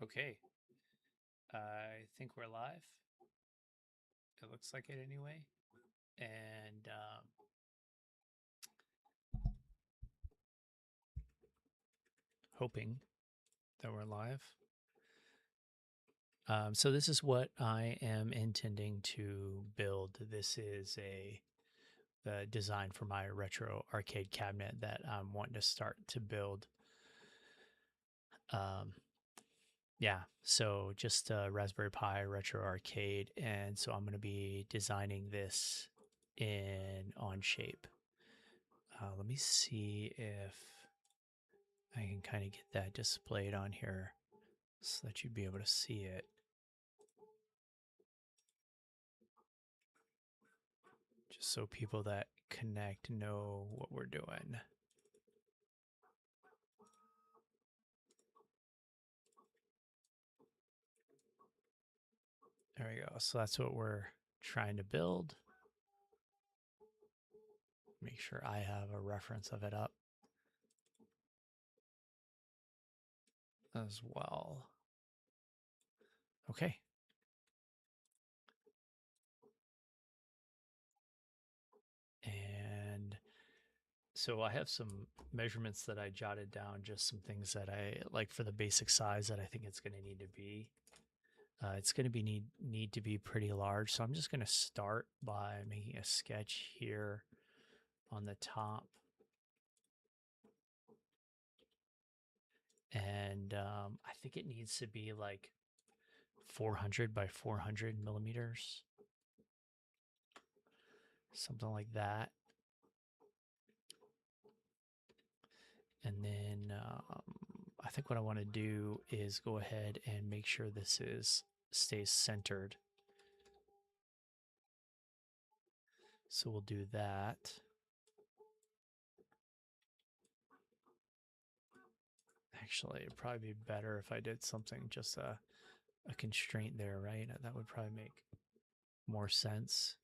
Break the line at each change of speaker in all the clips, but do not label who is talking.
Okay, I think we're live. It looks like it anyway. And hoping that we're live. So this is what I am intending to build. This is the design for my retro arcade cabinet that I'm wanting to start to build. Yeah, so just a Raspberry Pi retro arcade, and so I'm going to be designing this in Onshape. Let me see if I can kind of get that displayed on here so that you'd be able to see it. Just so people that connect know what we're doing. There we go. So that's what we're trying to build. Make sure I have a reference of it up as well. Okay. And so I have some measurements that I jotted down, just some things that I like for the basic size that I think it's going to need to be. It's going to be need to be pretty large. So I'm just going to start by making a sketch here on the top. And I think it needs to be like 400 by 400 millimeters. Something like that. And then I think what I want to do is go ahead and make sure this stays centered. So we'll do that. Actually, it'd probably be better if I did something, just a constraint there, right? That would probably make more sense.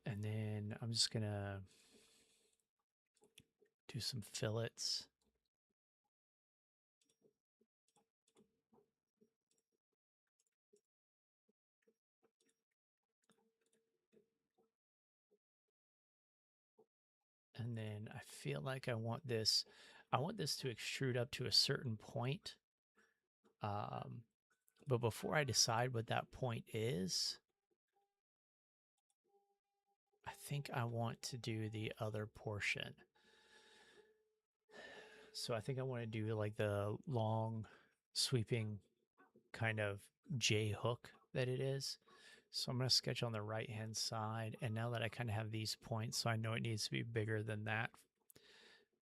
And then I'm just going to do some fillets. And then I feel like I want this to extrude up to a certain point. But before I decide what that point is, I think I want to do the other portion. So I think I want to do like the long sweeping kind of J hook that it is. So I'm going to sketch on the right hand side. And now that I kind of have these points, so I know it needs to be bigger than that,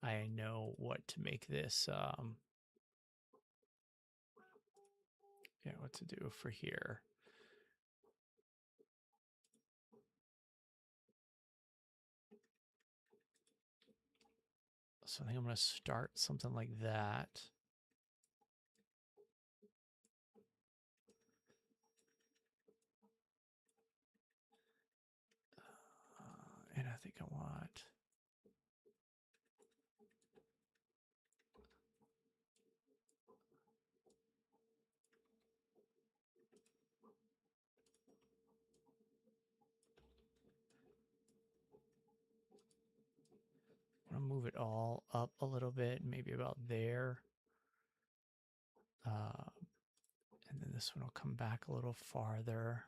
I know what to make this, what to do for here. So I think I'm going to start something like that. And I think I want... I'm going to move it all up a little bit, maybe about there. And then this one will come back a little farther.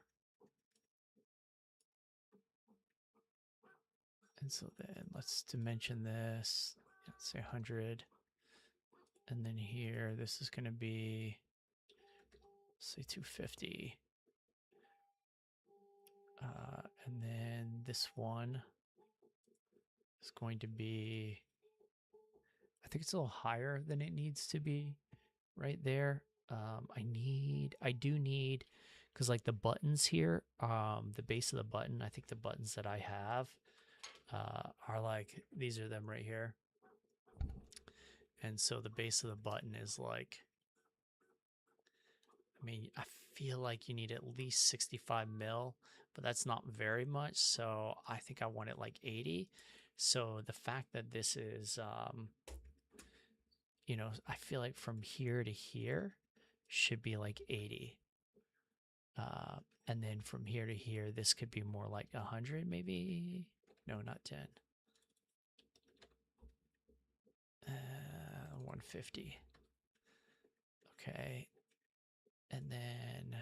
And so then let's dimension this. Let's say 100. And then here, this is going to be, say, 250. And then this one is going to be I think it's a little higher than it needs to be right there. I do need, because like the buttons here, the base of the button, I think the buttons that I have are like, these are them right here. And so the base of the button is like, I mean, I feel like you need at least 65 mil, but that's not very much. So I think I want it like 80. So the fact that this is, you know, I feel like from here to here should be like 80. Uh, and then from here to here, this could be more like 100 maybe. No, not 10. 150. Okay. And then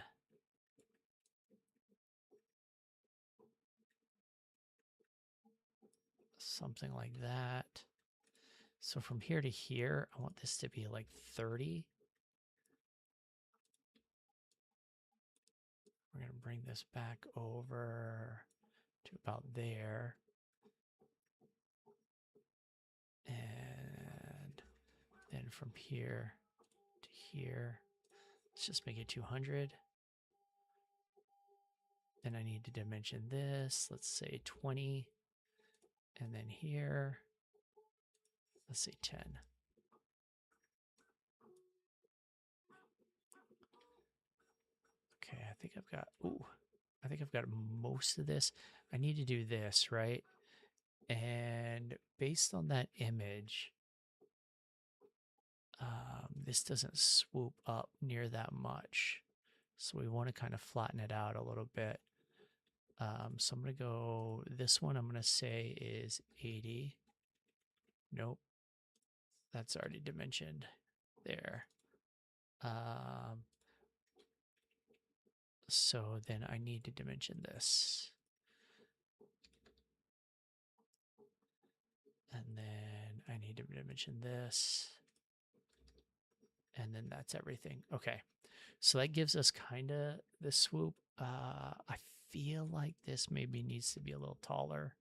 something like that. So from here to here, I want this to be like 30. We're going to bring this back over to about there. And then from here to here, let's just make it 200. Then I need to dimension this, let's say 20. And then here, let's say 10. Okay, I think I've got most of this. I need to do this, right? And based on that image, this doesn't swoop up near that much. So we want to kind of flatten it out a little bit. So I'm going to go, this one I'm going to say is 80. Nope. That's already dimensioned there. So then I need to dimension this. And then I need to dimension this. And then that's everything. Okay. So that gives us kind of the swoop. I feel like this maybe needs to be a little taller.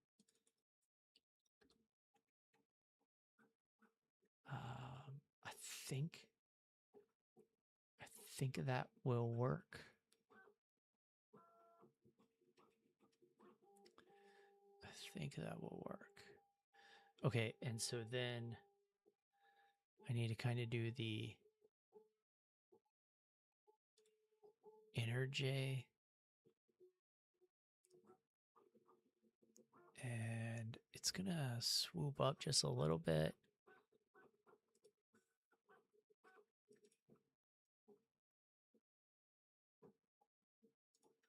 I think that will work. I think that will work. Okay, and so then I need to kind of do the inner J. And it's going to swoop up just a little bit.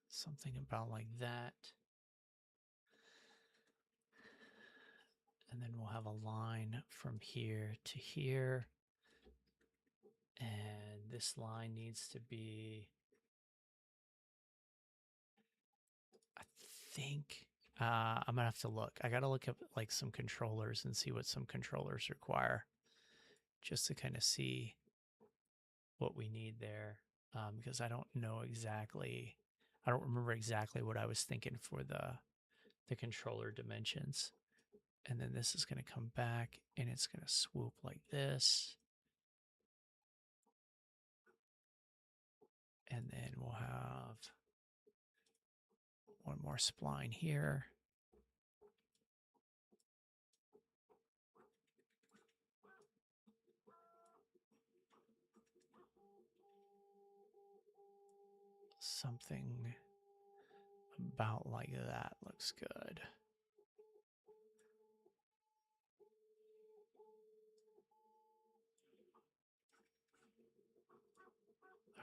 Something about like that. And then we'll have a line from here to here. And this line needs to be, I think, I'm gonna have to look. I gotta look up like some controllers and see what some controllers require, just to kind of see what we need there. Because I don't know exactly, I don't remember exactly what I was thinking for the controller dimensions. And then this is going to come back and it's going to swoop like this. And then we'll have one more spline here. Something about like that looks good.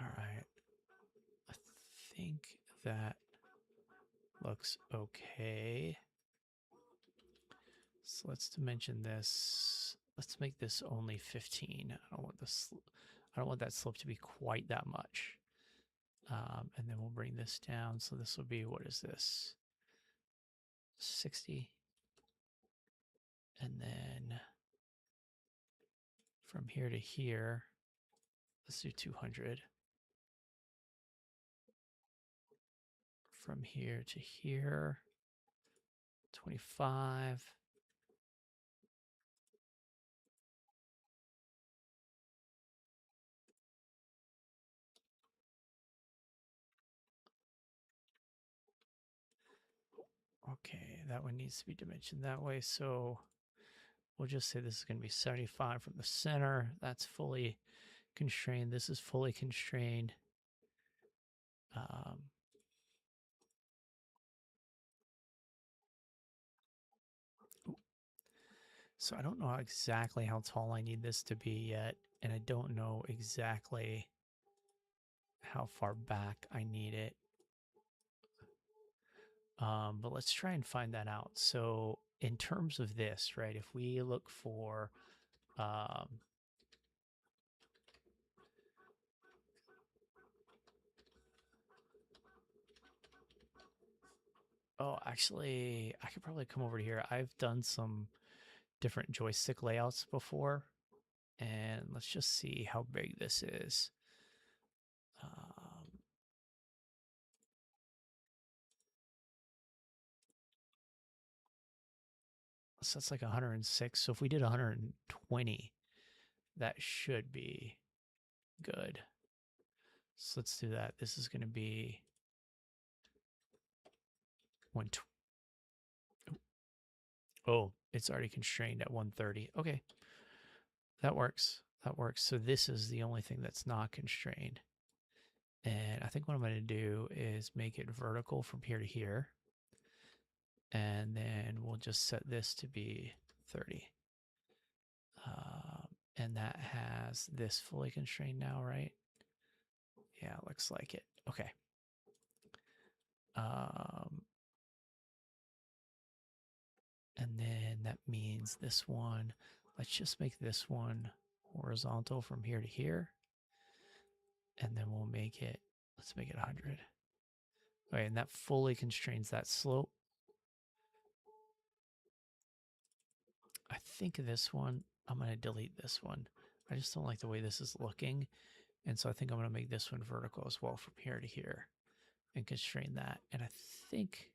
All right. I think that looks okay. So let's dimension this. Let's make this only 15. I don't want that slope to be quite that much. And then we'll bring this down. So this will be, what is this? 60. And then from here to here, let's do 200. From here to here, 25. Okay, that one needs to be dimensioned that way. So we'll just say this is going to be 75 from the center. That's fully constrained. This is fully constrained. Um, so I don't know exactly how tall I need this to be yet, and I don't know exactly how far back I need it. But let's try and find that out. So in terms of this, right, if we look for oh, actually, I could probably come over to here. I've done some different joystick layouts before, and let's just see how big this is. Um, so that's like 106. So if we did 120, that should be good. So let's do that. This is going to be 120. Oh, it's already constrained at 130. Okay, that works. That works. So this is the only thing that's not constrained. And I think what I'm going to do is make it vertical from here to here. And then we'll just set this to be 30. And that has this fully constrained now, right? Yeah, looks like it. Okay. And then that means this one, let's just make this one horizontal from here to here. And then we'll make it, let's make it 100. Okay, and that fully constrains that slope. I think this one, I'm going to delete this one. I just don't like the way this is looking. And so I think I'm going to make this one vertical as well from here to here and constrain that. And I think,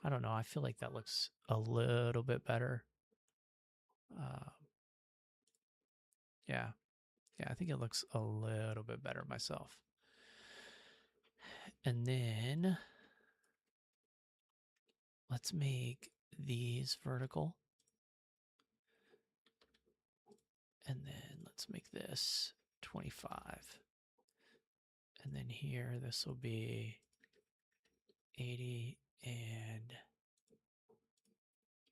I don't know, I feel like that looks a little bit better. Yeah, I think it looks a little bit better myself. And then let's make these vertical. And then let's make this 25. And then here, this will be 80 and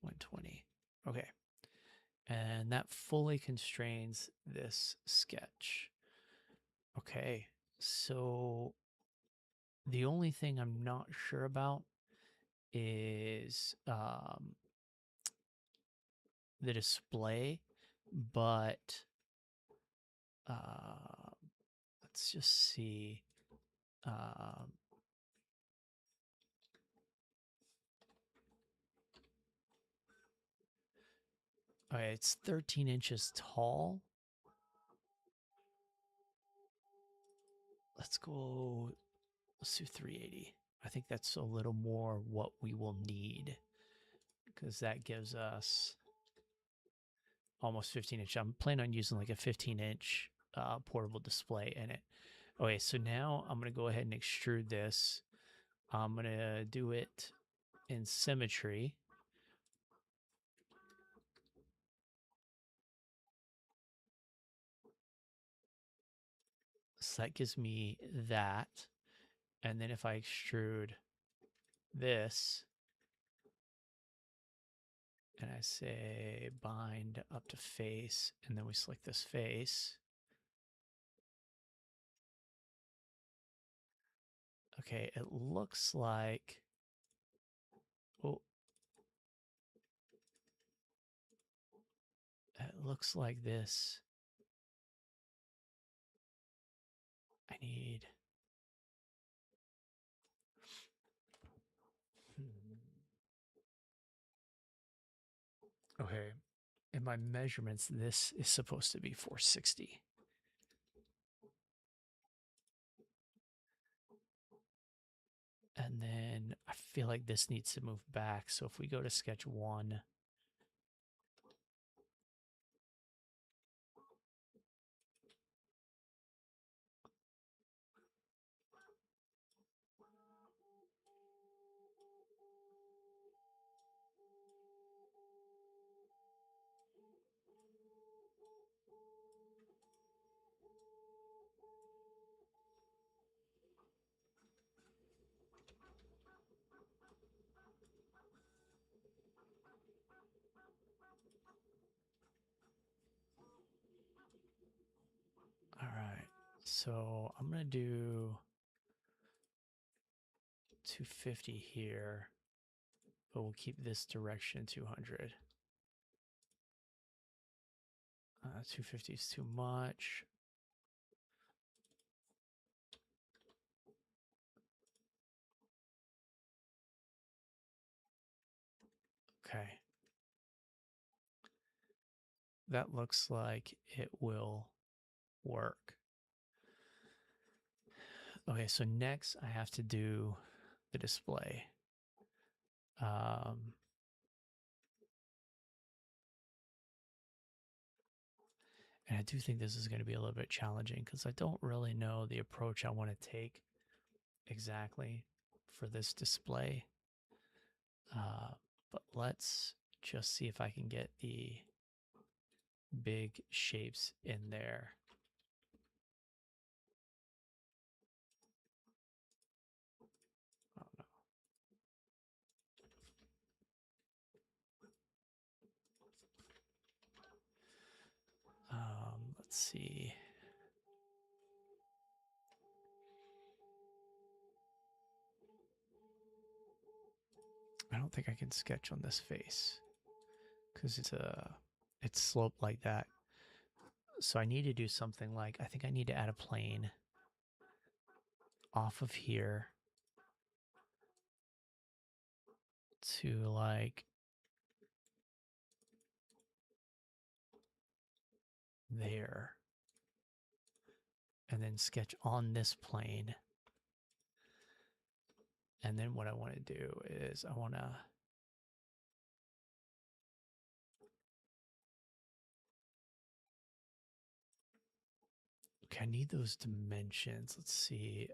120. Okay. And that fully constrains this sketch. Okay. So the only thing I'm not sure about is the display, but let's just see. Okay, it's 13 inches tall. Let's go, let's do 380. I think that's a little more what we will need because that gives us almost 15 inch. I'm planning on using like a 15-inch portable display in it. Okay, so now I'm going to go ahead and extrude this. I'm going to do it in symmetry. So that gives me that. And then if I extrude this, and I say bind up to face, and then we select this face. Okay, it looks like, oh, it looks like this. I need, okay, in my measurements, this is supposed to be 460. And then I feel like this needs to move back. So if we go to sketch 1, So I'm going to do 250 here, but we'll keep this direction 200. 250 is too much. Okay. That looks like it will work. Okay, so next I have to do the display. And I do think this is going to be a little bit challenging because I don't really know the approach I want to take exactly for this display. But let's just see if I can get the big shapes in there. Oh no. Let's see. I don't think I can sketch on this face because it's sloped like that. So I need to do something like, I think I need to add a plane off of here to like there, and then sketch on this plane. And then what I want to do is I want to okay, I need those dimensions. Let's see.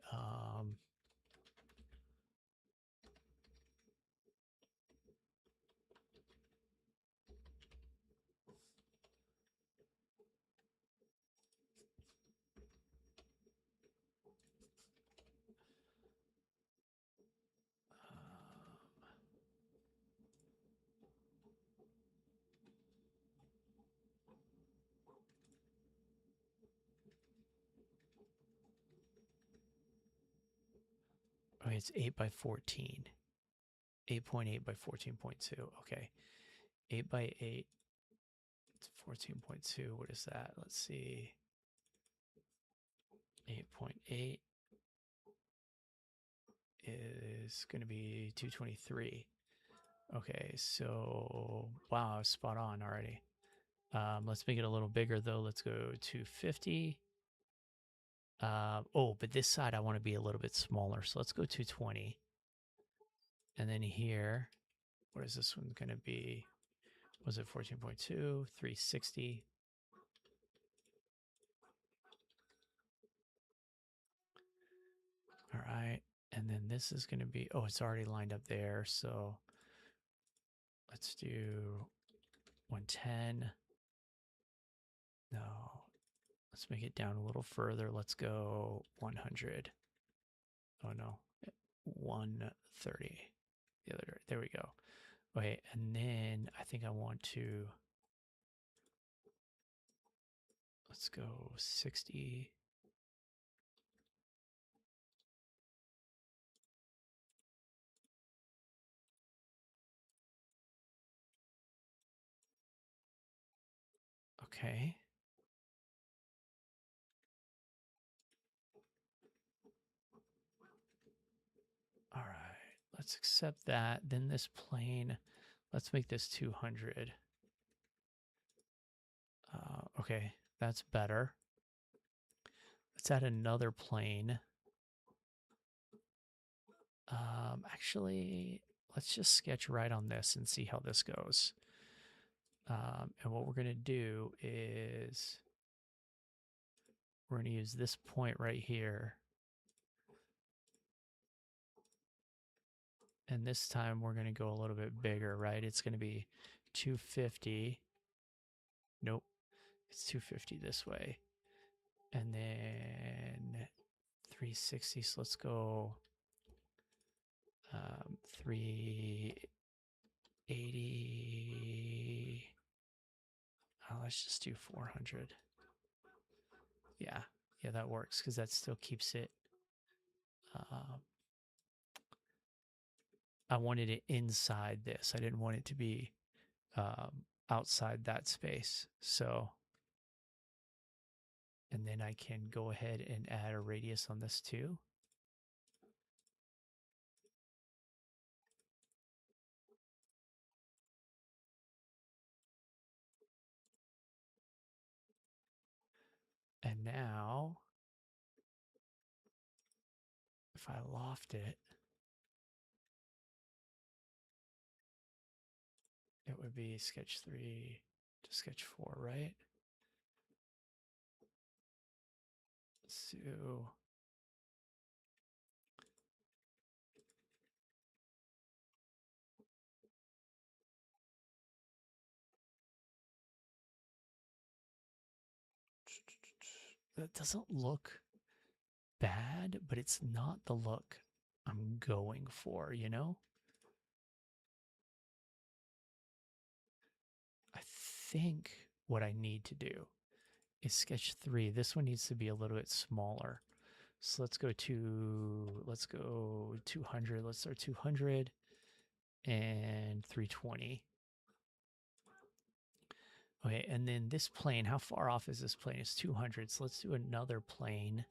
Okay, it's 8 by 14. 8.8 by 14.2. Okay. 8 by 8. It's 14.2. What is that? Let's see. 8.8 is going to be 223. Okay, so wow, I was spot on already. Let's make it a little bigger though. Let's go 250. Oh, but this side I want to be a little bit smaller. So let's go 220. And then here, what is this one going to be? Was it 14.2, 360? All right. And then this is going to be, oh, it's already lined up there. So let's do 110. No, let's make it down a little further. Let's go 100. Oh no, 130. The other, there we go. Okay, and then I think I want to, let's go 60. Okay. All right, let's accept that. Then this plane, let's make this 200. Okay, that's better. Let's add another plane. Actually, let's just sketch right on this and see how this goes. And what we're going to do is we're going to use this point right here. And this time we're going to go a little bit bigger, right? It's going to be 250. Nope, it's 250 this way. And then 360, so let's go 380. Oh, let's just do 400. Yeah, Yeah, that works because that still keeps it. I wanted it inside this. I didn't want it to be outside that space. So, and then I can go ahead and add a radius on this too. And now, if I loft it, it would be sketch 3 to sketch 4, right? So that doesn't look bad, but it's not the look I'm going for, you know? I think what I need to do is sketch 3. This one needs to be a little bit smaller. So let's go 200. Let's start 200 and 320. Okay, and then this plane, how far off is this plane? It's 200. So let's do another plane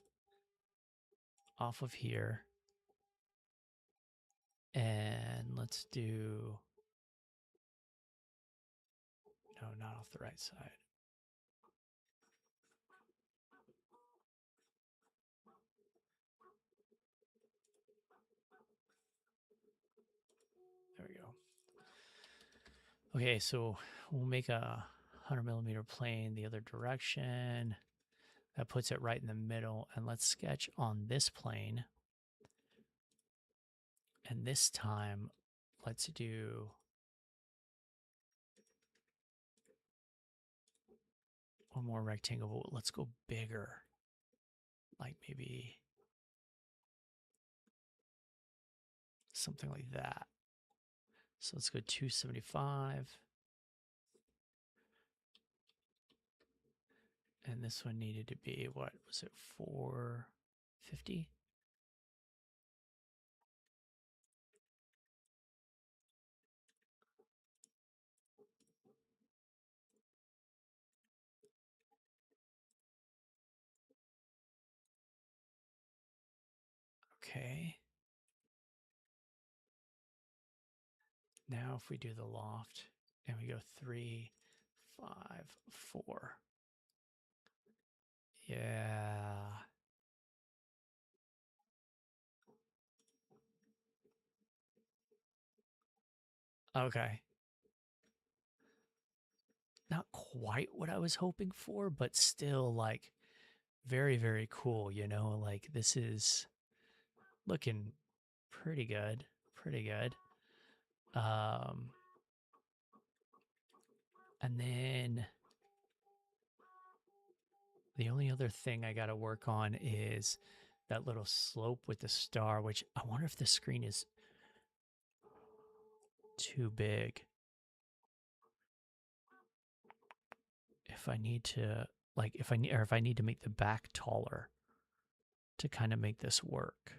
off of here. And let's do, no, not off the right side. There we go. Okay, so we'll make a 100mm plane the other direction. That puts it right in the middle. And let's sketch on this plane. And this time, let's do one more rectangle. Let's go bigger. Like maybe something like that. So let's go 275. And this one needed to be, what was it, 450? Okay. Now if we do the loft and we go 3, 5, 4. Yeah. Okay. Not quite what I was hoping for, but still like very, very cool, you know? Like this is looking pretty good. Pretty good. And then the only other thing I got to work on is that little slope with the star, which I wonder if the screen is too big. If I need to, like, if I need to make the back taller to kind of make this work.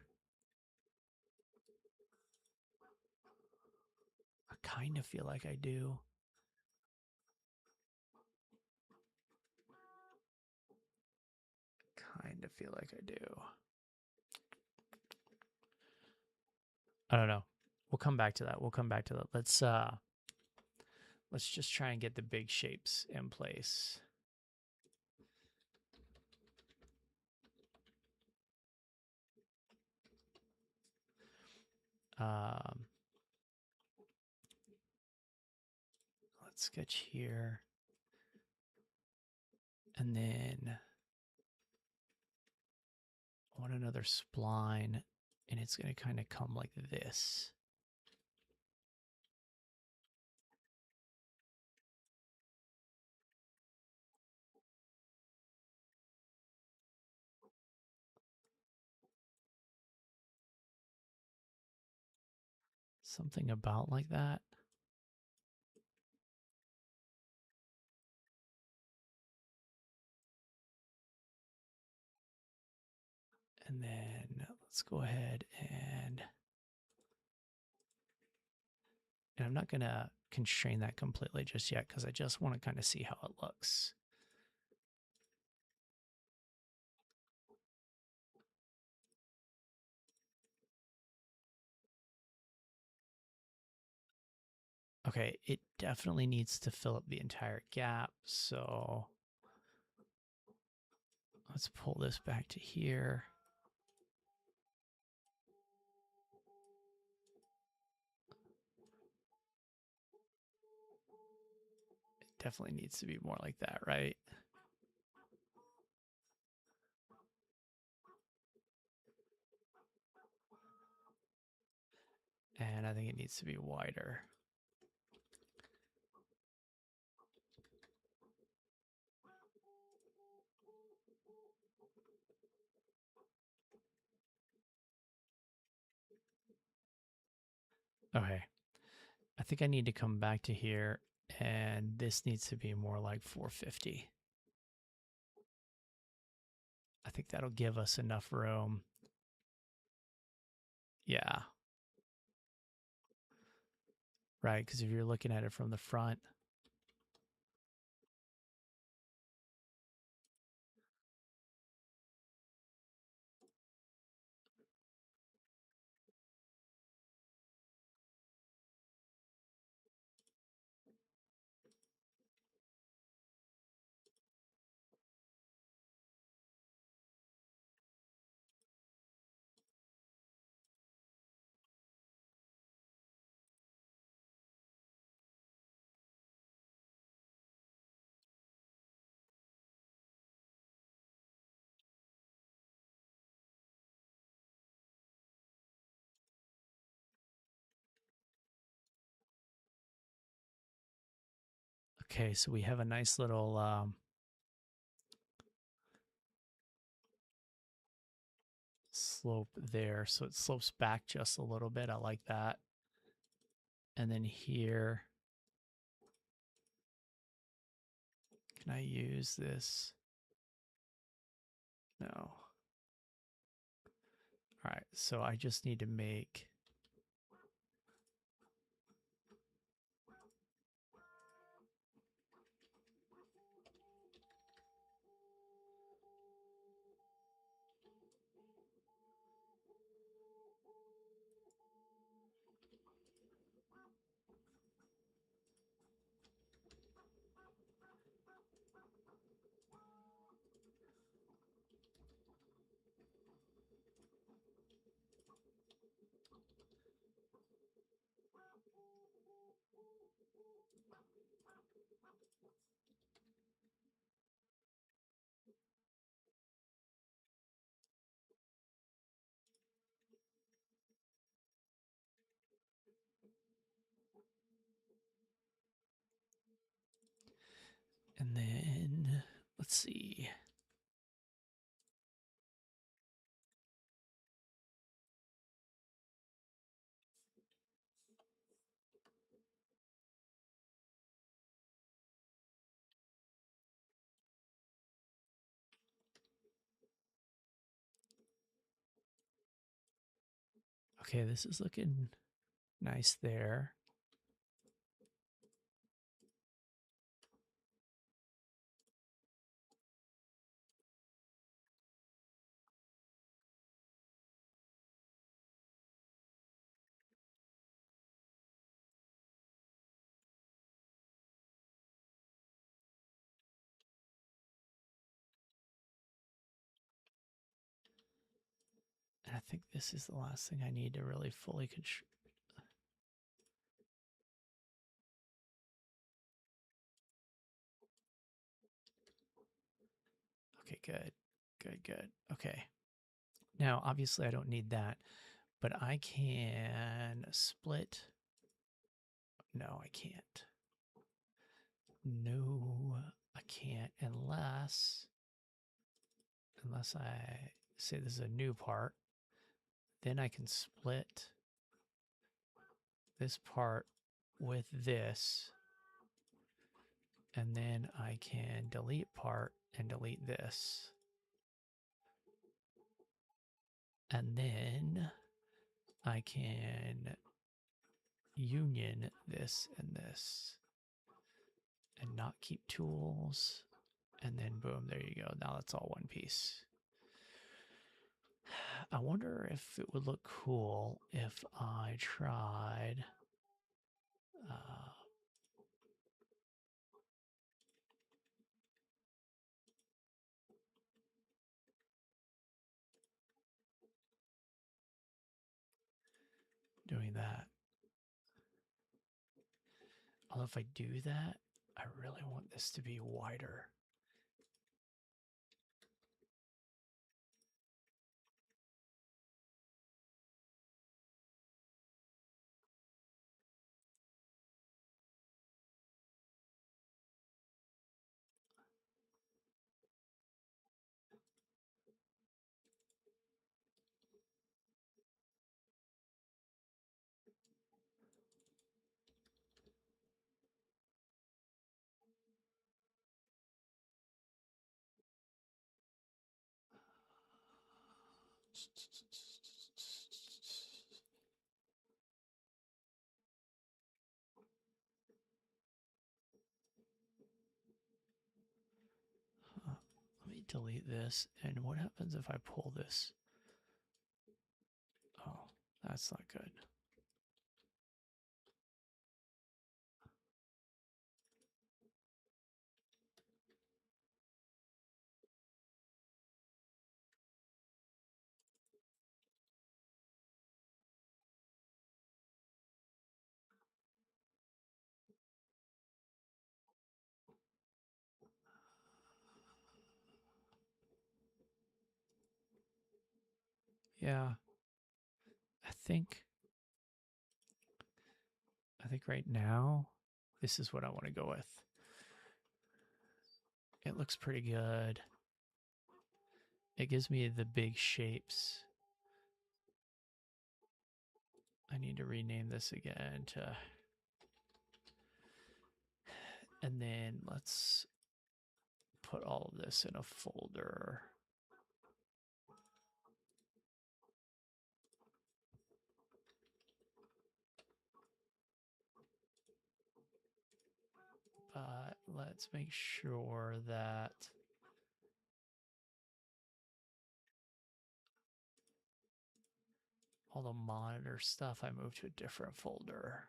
I kind of feel like I do. Kind of feel like I do. I don't know. We'll come back to that. We'll come back to that. Let's just try and get the big shapes in place. Let's sketch here. And then I want another spline, and it's going to kind of come like this. Something about like that. And then let's go ahead and I'm not going to constrain that completely just yet because I just want to kind of see how it looks. Okay, it definitely needs to fill up the entire gap. So let's pull this back to here. It definitely needs to be more like that, right? And I think it needs to be wider. Okay. I think I need to come back to here, and this needs to be more like 450. I think that'll give us enough room. Yeah. Right, because if you're looking at it from the front, okay, so we have a nice little slope there. So it slopes back just a little bit. I like that. And then here, can I use this? No. All right, so I just need to make and then let's see. Okay, this is looking nice there. And I think this is the last thing I need to really fully control. Okay, good. Good, good. Okay. Now, obviously, I don't need that, but I can split. No, I can't. No, I can't unless I say this is a new part. Then I can split this part with this, and then I can delete part and delete this. And then I can union this and this and not keep tools. And then boom, there you go. Now that's all one piece. I wonder if it would look cool if I tried doing that. Although if I do that, I really want this to be wider. Let me delete this. And what happens if I pull this? Oh, that's not good. Yeah, I think right now this is what I want to go with. It looks pretty good. It gives me the big shapes. I need to rename this again to, and then let's put all of this in a folder. But let's make sure that all the monitor stuff I move to a different folder.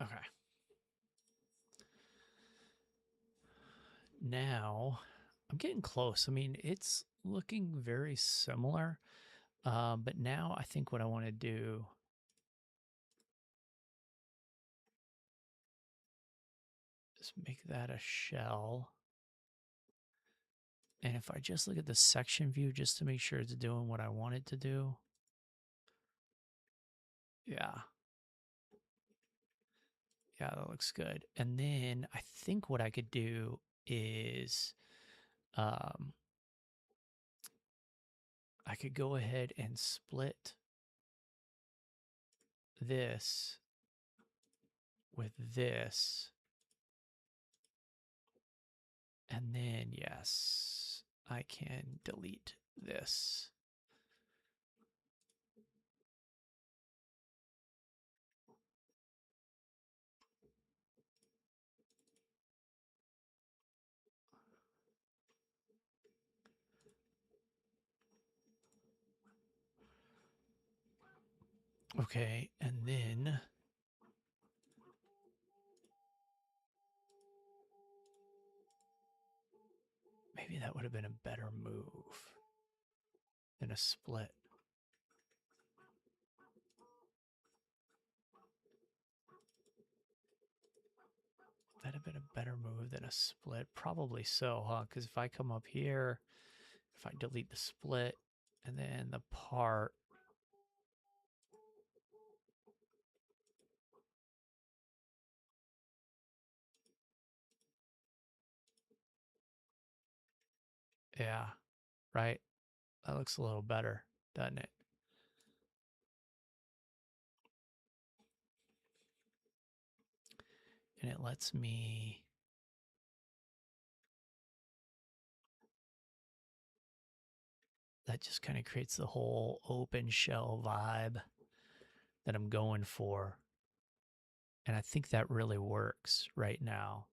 Okay. Now I'm getting close. I mean, it's looking very similar. But now I think what I want to do is make that a shell. And if I just look at the section view just to make sure it's doing what I want it to do. Yeah. Yeah, that looks good. And then I think what I could do is I could go ahead and split this with this. And then, yes, I can delete this. Okay, and then maybe that would have been a better move than a split. That'd have been a better move than a split. Probably so, huh? Because if I come up here, if I delete the split and then the part, yeah, right? That looks a little better, doesn't it? And it lets me, that just kind of creates the whole open shell vibe that I'm going for. And I think that really works right now.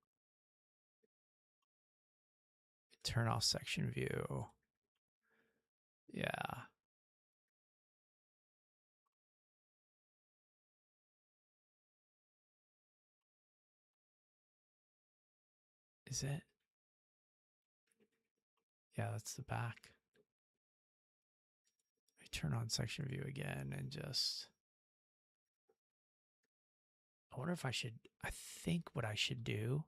Turn off section view. Yeah. Is it? Yeah, that's the back. I turn on section view again and just, I wonder if I should, I think what I should do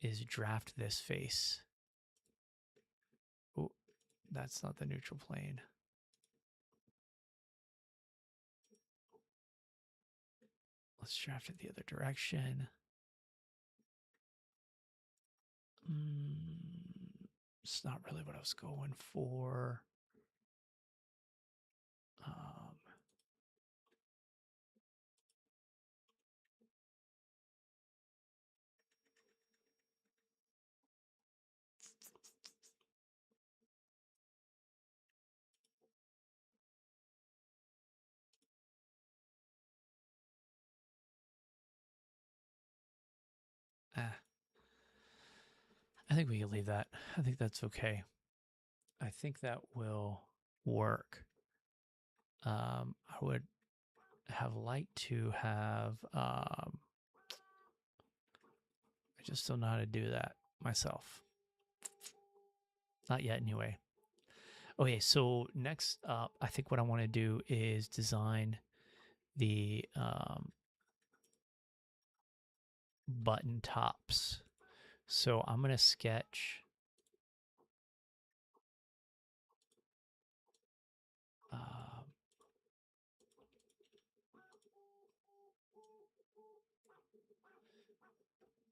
is draft this face. Oh, that's not the neutral plane. Let's draft it the other direction. It's not really what I was going for. I think we can leave that. I think that's okay. I think that will work. I would have liked to have, I just don't know how to do that myself. Not yet, anyway. Okay, so next up, I think what I want to do is design the button tops. So I'm going to sketch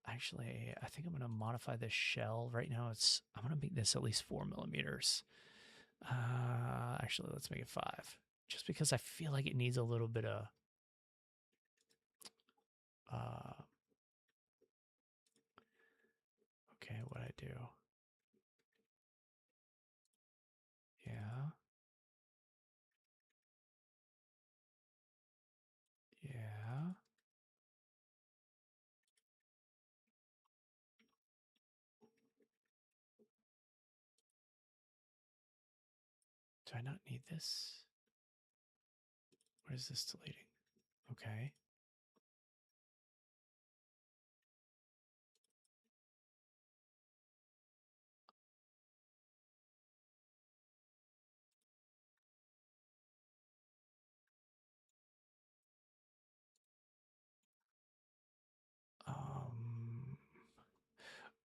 actually, I think I'm going to modify this shell. Right now, I'm going to make this at least 4 millimeters. Actually, let's make it 5. Just because I feel like it needs a little bit of okay, what I do. Yeah. Yeah. Do I not need this? What is this deleting? Okay.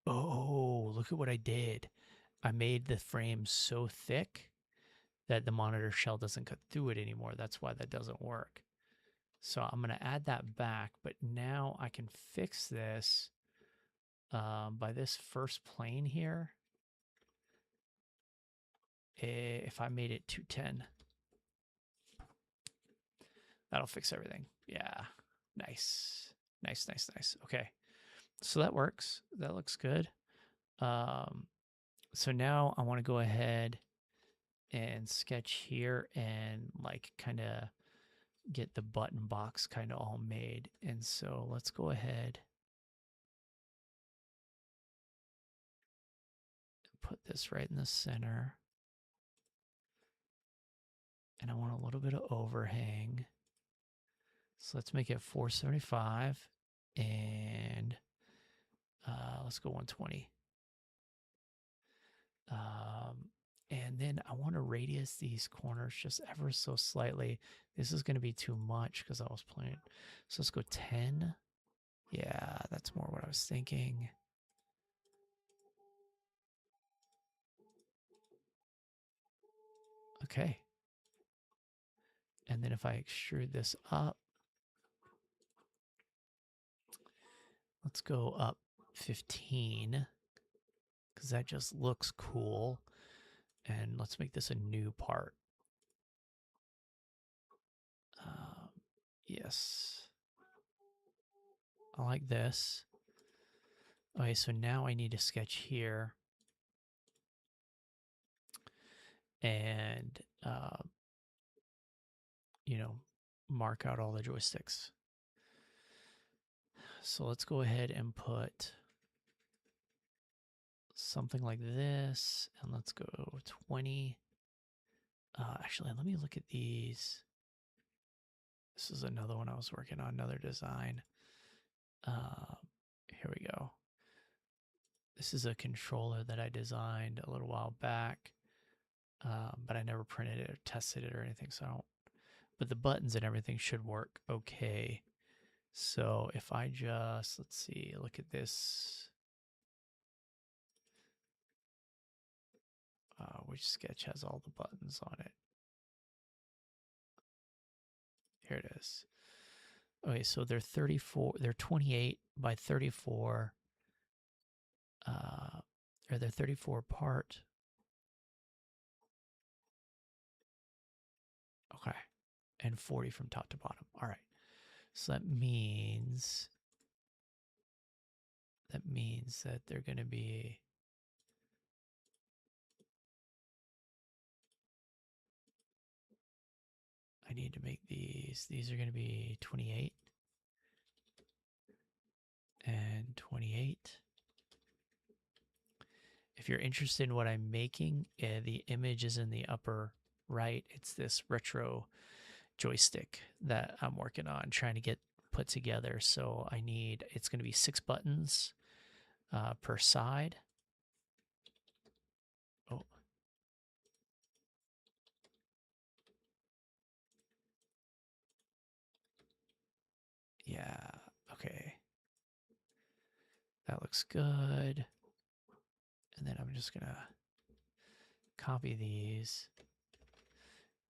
Oh, look at what I did. I made the frame so thick that the monitor shell doesn't cut through it anymore. That's why that doesn't work. So I'm going to add that back, but now I can fix this by this first plane here. If I made it 210, that'll fix everything. Yeah, nice. Nice, nice, nice. Okay, so that works. That looks good. So now I want to go ahead and sketch here and like kind of get the button box kind of all made. And so let's go ahead and put this right in the center. And I want a little bit of overhang. So let's make it 475 and let's go 120. And then I want to radius these corners just ever so slightly. This is going to be too much because I was playing. So let's go 10. Yeah, that's more what I was thinking. Okay. And then if I extrude this up, let's go up 15 because that just looks cool. And let's make this a new part. Yes. I like this. Okay, so now I need to sketch here. And, you know, mark out all the joysticks. So let's go ahead and put something like this. And let's go 20. Actually, let me look at these. This is another one I was working on, another design. Here we go. This is a controller that I designed a little while back, but I never printed it or tested it or anything, so I don't. But the buttons and everything should work okay. So if I just, let's see, look at this. Which sketch has all the buttons on it? Here it is. Okay, so they're 34, they're 28 by 34, or they're 34 part. Okay, and 40 from top to bottom. All right, so that means that they're going to be, I need to make these are going to be 28 and 28. If you're interested in what I'm making, the image is in the upper right. It's this retro joystick that I'm working on, trying to get put together. So I need, it's going to be 6 buttons per side. Oh. Yeah, okay. That looks good. And then I'm just going to copy these,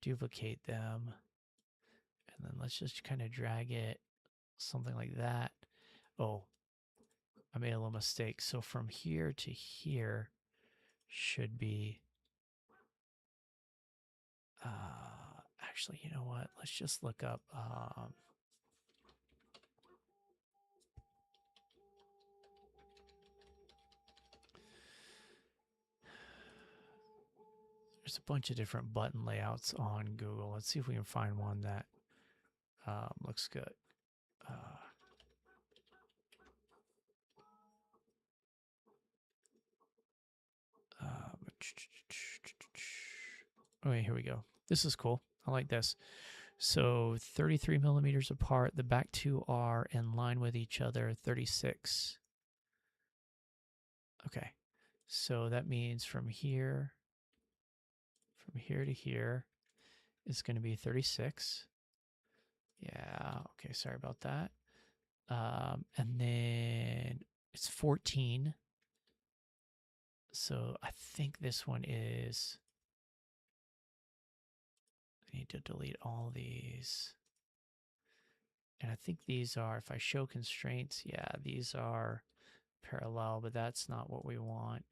duplicate them, and then let's just kind of drag it something like that. Oh, I made a little mistake. So from here to here should be, actually, you know what? Let's just look up, there's a bunch of different button layouts on Google. Let's see if we can find one that looks good. Okay, here we go. This is cool. I like this. So 33 millimeters apart. The back two are in line with each other, 36. Okay, so that means from here to here is going to be 36. Yeah, okay, sorry about that. And then it's 14. So I think this one is, I need to delete all these. And I think these are, if I show constraints, yeah, these are parallel, but that's not what we want.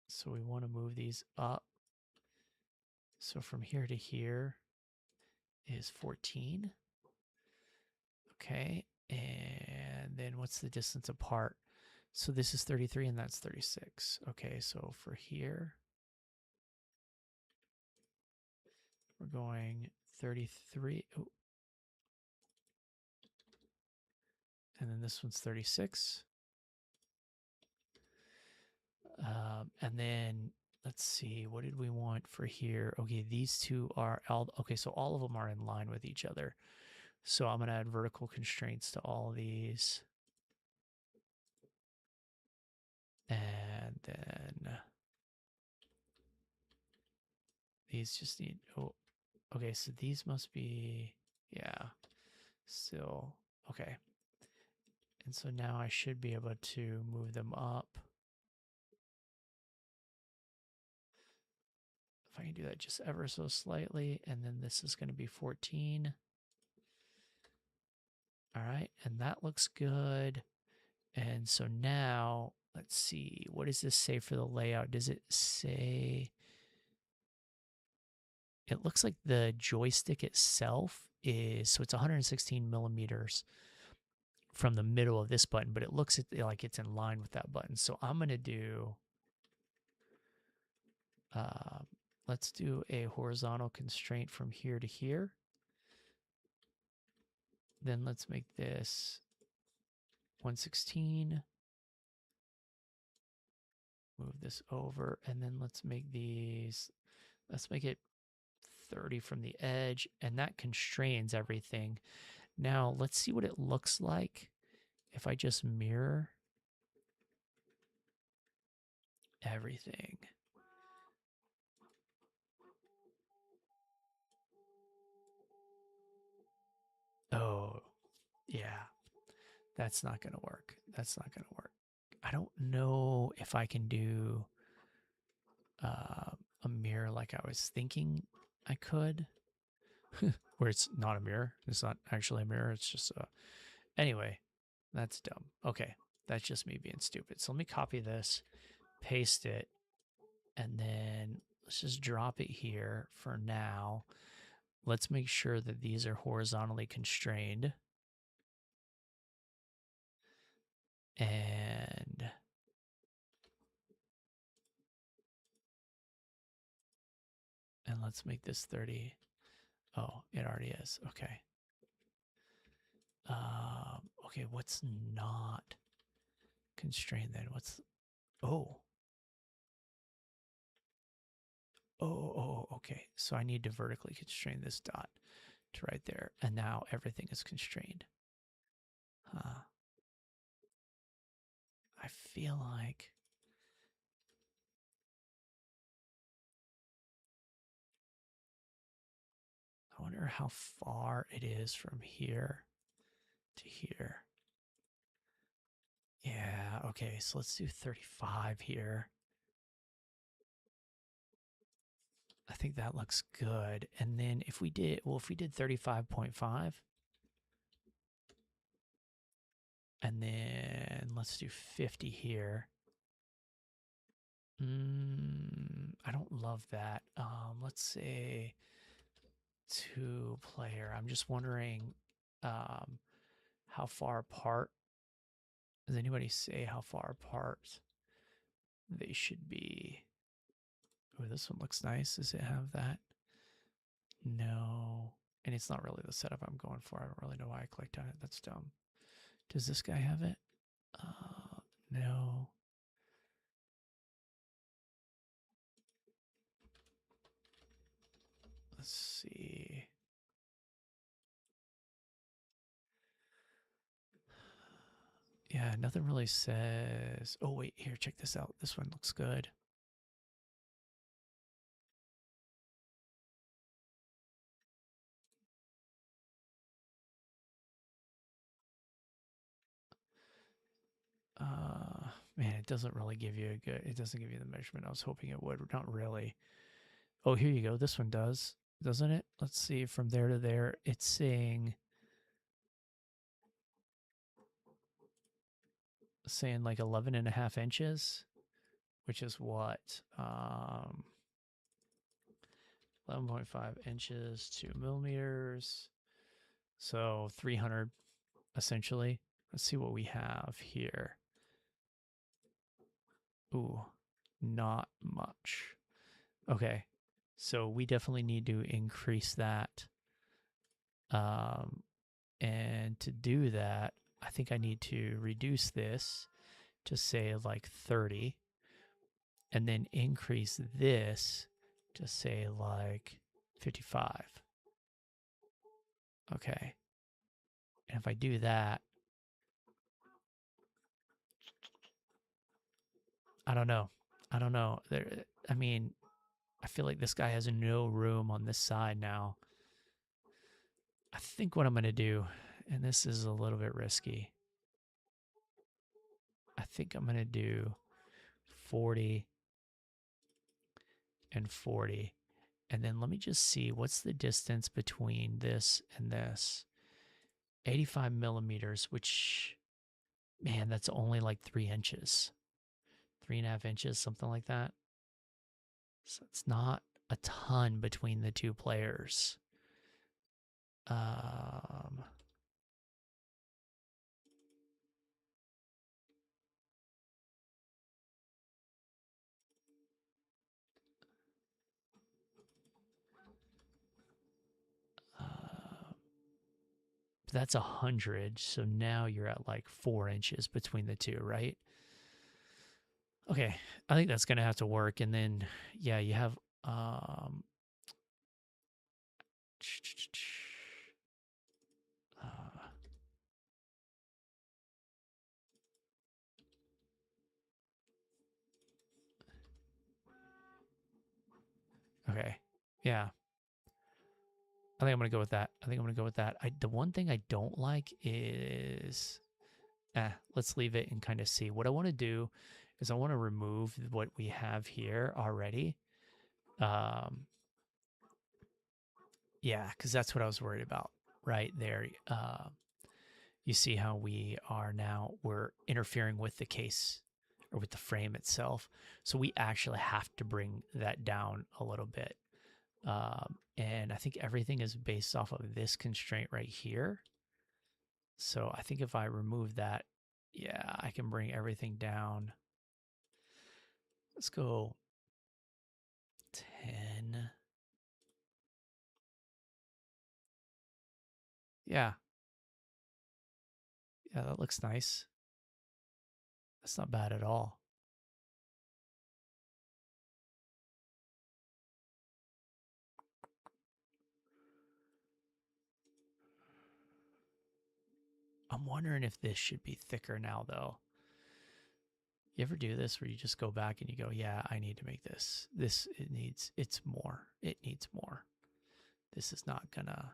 So we want to move these up. So from here to here is 14. Okay, and then what's the distance apart? So this is 33 and that's 36. Okay, so for here, we're going 33. Oh. And then this one's 36. And then let's see, what did we want for here? Okay, these two are all, okay, so all of them are in line with each other. So I'm going to add vertical constraints to all of these. And then these just need, oh, okay, so these must be, yeah, still, okay. And so now I should be able to move them up If I can do that just ever so slightly, and then this is going to be 14. All right, and that looks good. And so now, let's see, what does this say for the layout? Does it say, it looks like the joystick itself is, so it's 116 millimeters from the middle of this button, but it looks like it's in line with that button. So I'm going to do, let's do a horizontal constraint from here to here. Then let's make this 116. Move this over, and then let's make these, let's make it 30 from the edge, and that constrains everything. Now let's see what it looks like if I just mirror everything. Oh, yeah, that's not going to work. That's not going to work. I don't know if I can do a mirror like I was thinking I could, where it's not a mirror. It's not actually a mirror. It's just a, anyway, that's dumb. Okay, that's just me being stupid. So let me copy this, paste it, and then let's just drop it here for now. Let's make sure that these are horizontally constrained. And let's make this 30. Oh, it already is. Okay. Okay, what's not constrained then? What's, oh. Okay. So I need to vertically constrain this dot to right there. And now everything is constrained. Huh. I feel like I wonder how far it is from here to here. Yeah, okay, so let's do 35 here. I think that looks good. And then if we did, well, if we did 35.5, and then let's do 50 here. I don't love that. Let's say 2-player. I'm just wondering how far apart. Does anybody say how far apart they should be? Oh, this one looks nice. Does it have that? No. And it's not really the setup I'm going for. I don't really know why I clicked on it. That's dumb. Does this guy have it? No. Let's see. Yeah, nothing really says. Oh, wait, here, check this out. This one looks good. Man, it doesn't really give you a good, it doesn't give you the measurement I was hoping it would. Not really. Oh, here you go. This one does, doesn't it? Let's see, from there to there, it's saying like 11.5 inches, which is what? 11.5 inches, 2 millimeters. So 300 essentially. Let's see what we have here. Ooh, not much. Okay, so we definitely need to increase that. And to do that, I think I need to reduce this to say like 30, and then increase this to say like 55. Okay. And if I do that, I don't know. I don't know. I mean, I feel like this guy has no room on this side now. I think what I'm going to do, and this is a little bit risky, I think I'm going to do 40 and 40. And then let me just see, what's the distance between this and this? 85 millimeters, which, man, that's only like 3 inches, 3.5 inches, something like that. So it's not a ton between the two players. Um, that's 100. So now you're at like 4 inches between the two, right? Okay, I think that's gonna have to work. And then, yeah, you have uh, okay, yeah. I think I'm gonna go with that. The one thing I don't like is, let's leave it and kind of see. What I want to do is I want to remove what we have here already. Yeah, because that's what I was worried about right there. You see how we're interfering with the case or with the frame itself. So we actually have to bring that down a little bit. And I think everything is based off of this constraint right here. So I think if I remove that, yeah, I can bring everything down. Let's go 10. Yeah. Yeah, that looks nice. That's not bad at all. I'm wondering if this should be thicker now, though. You ever do this where you just go back and you go, yeah, I need to make this. It's more. It needs more. This is not gonna,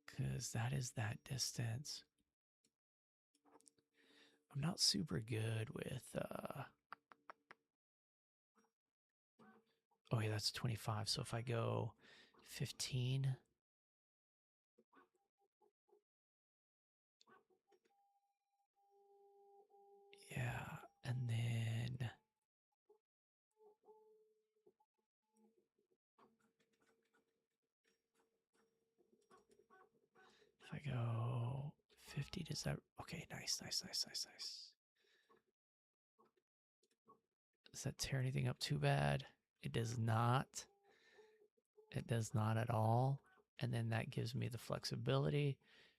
because that is that distance. I'm not super good with, oh yeah, that's 25. So if I go 15, yeah, and then if I go 50, does that, okay, nice. Does that tear anything up too bad? It does not. It does not at all. And then that gives me the flexibility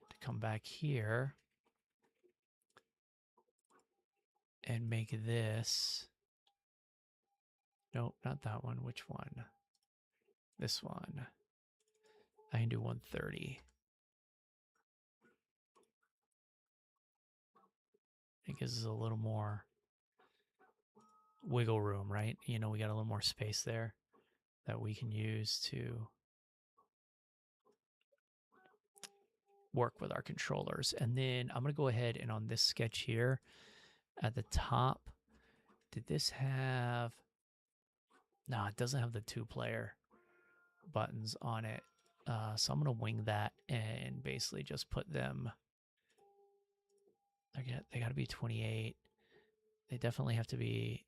to come back here and make this. Nope, not that one. Which one? This one. I can do 130. It gives us a little more wiggle room, right? You know, we got a little more space there that we can use to work with our controllers. And then I'm going to go ahead and on this sketch here at the top, did this have, no, it doesn't have the 2-player buttons on it. So I'm going to wing that and basically just put them, they got to be 28. They definitely have to be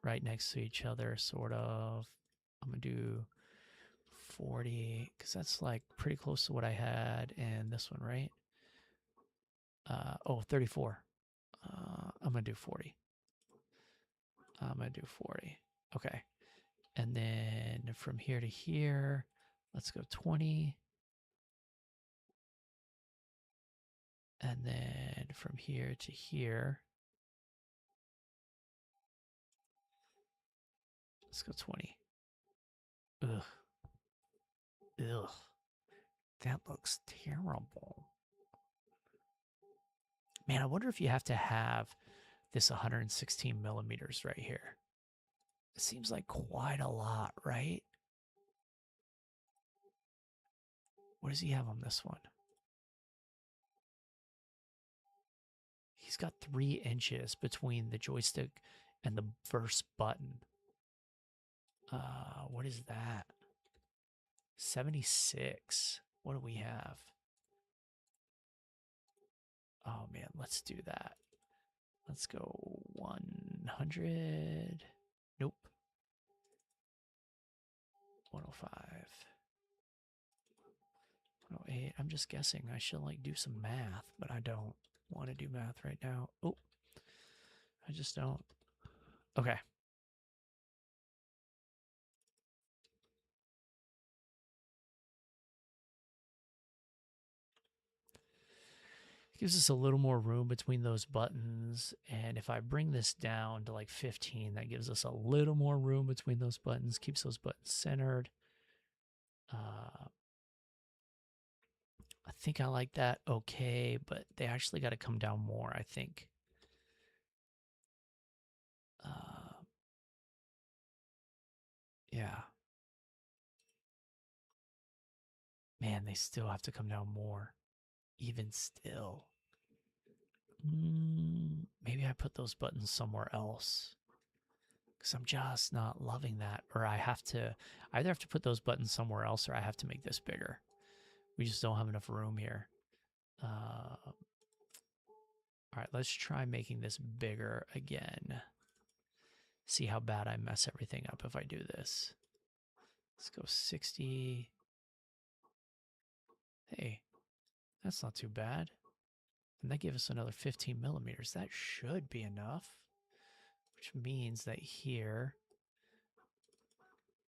right next to each other, sort of. I'm going to do 40 because that's like pretty close to what I had in this one, right? 34. I'm going to do 40. Okay. And then from here to here, let's go 20. And then from here to here, let's go 20. Ugh. That looks terrible. Man, I wonder if you have to have this 116 millimeters right here. It seems like quite a lot, right? What does he have on this one? He's got 3 inches between the joystick And the first button, what is that? 76. What do we have? Oh man, let's do that. Let's go 100. Nope. 105. 108. I'm just guessing. I should like do some math, but I don't want to do math right now. Oh, I just don't. Okay. Gives us a little more room between those buttons. And if I bring this down to like 15, that gives us a little more room between those buttons, keeps those buttons centered. I think I like that okay, but they actually got to come down more, I think. Yeah. Man, they still have to come down more. Even still. Maybe I put those buttons somewhere else. Because I'm just not loving that. Or I have to either have to put those buttons somewhere else or I have to make this bigger. We just don't have enough room here. All right, let's try making this bigger again. See how bad I mess everything up if I do this. Let's go 60. Hey, that's not too bad. And that gives us another 15 millimeters. That should be enough. Which means that here,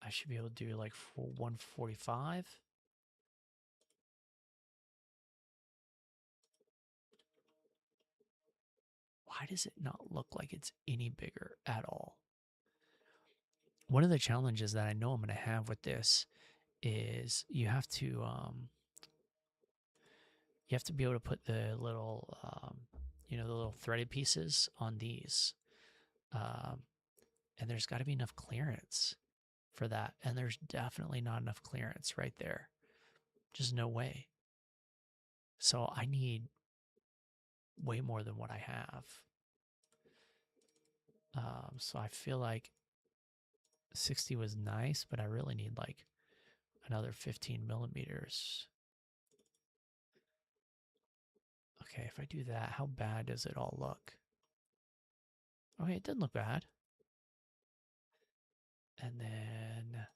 I should be able to do like 145. Why does it not look like it's any bigger at all? One of the challenges that I know I'm going to have with this is you have to be able to put the little the little threaded pieces on these, and there's got to be enough clearance for that, and there's definitely not enough clearance right there. Just no way. So I need way more than what I have. So I feel like 60 was nice, but I really need like another 15 millimeters. Okay, if I do that, how bad does it all look? Okay, it didn't look bad. And then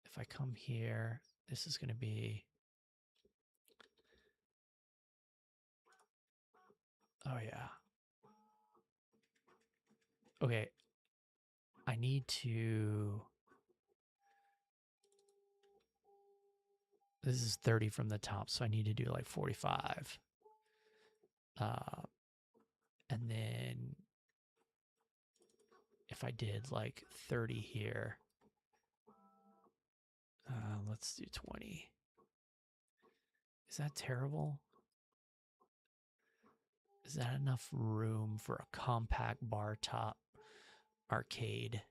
if I come here, this is going to be... Oh, yeah. Okay, I need to... This is 30 from the top, so I need to do like 45. And then if I did like 30 here, let's do 20. Is that terrible? Is that enough room for a compact bar top arcade?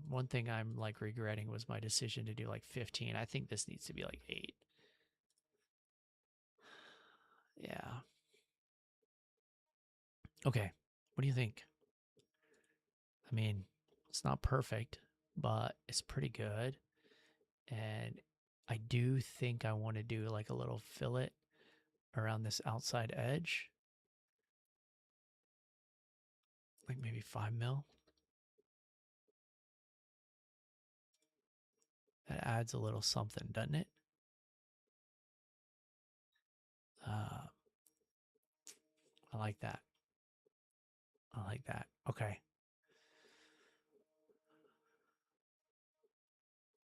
One thing I'm like regretting was my decision to do like 15. I think this needs to be like 8. Yeah. Okay. What do you think? I mean, it's not perfect, but it's pretty good. And I do think I want to do like a little fillet around this outside edge. Like maybe 5 mil. That adds a little something, doesn't it? I like that. I like that. Okay.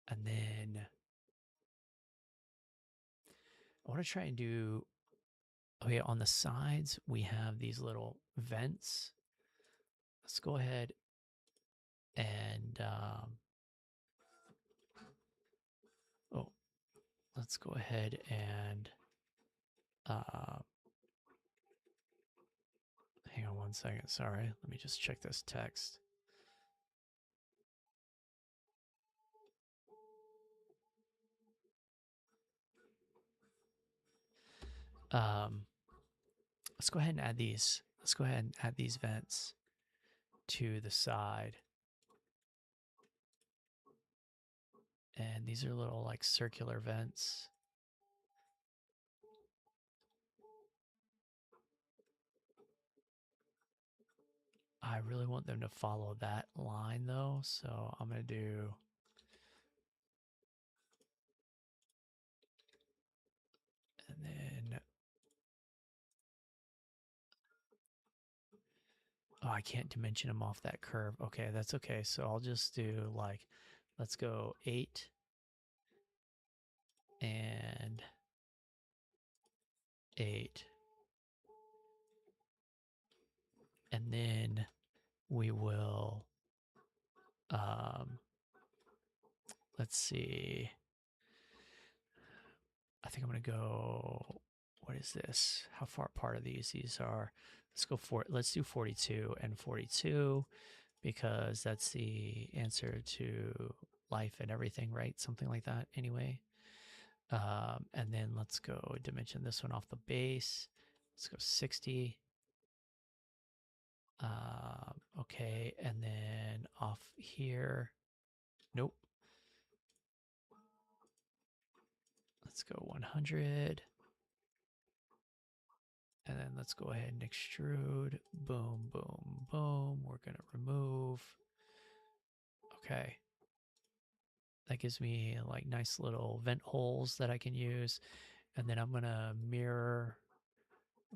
And then I want to try and do, okay, on the sides, we have these little vents. Let's go ahead and, let's go ahead and, hang on one second. Sorry. Let me just check this text. Let's go ahead and add these. Let's go ahead and add these vents to the side. And these are little like circular vents. I really want them to follow that line though, so I'm going to do and then oh, I can't dimension them off that curve. Okay, that's okay. So I'll just do like, let's go 8 and 8. And then we will, let's see. I think I'm going to go, what is this? How far apart are these? These are, let's do 42 and 42 because that's the answer to life and everything, right? Something like that anyway. And then let's go dimension this one off the base. Let's go 60. Okay, and then off here. Nope. Let's go 100. And then let's go ahead and extrude. Boom, boom, boom. We're going to remove. Okay. That gives me like nice little vent holes that I can use. And then I'm going to mirror.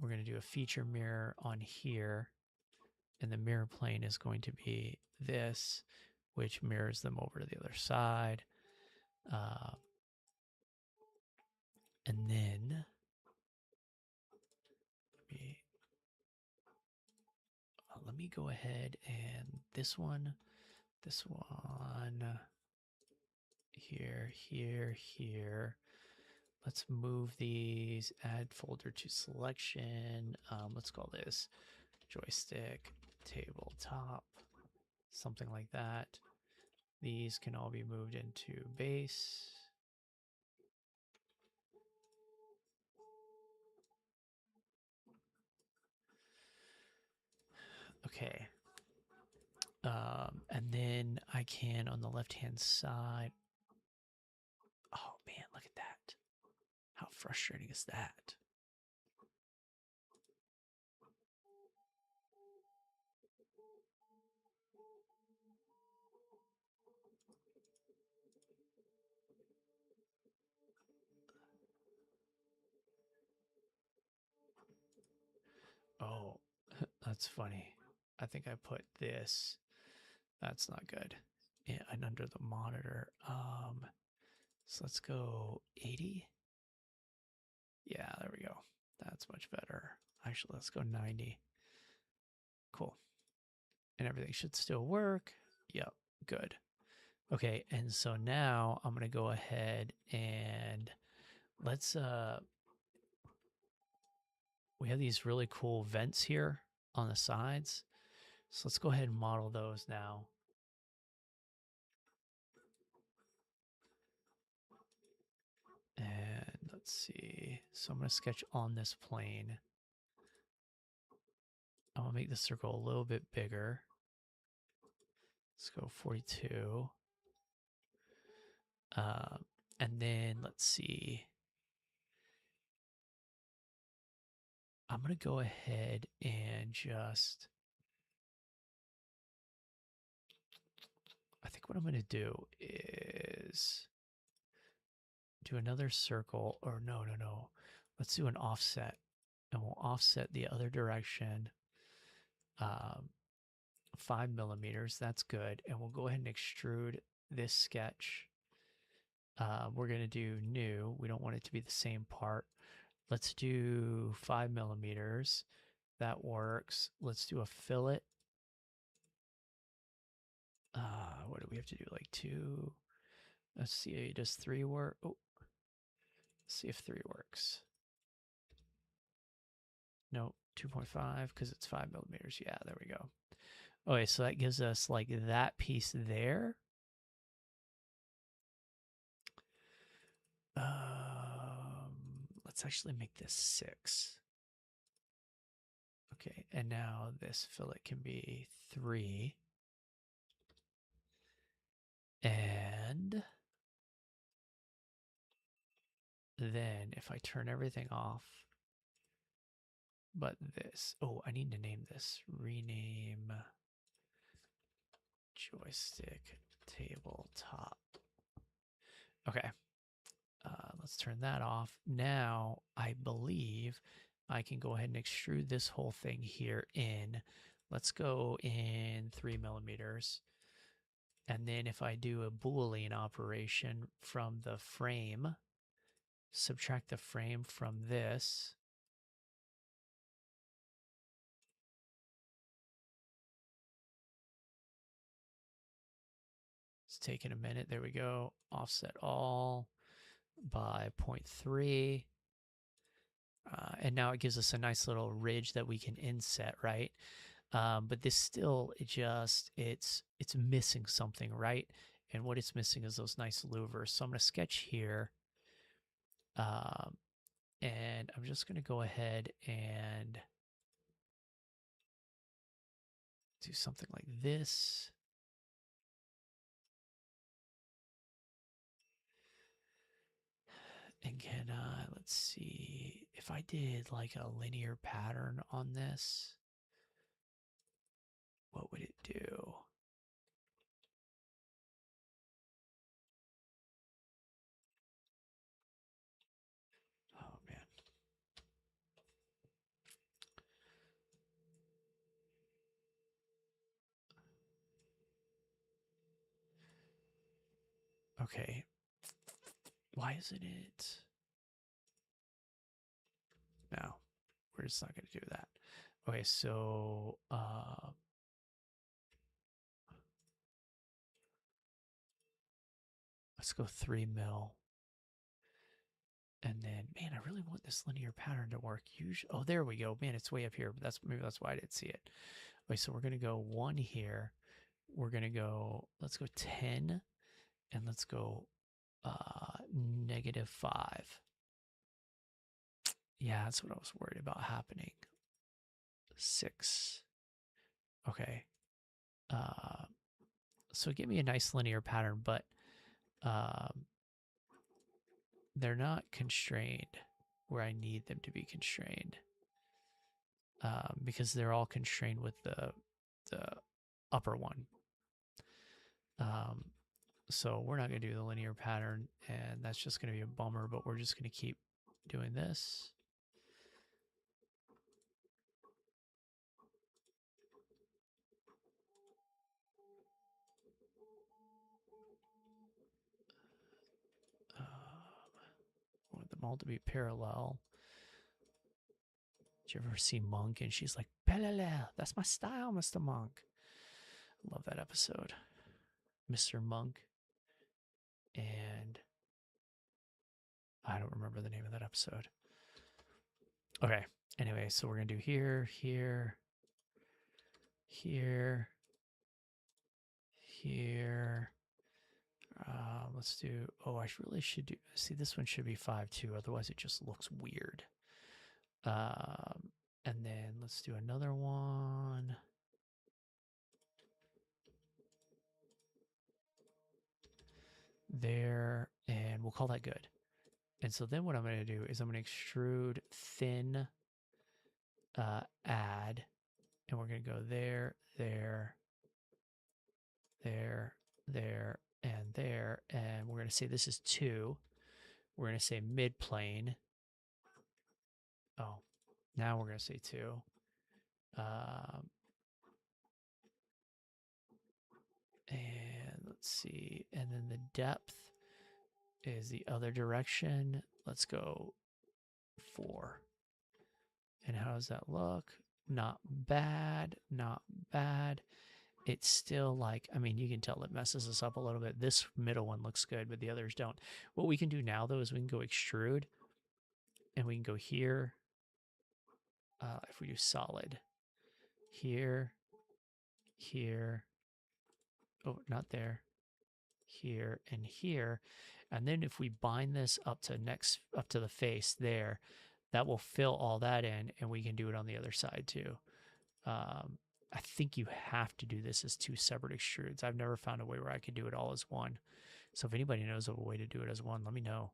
We're going to do a feature mirror on here. And the mirror plane is going to be this, which mirrors them over to the other side. And then let me go ahead and this one, here, here, here. Let's move these, add folder to selection. Let's call this joystick tabletop, something like that. These can all be moved into base. Okay. And then I can, on the left-hand side, oh man, look at that. How frustrating is that? Oh, that's funny. I think I put this. That's not good. And under the monitor. So let's go 80. Yeah, there we go. That's much better. Actually, let's go 90. Cool. And everything should still work. Yep, good. Okay, and so now I'm going to go ahead and let's we have these really cool vents here on the sides. So let's go ahead and model those now. And let's see. So I'm going to sketch on this plane. I'm going to make the circle a little bit bigger. Let's go 42. And then let's see. I'm going to go ahead and just, I think what I'm going to do is do another circle, or no. Let's do an offset, and we'll offset the other direction 5 millimeters. That's good. And we'll go ahead and extrude this sketch. We're going to do new. We don't want it to be the same part. Let's do 5 millimeters. That works. Let's do a fillet. What do we have to do? Like 2. Let's see. Does 3 work? Oh, let's see if 3 works. No, 2.5 because it's 5 millimeters. Yeah, there we go. Okay, so that gives us like that piece there. let's actually make this 6. Okay, and now this fillet can be 3. And then if I turn everything off, but this, oh, I need to name this, rename joystick tabletop. Okay, let's turn that off. Now I believe I can go ahead and extrude this whole thing here in, let's go in 3 millimeters. And then if I do a Boolean operation from the frame, subtract the frame from this, it's taking a minute. There we go. Offset all by 0.3. And now it gives us a nice little ridge that we can inset, right? But this still, it's missing something, right? And what it's missing is those nice louvers. So I'm going to sketch here. And I'm just going to go ahead and do something like this. And can, let's see, if I did like a linear pattern on this, what would it do? Oh, man. Okay. Why isn't it? No, we're just not going to do that. Okay, so let's go 3 mil. And then, man, I really want this linear pattern to work. Usually, oh, there we go. Man, it's way up here, but maybe that's why I didn't see it. Okay, so we're going to go 1 here. We're going to go, let's go 10, and let's go -5. Yeah, that's what I was worried about happening. 6. Okay. So give me a nice linear pattern, but they're not constrained where I need them to be constrained, because they're all constrained with the upper one. So we're not going to do the linear pattern, and that's just going to be a bummer, but we're just going to keep doing this. I want them all to be parallel. Did you ever see Monk? And she's like, "Parallel, that's my style, Mr. Monk." Love that episode. Mr. Monk. And I don't remember the name of that episode. Okay. Anyway, so we're going to do here, here, here, here. Let's do, oh, I really should do, see, this one should be 5 too, otherwise it just looks weird. And then let's do another one. There, and we'll call that good. And so then what I'm going to do is I'm going to extrude thin, add, and we're going to go there, there, there, there, and there, and we're going to say this is 2. We're going to say mid plane. Oh, now we're going to say 2. And let's see, and then the depth is the other direction. Let's go 4. And how does that look? Not bad, not bad. It's still like, I mean, you can tell it messes us up a little bit. This middle one looks good, but the others don't. What we can do now, though, is we can go extrude, and we can go here. If we do solid, here, here, oh, not there, here, and here. And then if we bind this up to the face there, that will fill all that in, and we can do it on the other side too. I think you have to do this as two separate extrudes. I've never found a way where I could do it all as one. So if anybody knows of a way to do it as one, let me know.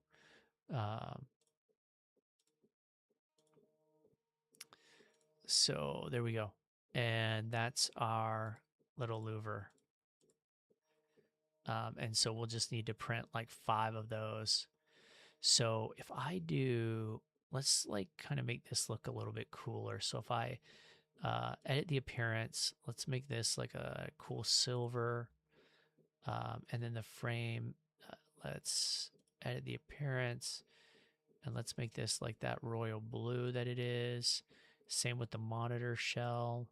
So there we go. And that's our little louver. And so we'll just need to print like 5 of those. So if I do, let's like kind of make this look a little bit cooler. So if I edit the appearance, let's make this like a cool silver. And then the frame, let's edit the appearance. And let's make this like that royal blue that it is. Same with the monitor shell.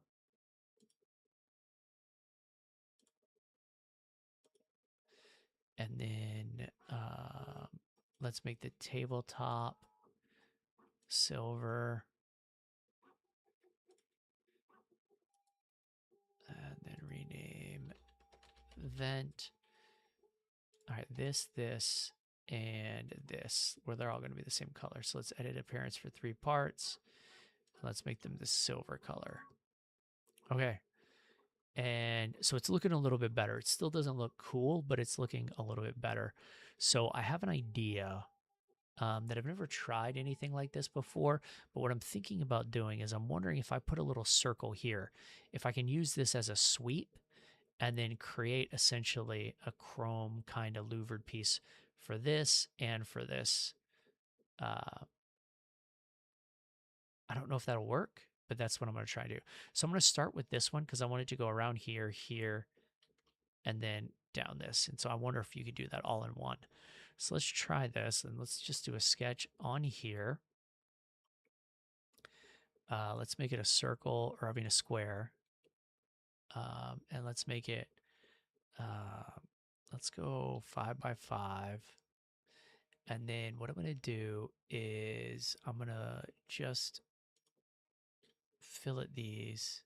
And then let's make the tabletop silver. And then rename vent. All right, this, and this, where they're all going to be the same color. So let's edit appearance for 3 parts. Let's make them the silver color. Okay. And so it's looking a little bit better. It still doesn't look cool, but it's looking a little bit better. So I have an idea that I've never tried anything like this before, but what I'm thinking about doing is I'm wondering if I put a little circle here, if I can use this as a sweep and then create essentially a chrome kind of louvered piece for this and for this. I don't know if that'll work, but that's what I'm going to try to do. So I'm going to start with this one because I want it to go around here, here, and then down this. And so I wonder if you could do that all in one. So let's try this, and let's just do a sketch on here. Let's make it a circle, or I mean a square. And let's make it, let's go 5 by 5. And then what I'm going to do is I'm going to just fillet these.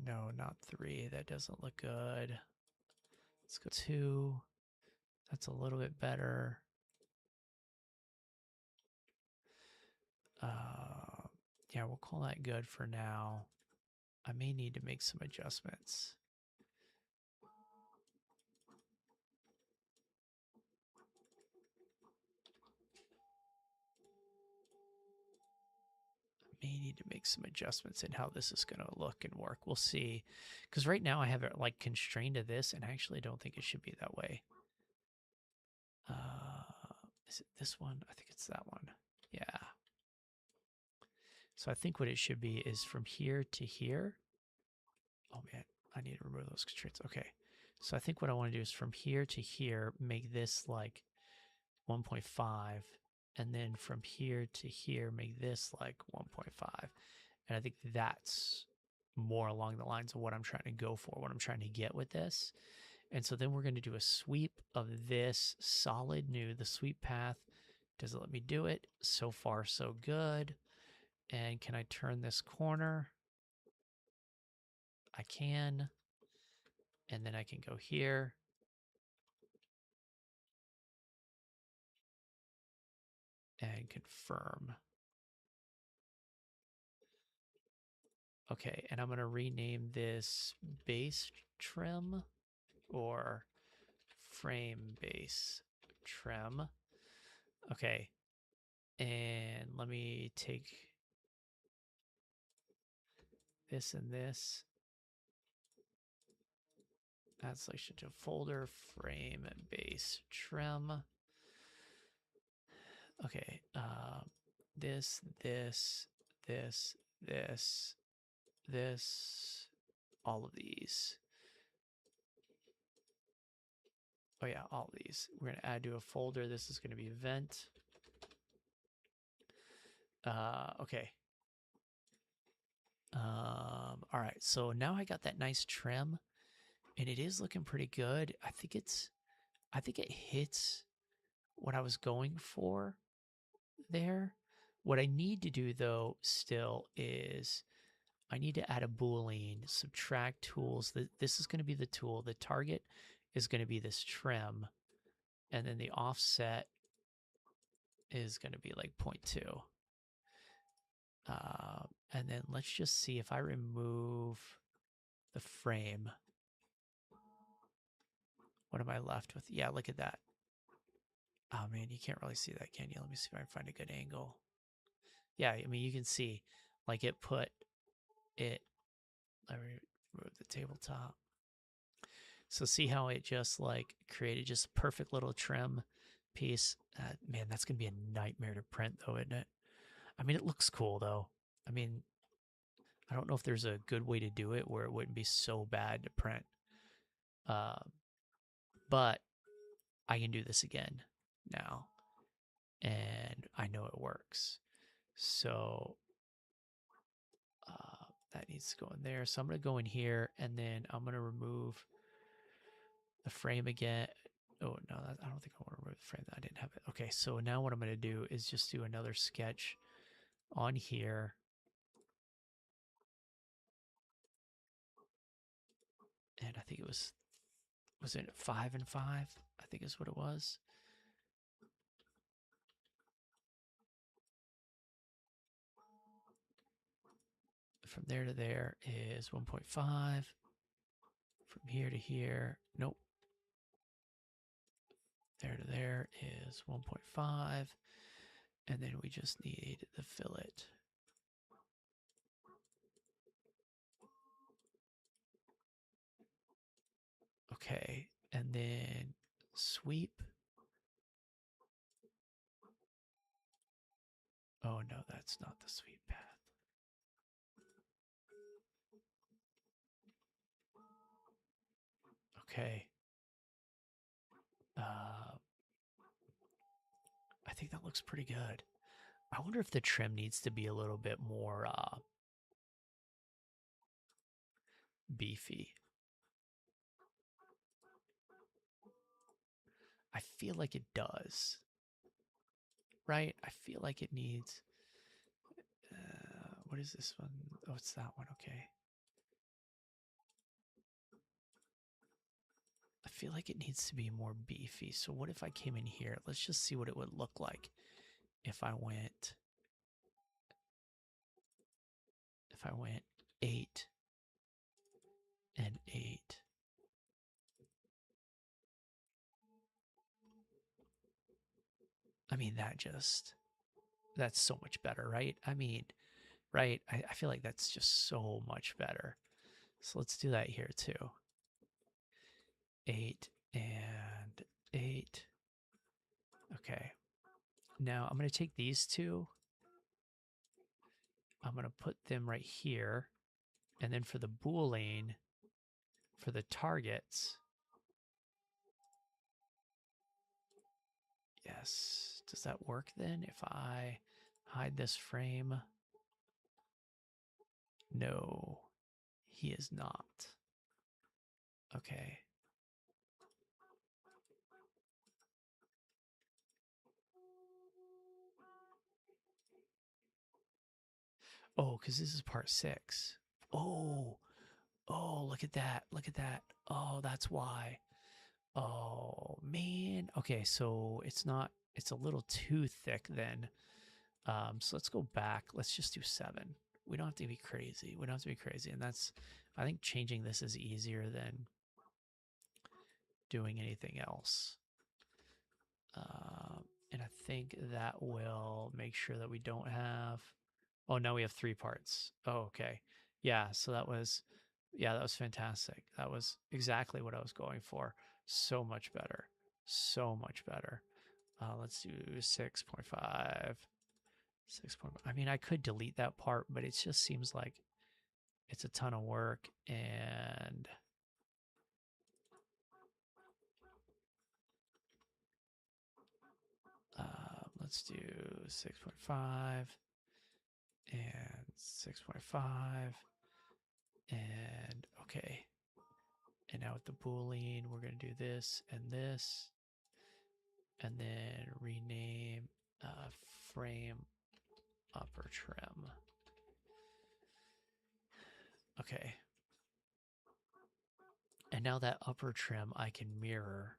No, not 3. That doesn't look good. Let's go 2. That's a little bit better. Yeah, we'll call that good for now. I may need to make some adjustments. May need to make some adjustments in how this is going to look and work. We'll see. Because right now I have it like constrained to this, and I actually don't think it should be that way. Is it this one? I think it's that one. Yeah. So I think what it should be is from here to here. Oh man, I need to remove those constraints. Okay. So I think what I want to do is from here to here, make this like 1.5. And then from here to here, make this like 1.5. And I think that's more along the lines of what I'm trying to go for, what I'm trying to get with this. And so then we're going to do a sweep of this solid new, the sweep path. Does it let me do it? So far, so good. And can I turn this corner? I can. And then I can go here. And confirm. Okay, and I'm going to rename this base trim or frame base trim. Okay, and let me take this and this. Add selection to folder, frame base trim. Okay, this, all of these. Oh yeah, all of these. We're going to add to a folder. This is going to be event. Okay. All right, so now I got that nice trim, and it is looking pretty good. I think it hits what I was going for there. What I need to do though still is I need to add a boolean, subtract tools. This is going to be the tool. The target is going to be this trim, and then the offset is going to be like 0.2. And then let's just see if I remove the frame. What am I left with? Yeah, look at that. Oh man, you can't really see that, can you? Let me see if I can find a good angle. Yeah, I mean, you can see, like it put it, let me remove the tabletop. So see how it just like created just a perfect little trim piece? Man, that's going to be a nightmare to print though, isn't it? I mean, it looks cool though. I mean, I don't know if there's a good way to do it where it wouldn't be so bad to print. But I can do this again now, and I know it works. So that needs to go in there. So I'm going to go in here, and then I'm going to remove the frame again. Oh, no, I don't think I want to remove the frame. I didn't have it. Okay, so now what I'm going to do is just do another sketch on here. And I think it was it 5 and 5? I think is what it was. From there to there is 1.5. From here to here, nope. There to there is 1.5. And then we just need the fillet. Okay, and then sweep. Oh no, that's not the sweep path. Okay. I think that looks pretty good. I wonder if the trim needs to be a little bit more beefy. I feel like it does. Right? I feel like it needs... what is this one? Oh, it's that one. Okay. I feel like it needs to be more beefy. So what if I came in here? Let's just see what it would look like if I went 8 and 8. I mean, that's so much better, right? I mean, right? I feel like that's just so much better. So let's do that here too. 8 and 8. Okay. Now I'm going to take these two. I'm going to put them right here. And then for the boolean, for the targets, yes. Does that work then if I hide this frame? No, he is not. Okay. Oh, because this is part 6. Oh, look at that. Look at that. Oh, that's why. Oh, man. Okay, so it's a little too thick then. So let's go back. Let's just do 7. We don't have to be crazy. We don't have to be crazy. And I think changing this is easier than doing anything else. And I think that will make sure that we don't have, oh, now we have 3 parts. Oh, okay. Yeah, so that was fantastic. That was exactly what I was going for. So much better. So much better. Let's do 6.5. 6.5. I mean, I could delete that part, but it just seems like it's a ton of work. And let's do 6.5 and 6.5. And okay. And now with the boolean, we're going to do this and this. And then rename frame upper trim. Okay. And now that upper trim, I can mirror.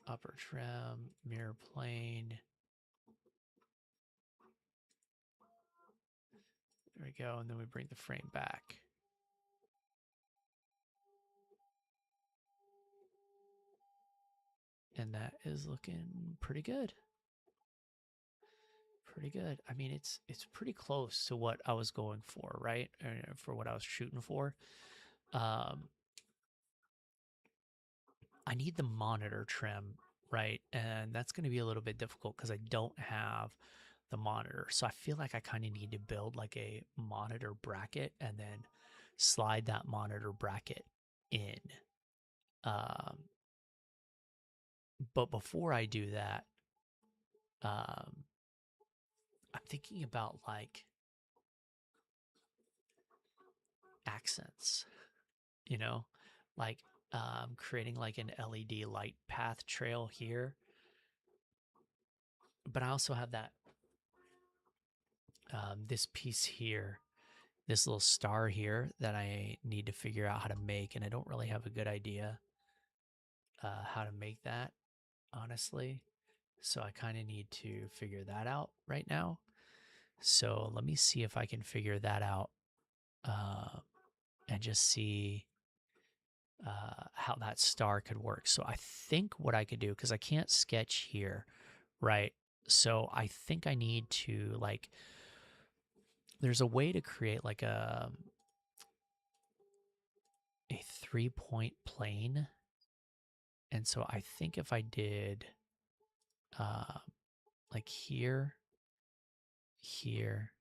Upper trim, mirror plane. There we go. And then we bring the frame back. And that is looking pretty good. Pretty good. I mean, it's pretty close to what I was going for, right? For what I was shooting for. I need the monitor trim, right? And that's going to be a little bit difficult because I don't have the monitor. So I feel like I kind of need to build like a monitor bracket and then slide that monitor bracket in. But before I do that, I'm thinking about like accents, you know, like creating like an LED light path trail here. But I also have that this piece here, this little star here that I need to figure out how to make, and I don't really have a good idea how to make that, honestly. So I kind of need to figure that out right now. So let me see if I can figure that out and just see how that star could work. So I think what I could do, because I can't sketch here, right? So I think I need to like, there's a way to create like a 3-point plane. And so I think if I did like here, here,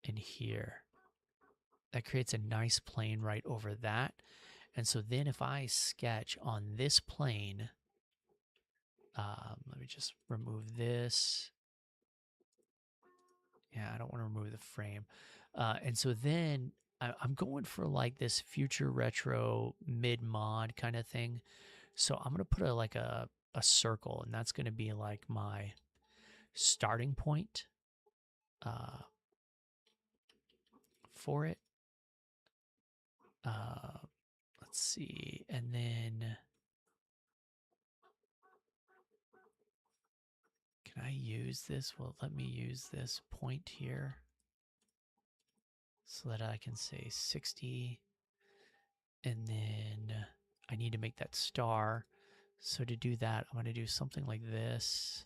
and here, that creates a nice plane right over that. And so then if I sketch on this plane, let me just remove this. Yeah, I don't want to remove the frame. And so then I'm going for like this future retro mid mod kind of thing. So I'm going to put like a circle, and that's going to be like my starting point for it. Let's see. And then can I use this? Well, let me use this point here so that I can say 60. And then I need to make that star. So to do that, I'm going to do something like this.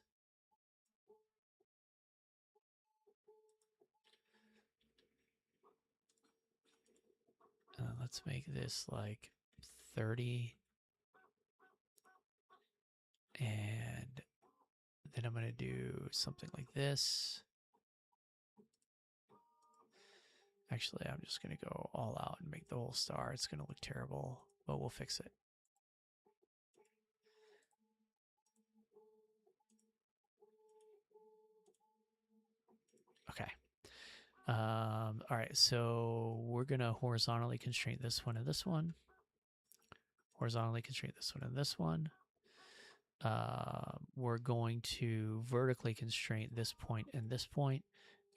Let's make this like 30. And then I'm going to do something like this. Actually, I'm just going to go all out and make the whole star. It's going to look terrible, but we'll fix it. Okay. All right, so we're going to horizontally constrain this one and this one. Horizontally constrain this one and this one. We're going to vertically constrain this point and this point,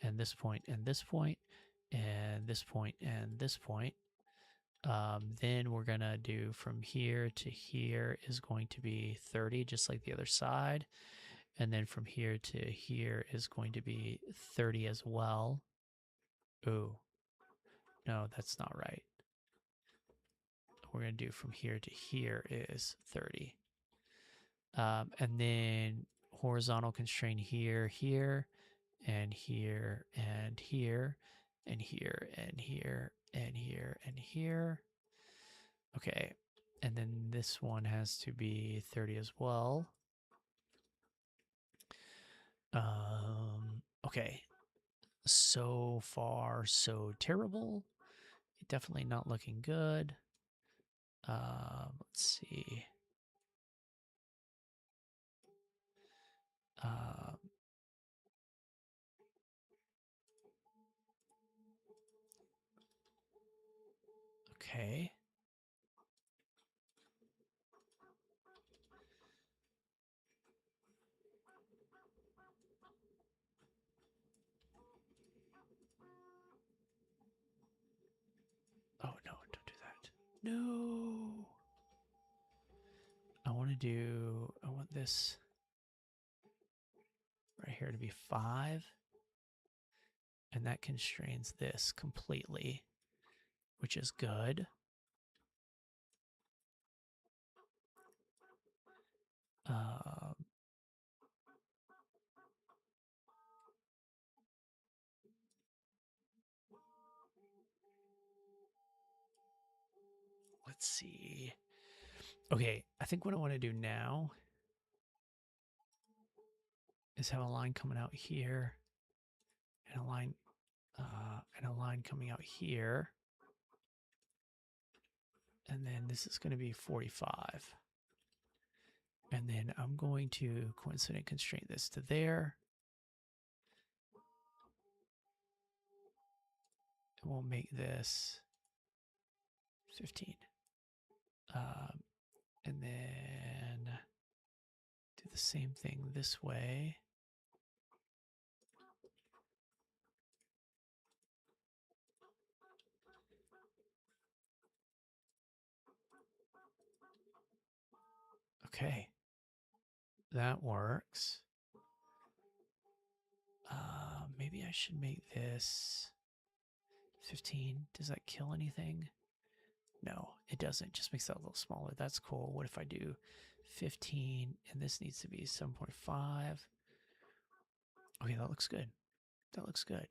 and this point and this point, and this point and this point. Then we're going to do from here to here is going to be 30, just like the other side. And then from here to here is going to be 30 as well. Ooh, no, that's not right. We're going to do from here to here is 30. And then horizontal constraint here, here, and here, and here, and here, and here, and here, and here. Okay, and then this one has to be 30 as well. Okay, so far so terrible. Definitely not looking good. Let's see. Okay. No. I want this right here to be 5. And that constrains this completely, which is good. Let's see. Okay, I think what I want to do now is have a line coming out here and a line coming out here. And then this is going to be 45. And then I'm going to coincident constrain this to there. And we'll make this 15. And then do the same thing this way. Okay, that works. Maybe I should make this 15. Does that kill anything? No, it doesn't. Just makes that a little smaller. That's cool. What if I do 15 and this needs to be 7.5? Okay, that looks good. That looks good.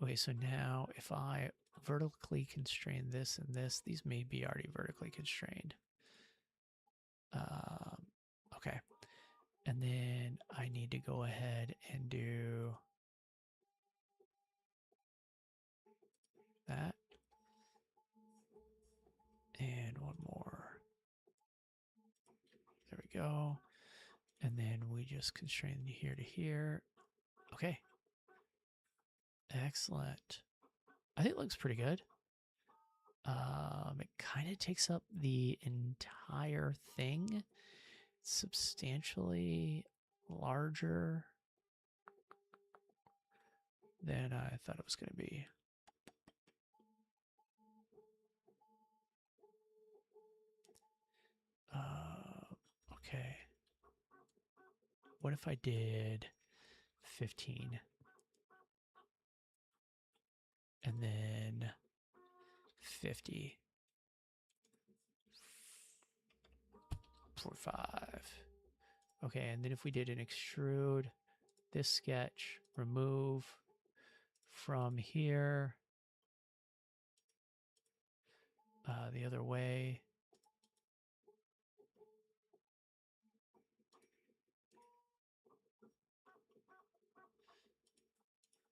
Okay, so now if I vertically constrain this and this, these may be already vertically constrained. Okay, and then I need to go ahead and do that. And one more. There we go. And then we just constrain here to here. Okay. Excellent. I think it looks pretty good. It kind of takes up the entire thing. It's substantially larger than I thought it was going to be. Okay. What if I did 15? And then 50. 45. Okay, and then if we did an extrude, this sketch, remove from here, the other way.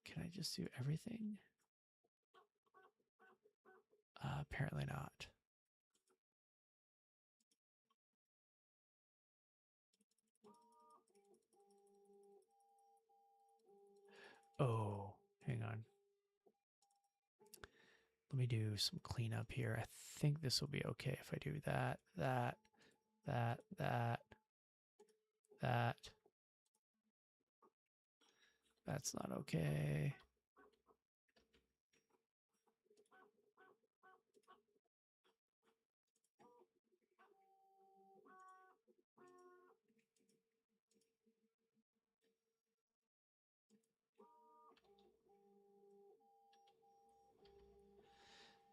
Can I just do everything? Apparently not. Oh, hang on. Let me do some cleanup here. I think this will be okay if I do that, that, that, that, that. That's not okay.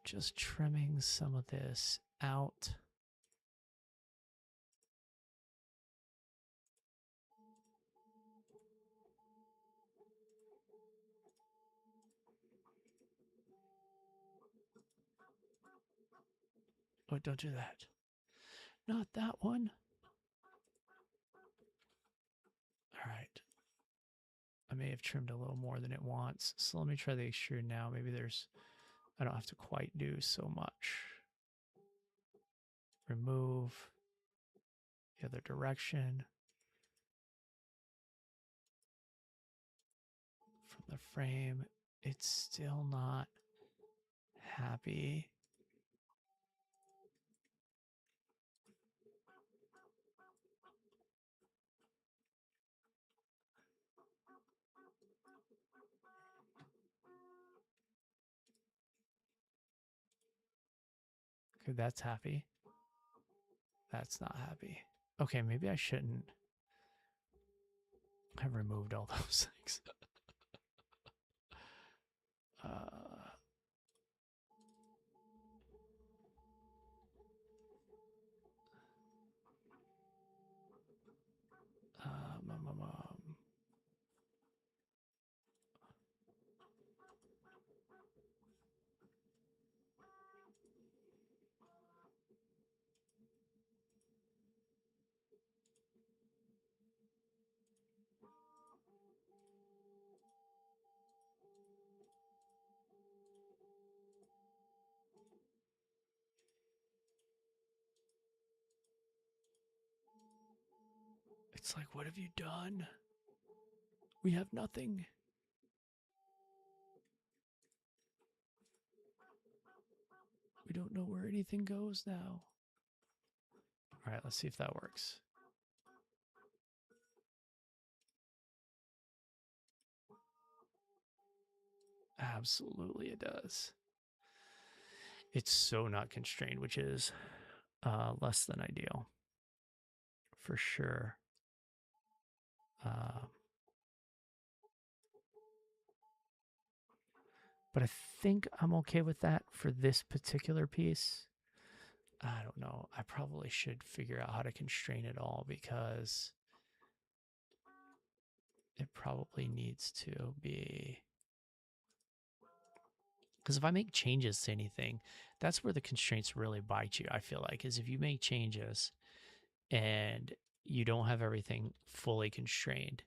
Just trimming some of this out. Oh, don't do that. Not that one. All right. I may have trimmed a little more than it wants. So let me try the extrude now. Maybe I don't have to quite do so much. Remove the other direction from the frame. It's still not happy. Okay, that's happy. That's not happy. Okay, maybe I shouldn't have removed all those things. uh, um, um, um, um. It's like, what have you done? We have nothing. We don't know where anything goes now. All right, let's see if that works. Absolutely, it does. It's so not constrained, which is less than ideal for sure. But I think I'm okay with that for this particular piece. I don't know. I probably should figure out how to constrain it all because it probably needs to be. Because if I make changes to anything, that's where the constraints really bite you, I feel like, is if you make changes and you don't have everything fully constrained.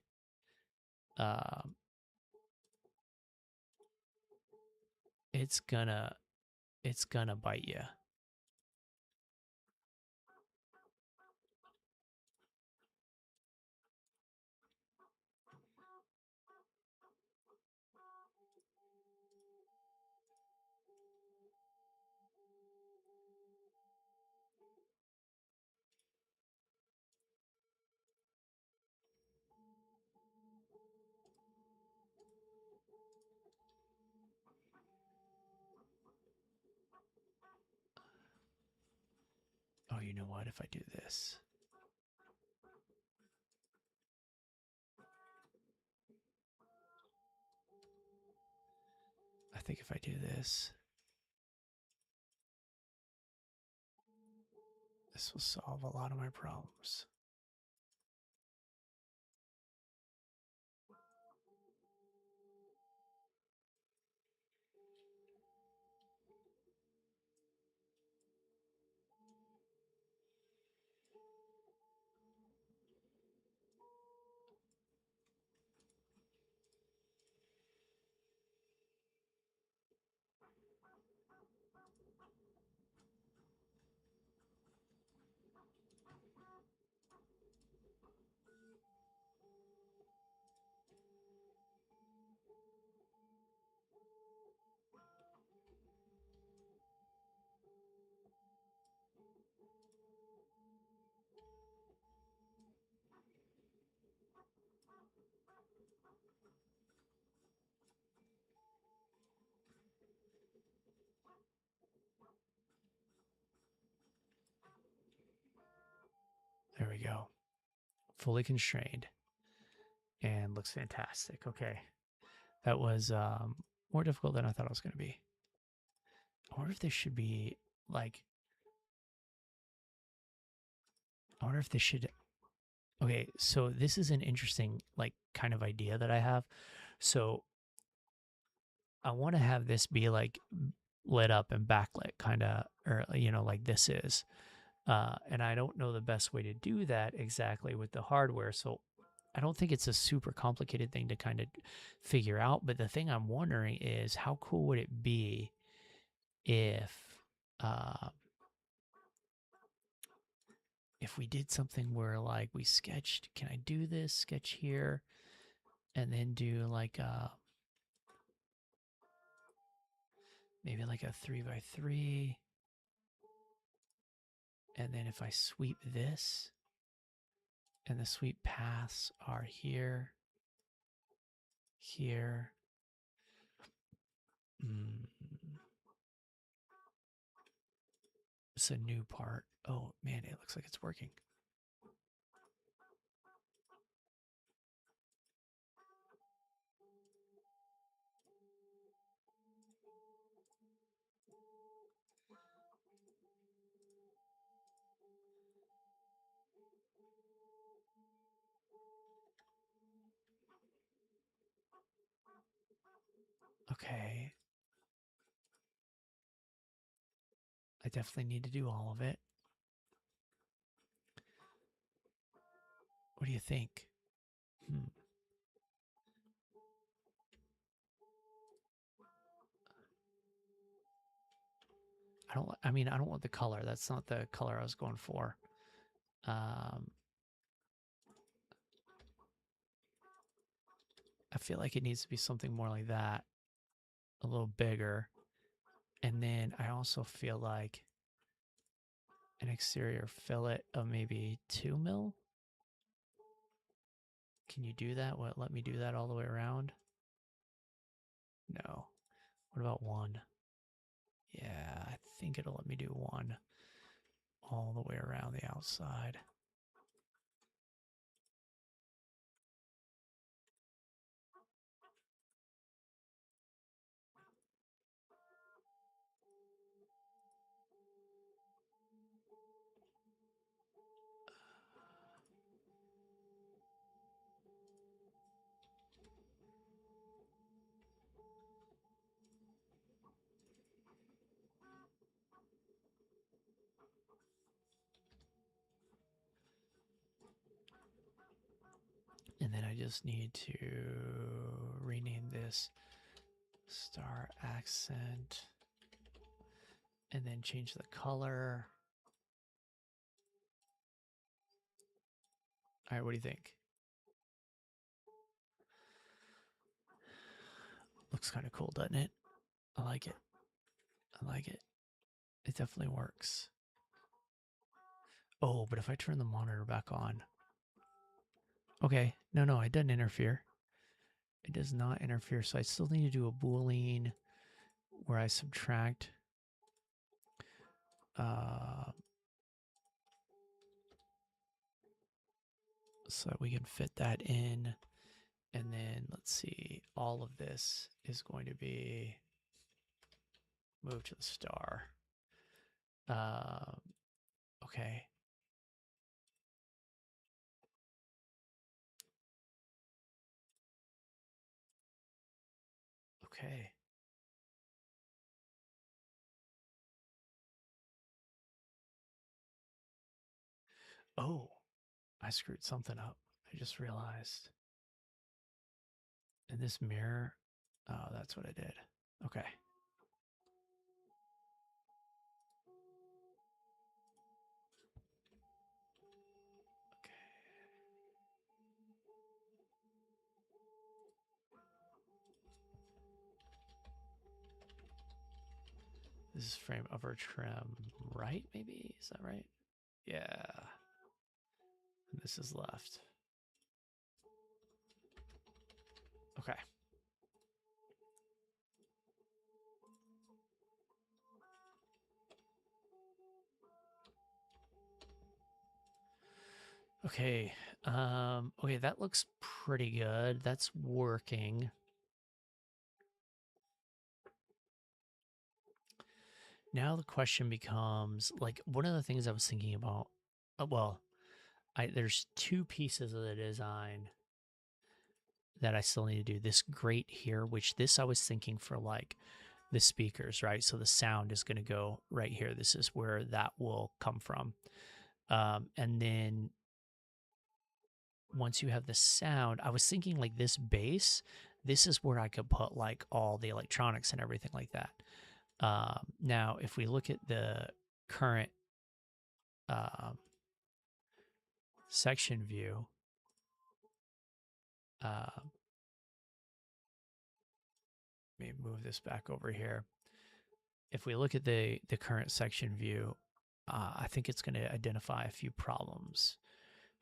It's gonna bite you. Oh, you know what? If I do this, I think if I do this, this will solve a lot of my problems. There we go. Fully constrained and looks fantastic. Okay. That was more difficult than I thought it was going to be. I wonder if this should be like, I wonder if this should, okay. So this is an interesting, like, kind of idea that I have. So I want to have this be like lit up and backlit, kind of, or, like this is. And I don't know the best way to do that exactly with the hardware. So I don't think it's a super complicated thing to kind of figure out. But the thing I'm wondering is how cool would it be uh, if we did something where like we sketched, can I do this sketch here and then do like maybe like a 3x3. And then if I sweep this and the sweep paths are here, here. What's the new part? Oh man, it looks like it's working. Okay. I definitely need to do all of it. What do you think? I don't want the color. That's not the color I was going for. I feel like it needs to be something more like that, a little bigger. And then I also feel like an exterior fillet of maybe 2 mil. Can you do that? What, let me do that all the way around? No. What about 1? Yeah, I think it'll let me do 1 all the way around the outside. And then I just need to rename this star accent and then change the color. All right, what do you think? Looks kind of cool, doesn't it? I like it. I like it. It definitely works. Oh, but if I turn the monitor back on. Okay, no, it doesn't interfere. It does not interfere, so I still need to do a Boolean where I subtract so that we can fit that in. And then let's see, all of this is going to be moved to the star. Okay. Okay. Oh, I screwed something up. I just realized. In this mirror, oh, that's what I did. Okay. This is frame upper trim right, maybe? Is that right? Yeah. And this is left. Okay. Okay. Okay, that looks pretty good. That's working. Now the question becomes, like, one of the things I was thinking about, there's 2 pieces of the design that I still need to do. This grate here, which this I was thinking for like the speakers, right? So the sound is going to go right here. This is where that will come from. And then once you have the sound, I was thinking like this bass, this is where I could put like all the electronics and everything like that. Now, if we look at the current section view, let me move this back over here. If we look at the current section view, I think it's going to identify a few problems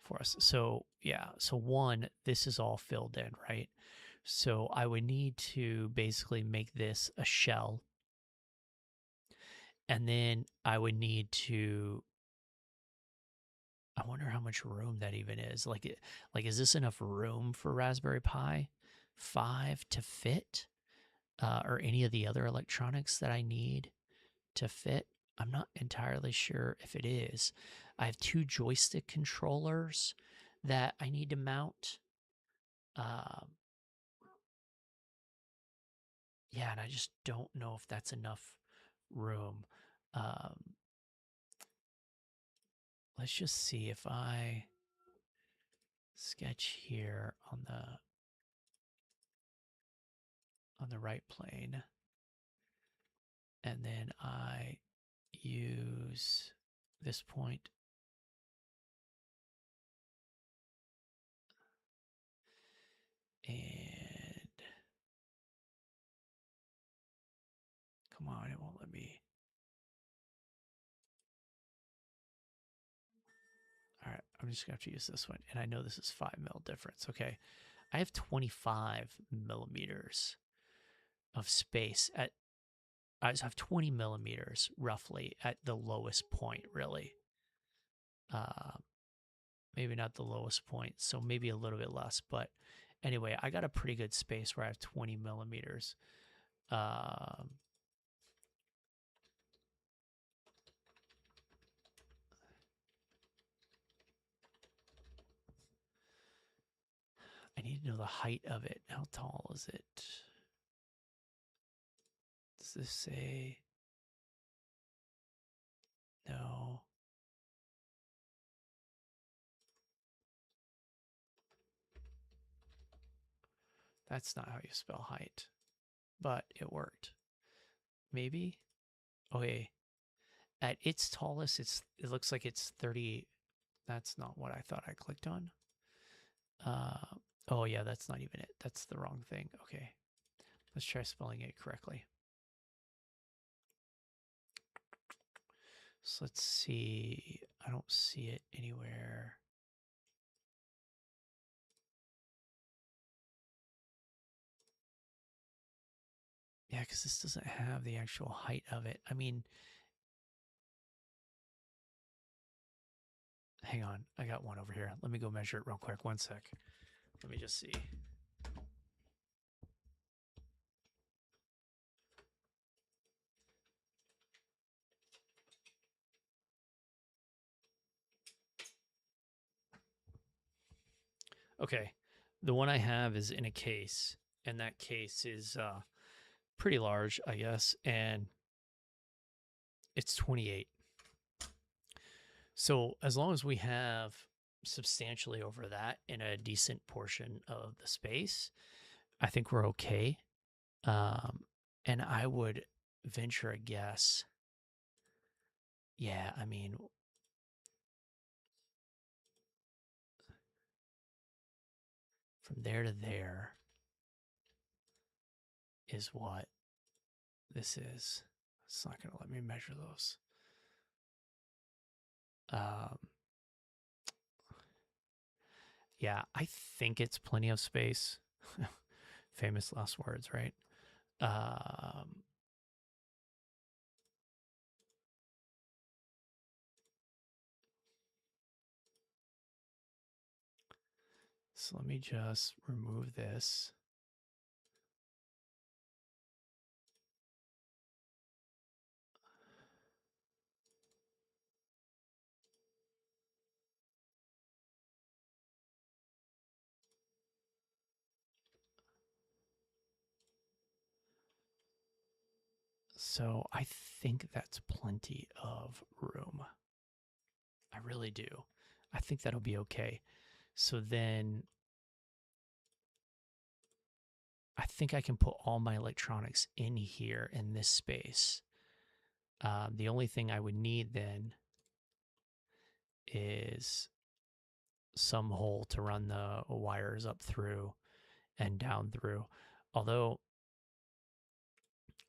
for us. So yeah, so 1, this is all filled in, right? So I would need to basically make this a shell. And then I would need to, I wonder how much room that even is. Like, is this enough room for Raspberry Pi 5 to fit, or any of the other electronics that I need to fit? I'm not entirely sure if it is. I have 2 joystick controllers that I need to mount. Yeah, and I just don't know if that's enough room. Um, let's just see if I sketch here on the right plane, and then I use this point. And come on, it won't let me. All right, I'm just gonna have to use this one. And I know this is 5 mil difference. Okay. I have 25 millimeters of space at, I have 20 millimeters roughly at the lowest point, really. Uh, maybe not the lowest point, so maybe a little bit less. But anyway, I got a pretty good space where I have 20 millimeters. Um, I need to know the height of it. How tall is it? Does this say? No. That's not how you spell height, but it worked. Maybe? Okay. At its tallest, it looks like it's 30. That's not what I thought I clicked on. Oh yeah, that's not even it. That's the wrong thing. Okay. Let's try spelling it correctly. So let's see. I don't see it anywhere. Yeah, because this doesn't have the actual height of it. I mean, hang on. I got one over here. Let me go measure it real quick. 1 sec. Let me just see. Okay. The one I have is in a case, and that case is pretty large, I guess, and it's 28. So as long as we have substantially over that in a decent portion of the space, I think we're okay. And I would venture a guess. Yeah, I mean, from there to there is what this is. It's not going to let me measure those. Yeah, I think it's plenty of space. Famous last words, right? So let me just remove this. So I think that's plenty of room. I really do. I think that'll be okay. So then I think I can put all my electronics in here in this space. The only thing I would need then is some hole to run the wires up through and down through. Although,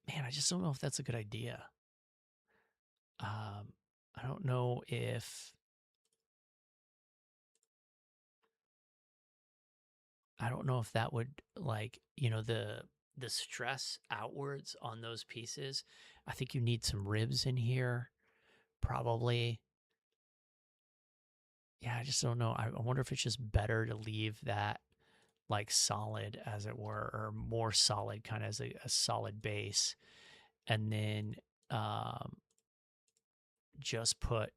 man, I just don't know if that's a good idea. I don't know if that would, like, the stress outwards on those pieces I think you need some ribs in here, probably. Yeah, I just don't know. I wonder if it's just better to leave that like solid, as it were, or more solid, kind of as a solid base, and then um, just put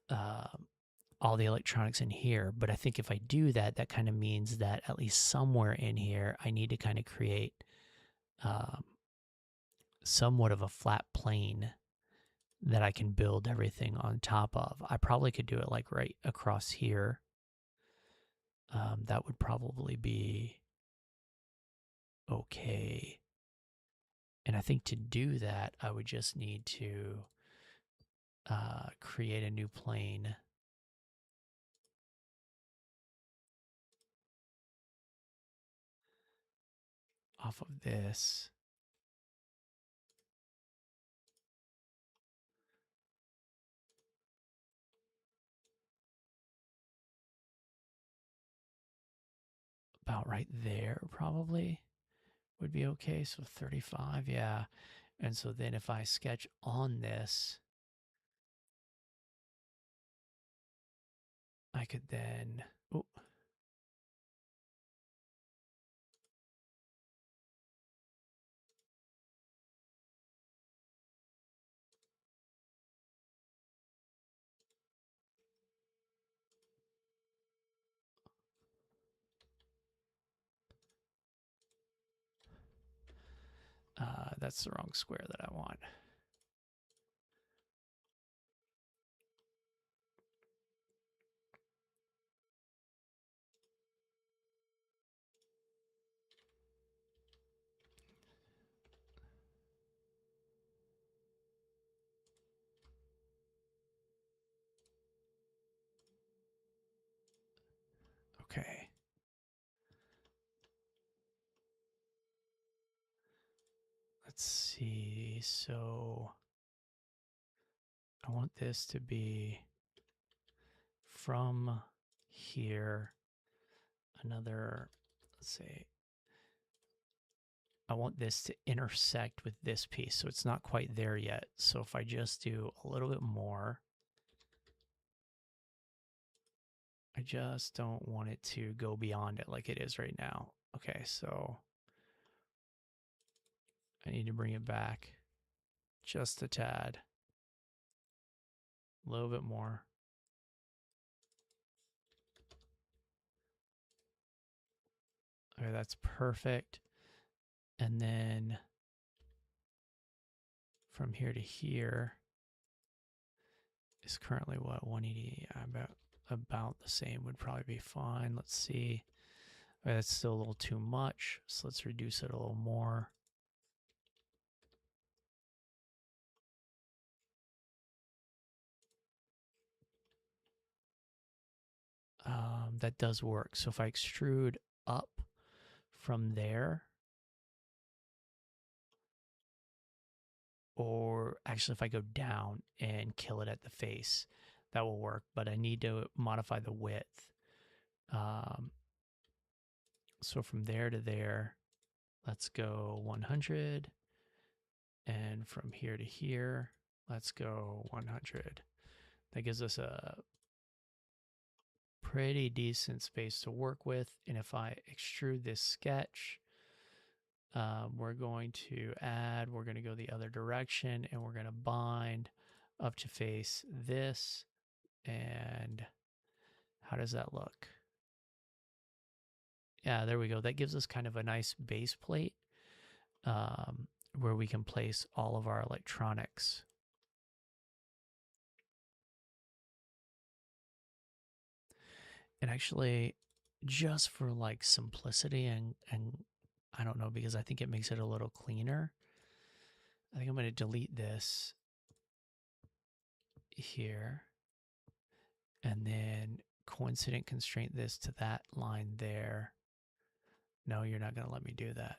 um, all the electronics in here. But I think if I do that, that kind of means that at least somewhere in here, I need to kind of create um, somewhat of a flat plane that I can build everything on top of. I probably could do it like right across here. That would probably be okay. And I think to do that, I would just need to create a new plane. Off of this. About right there, probably would be okay. So 35, yeah. And so then if I sketch on this, I could then, oh, that's the wrong square that I want. Okay. Let's see. So I want this to be from here, another, let's say, I want this to intersect with this piece. So it's not quite there yet. So if I just do a little bit more, I just don't want it to go beyond it like it is right now. Okay, so I need to bring it back just a tad, a little bit more. Okay, that's perfect. And then from here to here is currently what, 180, about the same would probably be fine. Let's see. Okay, that's still a little too much, so let's reduce it a little more. That does work. So if I extrude up from there, or actually if I go down and kill it at the face, that will work, but I need to modify the width. So from there to there, let's go 100. And from here to here, let's go 100. That gives us a pretty decent space to work with. And if I extrude this sketch, we're going to go the other direction, and we're going to bind up to face this. And how does that look? Yeah, there we go. That gives us kind of a nice base plate where we can place all of our electronics. And actually, just for like simplicity and I don't know, because I think it makes it a little cleaner, I think I'm going to delete this here and then coincident constraint this to that line there. No, you're not going to let me do that.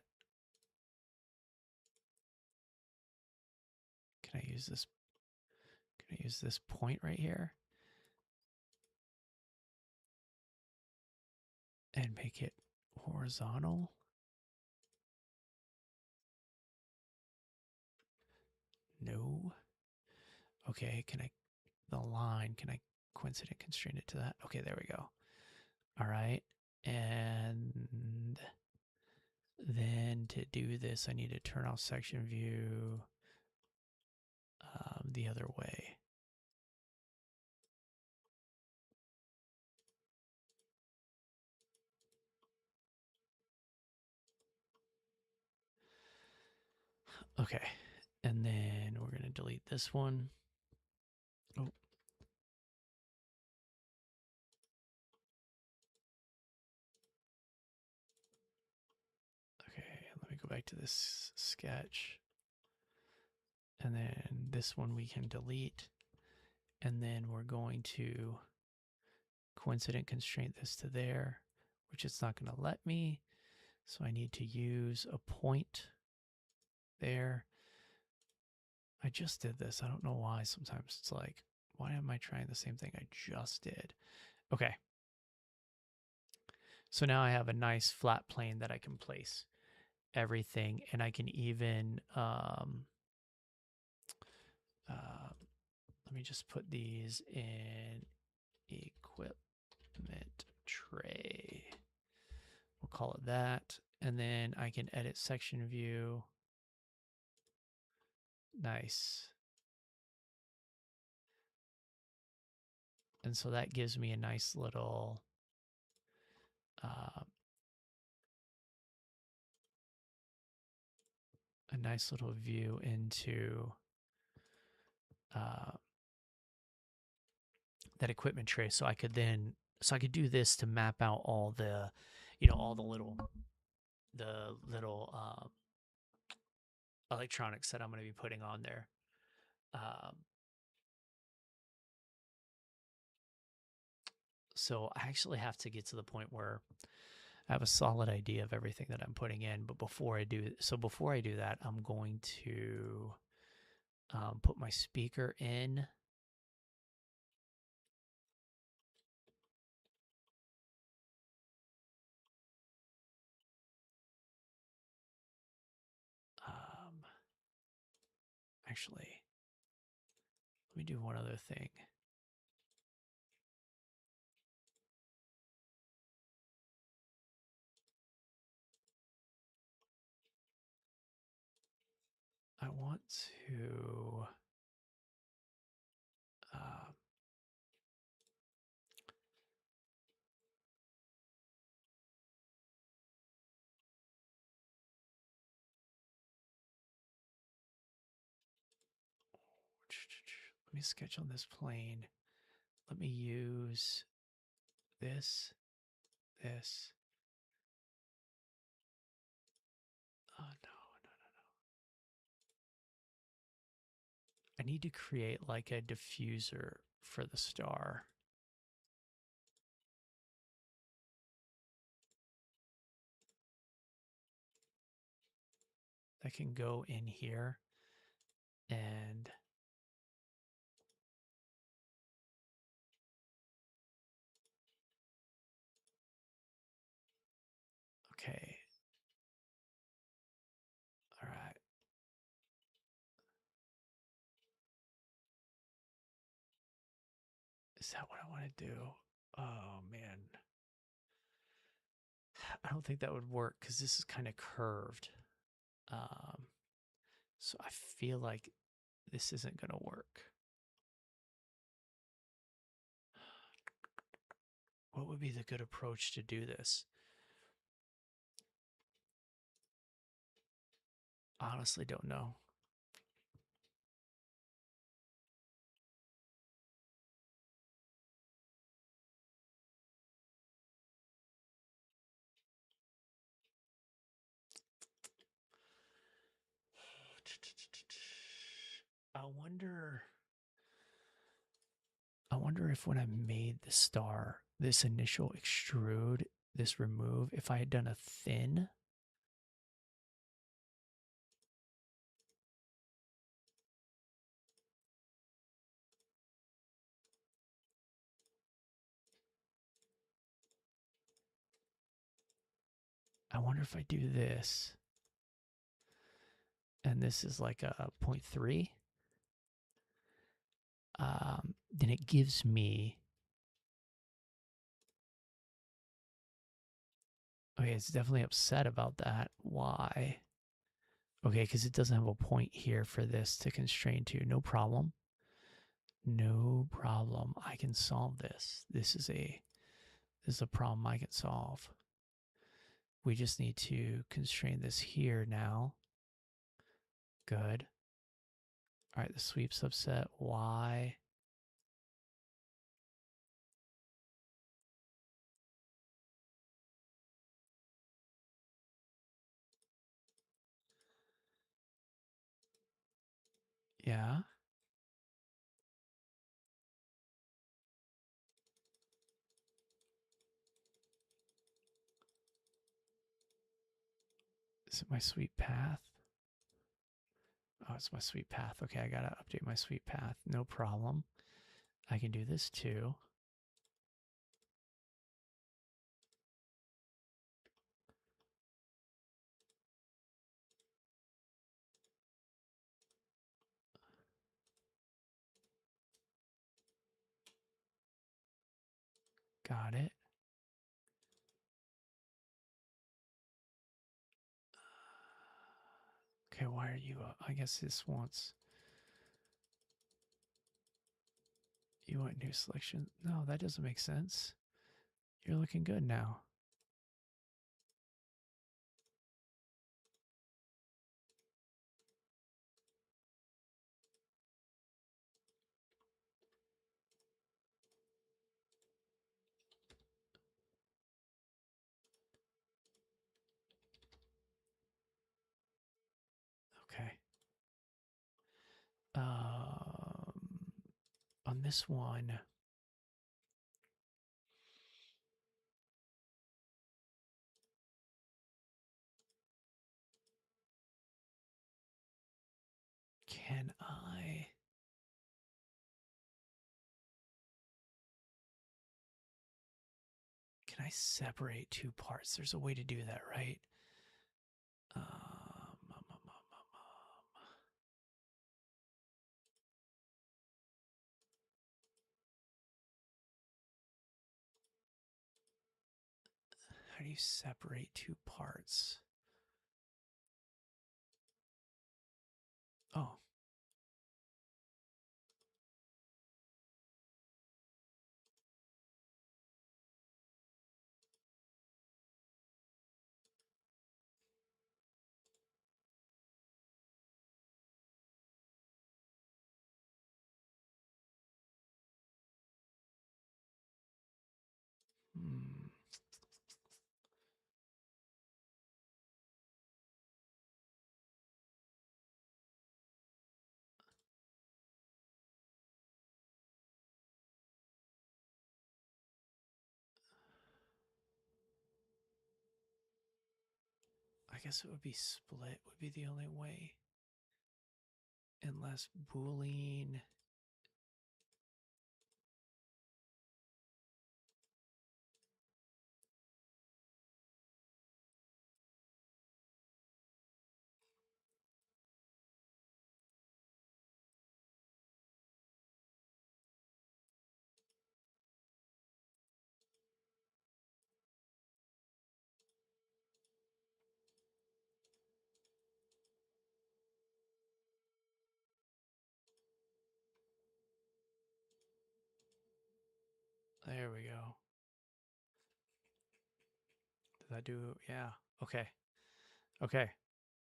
Can I use this? Can I use this point right here and make it horizontal? No. Okay, the line, can I coincident constrain it to that? Okay, there we go. All right. And then to do this, I need to turn off section view the other way. Okay, and then we're going to delete this one. Oh. Okay, let me go back to this sketch. And then this one we can delete. And then we're going to coincident constraint this to there, which it's not going to let me. So I need to use a point there. I just did this. I don't know why. Sometimes it's like, why am I trying the same thing I just did? Okay. So now I have a nice flat plane that I can place everything, and I can even let me just put these in equipment tray. We'll call it that. And then I can edit section view. Nice. And so that gives me a nice little view into that equipment tray. So I could do this to map out all the, all the little electronics that I'm going to be putting on there. So I actually have to get to the point where I have a solid idea of everything that I'm putting in. But before I do that, I'm going to put my speaker in. Actually, let me do one other thing. I want to let me sketch on this plane. Let me use this. Oh, no. I need to create like a diffuser for the star. That can go in here and okay. All right. Is that what I want to do? Oh, man. I don't think that would work because this is kind of curved. So I feel like this isn't going to work. What would be the good approach to do this? Honestly, don't know. I wonder if when I made the star, this initial extrude, this remove, if I had done a thin. I wonder if I do this. And this is like a 0.3. then it gives me, okay, it's definitely upset about that. Why? Okay, because it doesn't have a point here for this to constrain to. No problem. No problem. I can solve this. This is a problem I can solve. We just need to constrain this here now. Good. All right, the sweep subset Y. Yeah. Is it my sweep path? Oh, it's my sweep path. Okay, I gotta update my sweep path. No problem. I can do this too. Got it. Okay, why are you up? I guess this wants, you want new selection. No, that doesn't make sense. You're looking good now. Okay. On this one, can I separate two parts? There's a way to do that, right? How do you separate two parts? Oh. Hmm. I guess it would be split would be the only way. Unless Boolean. There we go. Did that do? Yeah. Okay. Okay.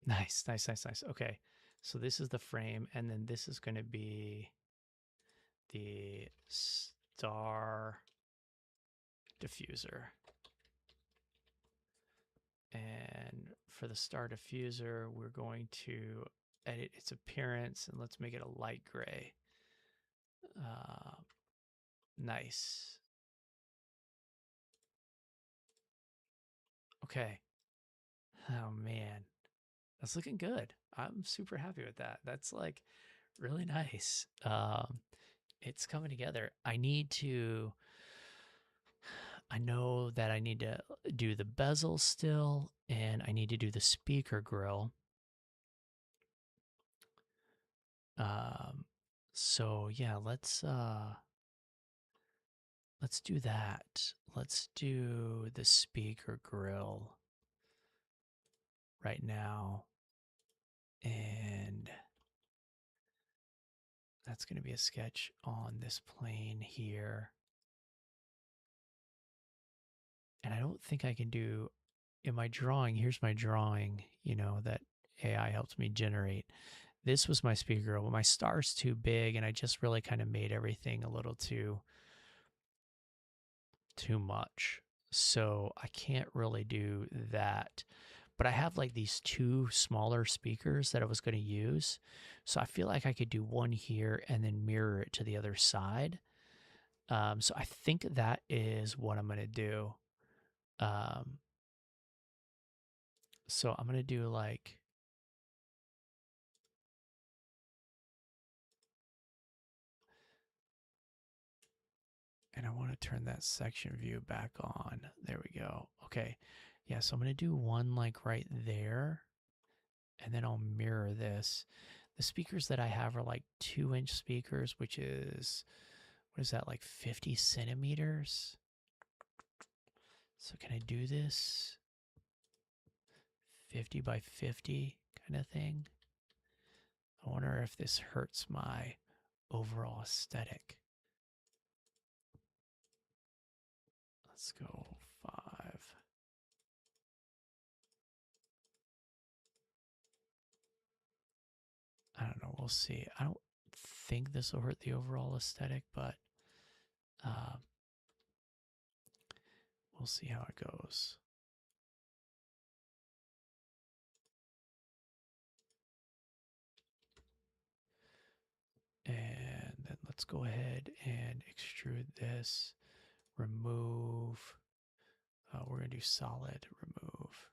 Nice, nice, nice, nice. Okay. So this is the frame, and then this is going to be the star diffuser. And for the star diffuser, we're going to edit its appearance, and let's make it a light gray. Nice. Okay. Oh man, that's looking good. I'm super happy with that. That's like really nice. It's coming together. I know that I need to do the bezel still, and I need to do the speaker grill. So yeah, let's do that. Let's do the speaker grill right now. And that's going to be a sketch on this plane here. And I don't think I can do in my drawing. Here's my drawing, that AI helped me generate. This was my speaker grill, but my star's too big, and I just really kind of made everything a little too much. So I can't really do that. But I have like these two smaller speakers that I was going to use. So I feel like I could do one here and then mirror it to the other side. So I think that is what I'm going to do. Um, so I'm going to do like, and I want to turn that section view back on. There we go. Okay. Yeah, so I'm going to do one like right there, and then I'll mirror this. The speakers that I have are like 2-inch speakers, which is, what is that, like 50 centimeters? So can I do this 50 by 50 kind of thing? I wonder if this hurts my overall aesthetic. Let's go 5. I don't know. We'll see. I don't think this will hurt the overall aesthetic, but uh, we'll see how it goes. And then let's go ahead and extrude this. Remove. We're going to do solid. Remove.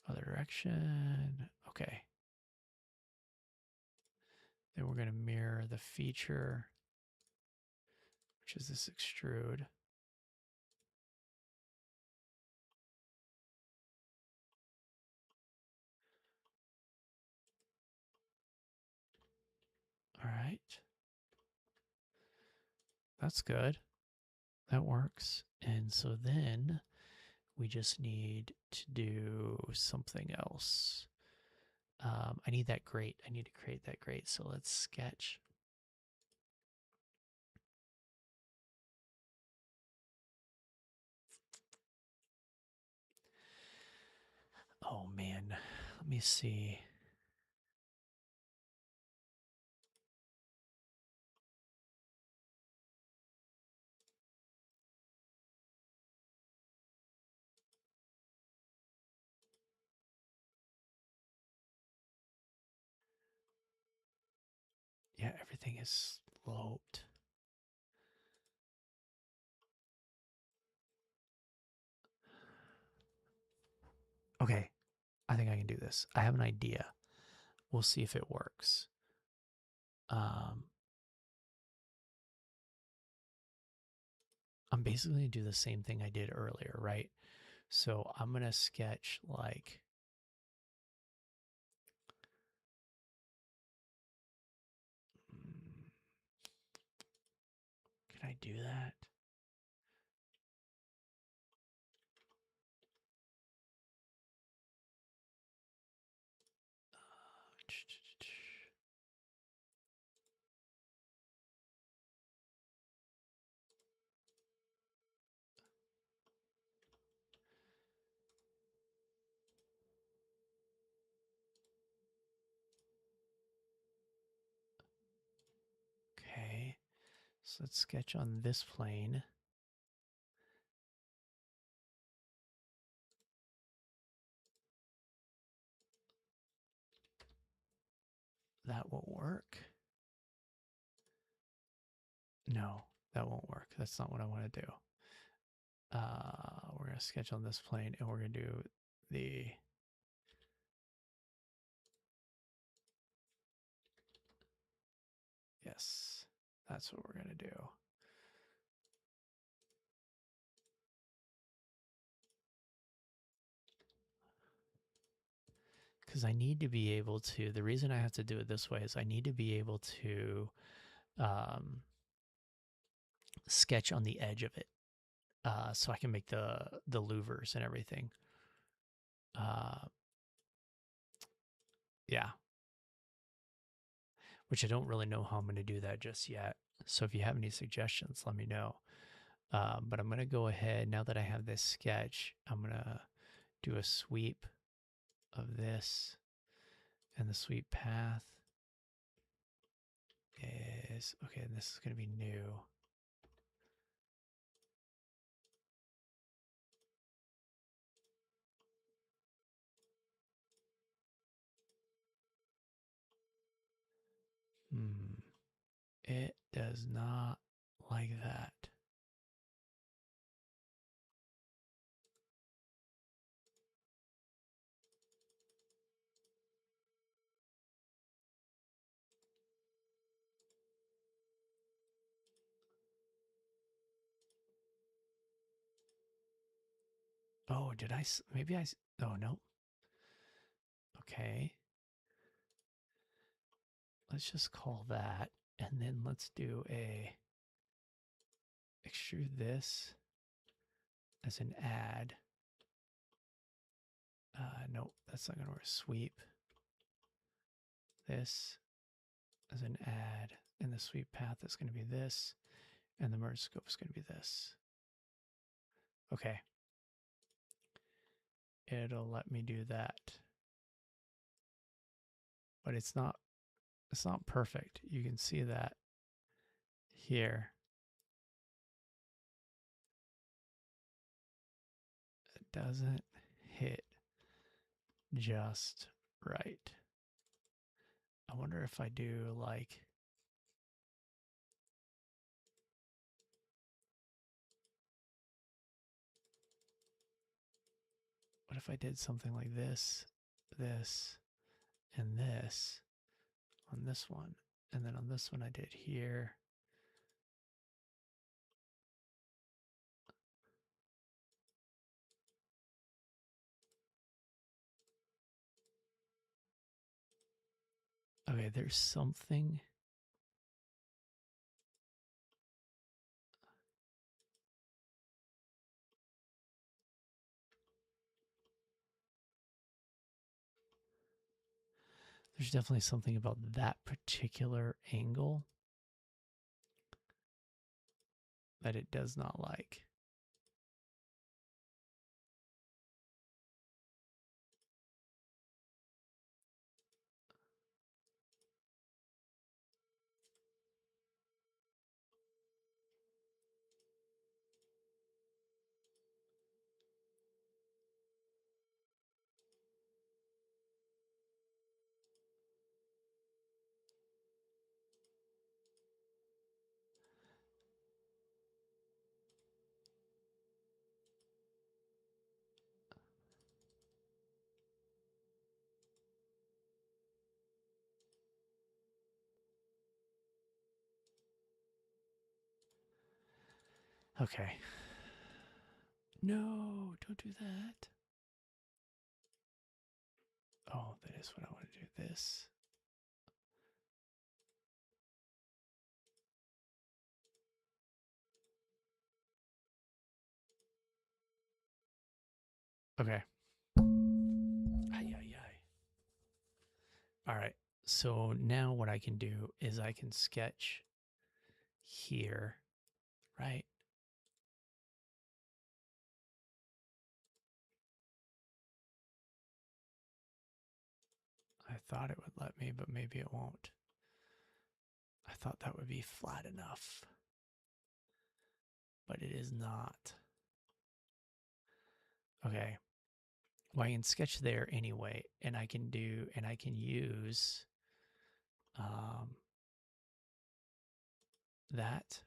Other direction. Okay. Then we're going to mirror the feature, which is this extrude. All right. That's good. That works. And so then we just need to do something else. I need that grate. I need to create that grate. So let's sketch. Oh man, let me see. Yeah, everything is sloped. Okay, I think I can do this. I have an idea. We'll see if it works. I'm basically going to do the same thing I did earlier, right? So I'm going to sketch like, can I do that? Okay, so let's sketch on this plane. That won't work. No, that won't work. That's not what I want to do. We're going to sketch on this plane, and we're going to do the, yes, that's what we're going to do. because I need to be able to, the reason I have to do it this way is I need to be able to sketch on the edge of it, so I can make the louvers and everything. Yeah, which I don't really know how I'm going to do that just yet. So if you have any suggestions, let me know. But I'm going to go ahead, now that I have this sketch, I'm going to do a sweep of this, and the sweep path is, okay, and this is going to be new. It does not like that. Oh, did I? Maybe I. Oh, no. Okay. Let's just call that. And then let's do a extrude this as an add. Nope, that's not going to work. Sweep this as an add. And the sweep path is going to be this. And the merge scope is going to be this. Okay. It'll let me do that. But it's not perfect. You can see that here. It doesn't hit just right. I wonder if I do like, what if I did something like this, this, and this on this one, and then on this one I did here. Okay, there's something. There's definitely something about that particular angle that it does not like. Okay. No, don't do that. Oh, that is what I want to do. This. Okay. Ay, ay, ay. All right. So now what I can do is I can sketch here, right? I thought it would let me, but maybe it won't. I thought that would be flat enough, but it is not. Okay. Well, I can sketch there anyway, and I can use that,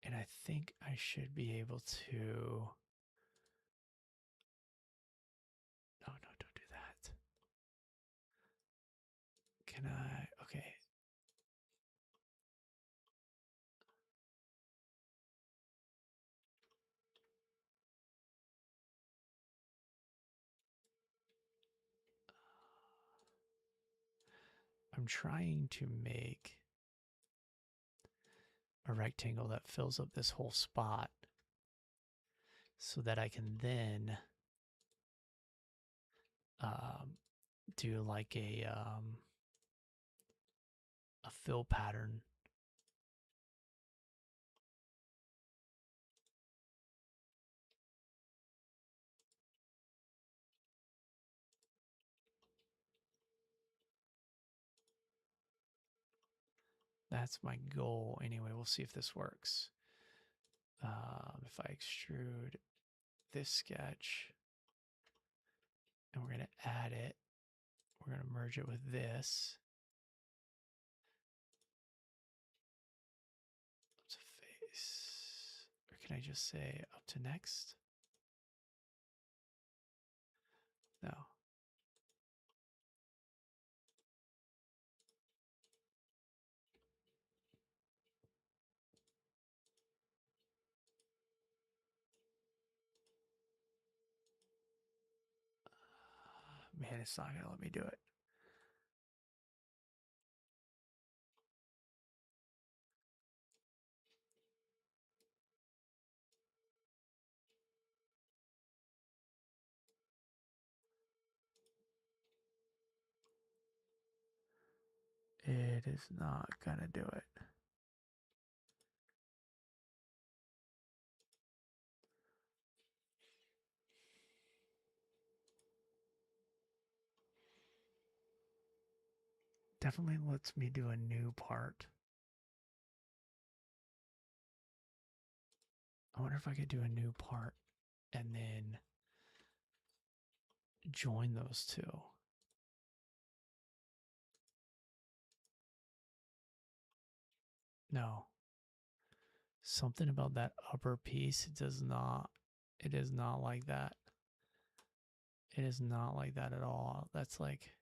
and I think I should be able to, no, don't do that. Can I, okay. I'm trying to make a rectangle that fills up this whole spot so that I can then do like a fill pattern. That's my goal. Anyway, we'll see if this works. If I extrude this sketch and we're going to add it, we're going to merge it with this. Up to face. Or can I just say up to next? No. Man, it's not going to let me do it. It is not going to do it. Definitely lets me do a new part. I wonder if I could do a new part and then join those two. No. Something about that upper piece it is not like that. It is not like that at all. That's like,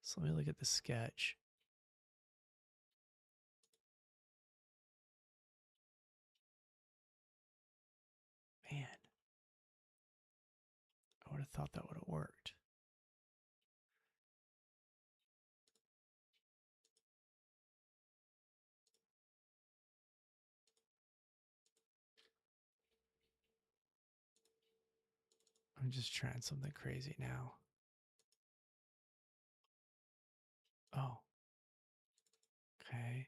so let me look at the sketch. Man, I would have thought that would have worked. I'm just trying something crazy now. Oh. Okay.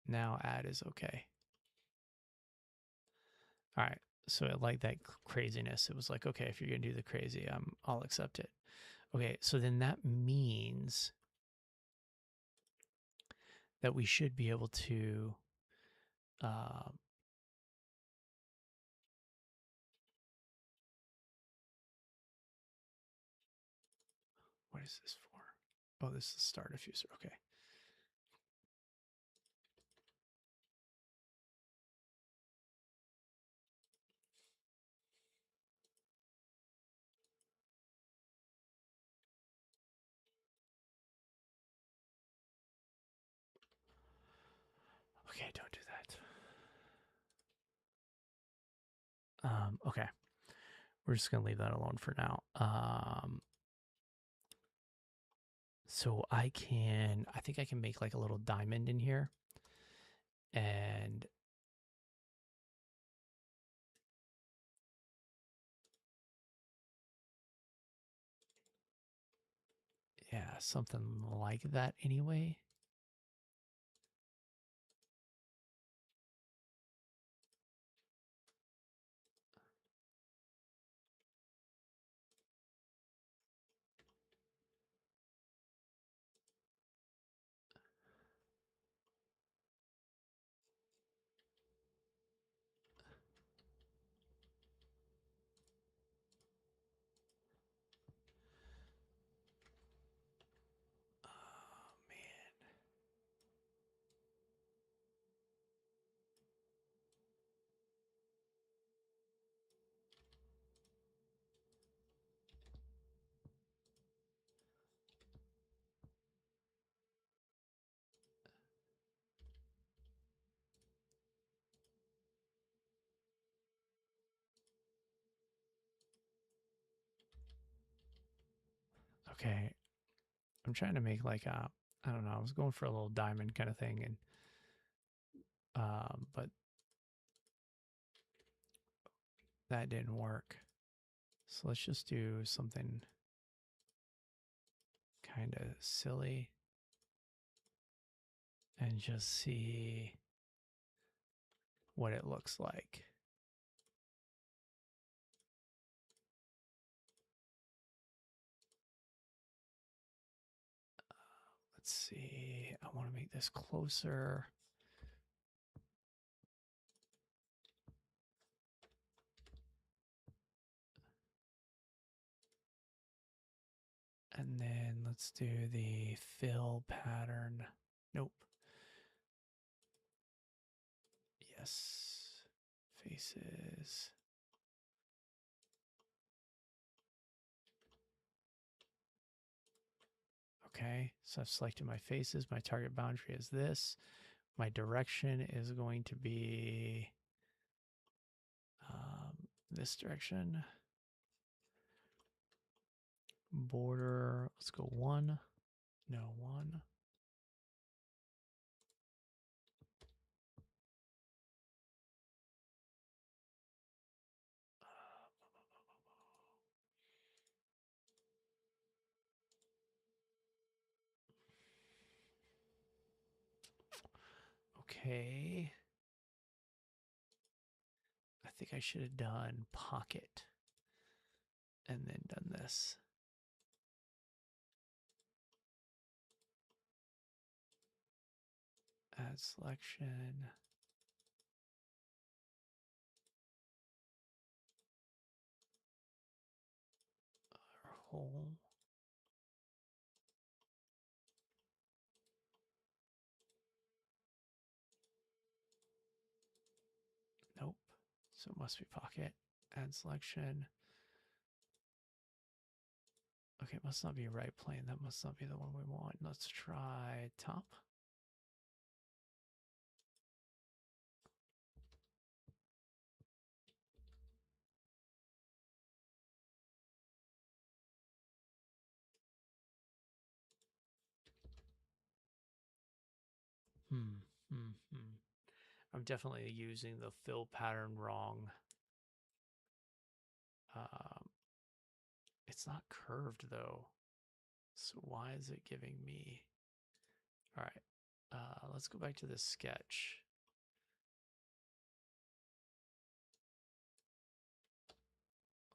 Now add is okay. All right. So it liked that craziness. It was like, okay, if you're going to do the crazy, I'll accept it. Okay. So then that means that we should be able to what is this for? Oh, this is star diffuser. Okay. Okay, don't do that. Okay. We're just going to leave that alone for now. So I think I can make like a little diamond in here. And yeah, something like that anyway. Oh, man. Okay, I'm trying to make like a, I don't know, I was going for a little diamond kind of thing, and but that didn't work. So let's just do something kind of silly and just see what it looks like. Let's see, I want to make this closer. And then let's do the fill pattern. Nope. Yes. Faces. Okay, so I've selected my faces. My target boundary is this. My direction is going to be this direction. Border, let's go 1. No, 1. Okay. I think I should have done pocket and then done this. Add selection. Hole. Nope. So it must be pocket. Add selection. Okay, it must not be right plane. That must not be the one we want. Let's try top. Hmm. I'm definitely using the fill pattern wrong. Um, it's not curved though. So why is it giving me? All right, let's go back to this sketch.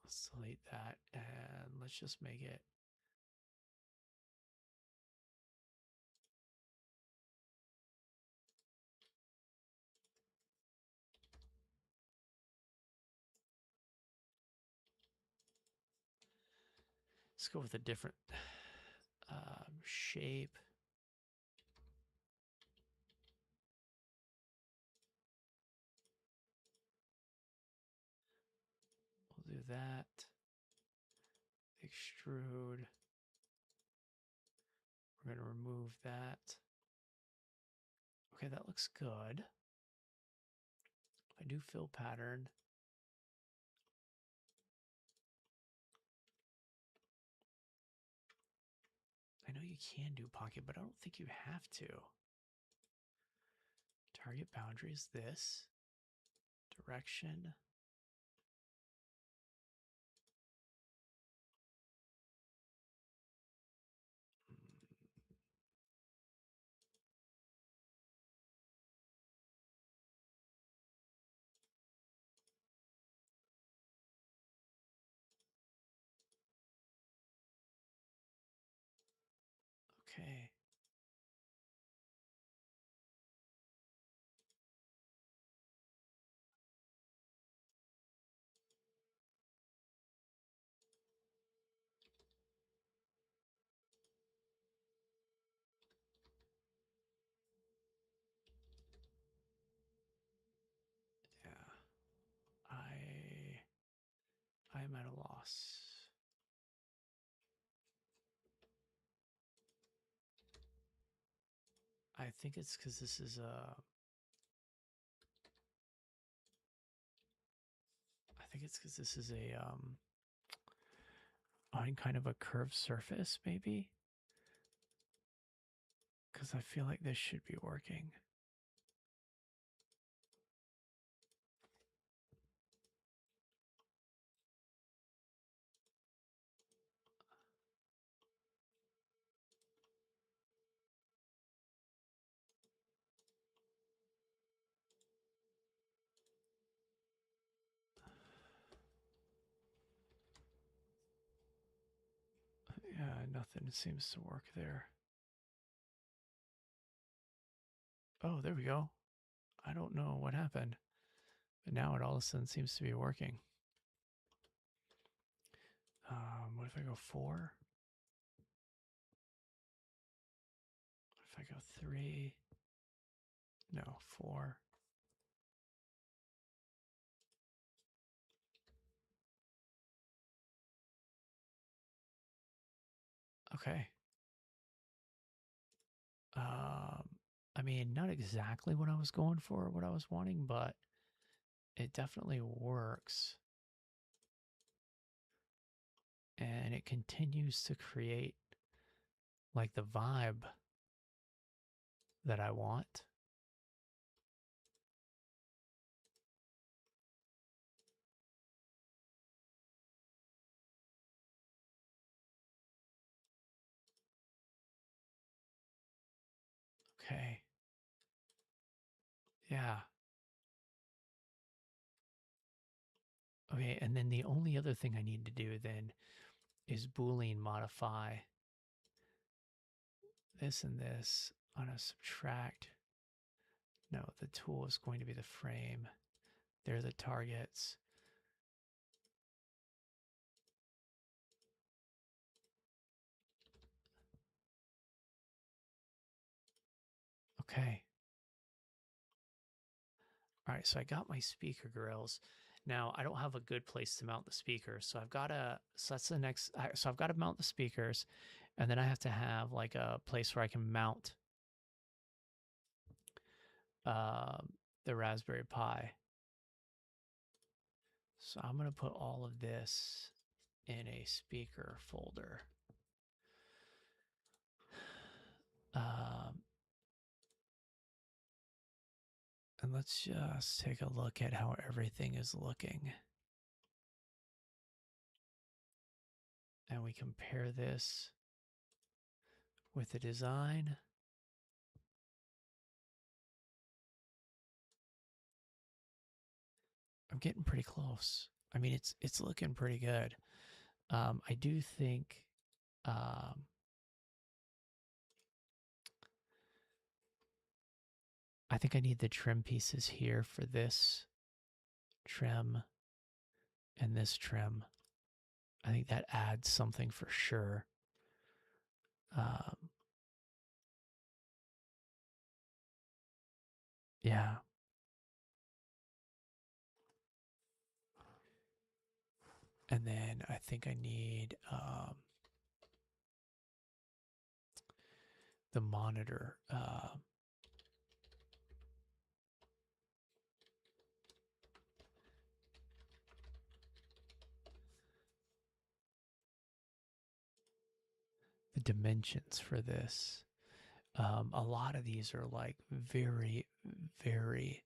Let's delete that and let's just make it. Let's go with a different shape. We'll do that. Extrude. We're going to remove that. Okay, that looks good. If I do fill pattern, I know you can do pocket, but I don't think you have to. Target boundary is this. Direction. Okay. Yeah. I'm at a loss. I think it's because this is a. I think it's because this is a on kind of a curved surface, maybe? Because I feel like this should be working. Yeah, nothing seems to work there. Oh, there we go. I don't know what happened, but now it all of a sudden seems to be working. What if I go 4? If I go 3? No, 4. Okay. I mean, not exactly what I was going for or what I was wanting, but it definitely works. And it continues to create like the vibe that I want. Okay. Yeah. Okay, and then the only other thing I need to do then is Boolean modify this and this on a subtract. No, the tool is going to be the frame. They're the targets. Okay. All right, so I got my speaker grills. Now I don't have a good place to mount the speakers, so I've got to. So that's the next. So I've got to mount the speakers, and then I have to have like a place where I can mount the Raspberry Pi. So I'm gonna put all of this in a speaker folder. And let's just take a look at how everything is looking. And we compare this with the design. I'm getting pretty close. I mean, it's looking pretty good. I do think I think I need the trim pieces here for this trim and this trim. I think that adds something for sure. Yeah. And then I think I need the monitor. The dimensions for this. A lot of these are like very, very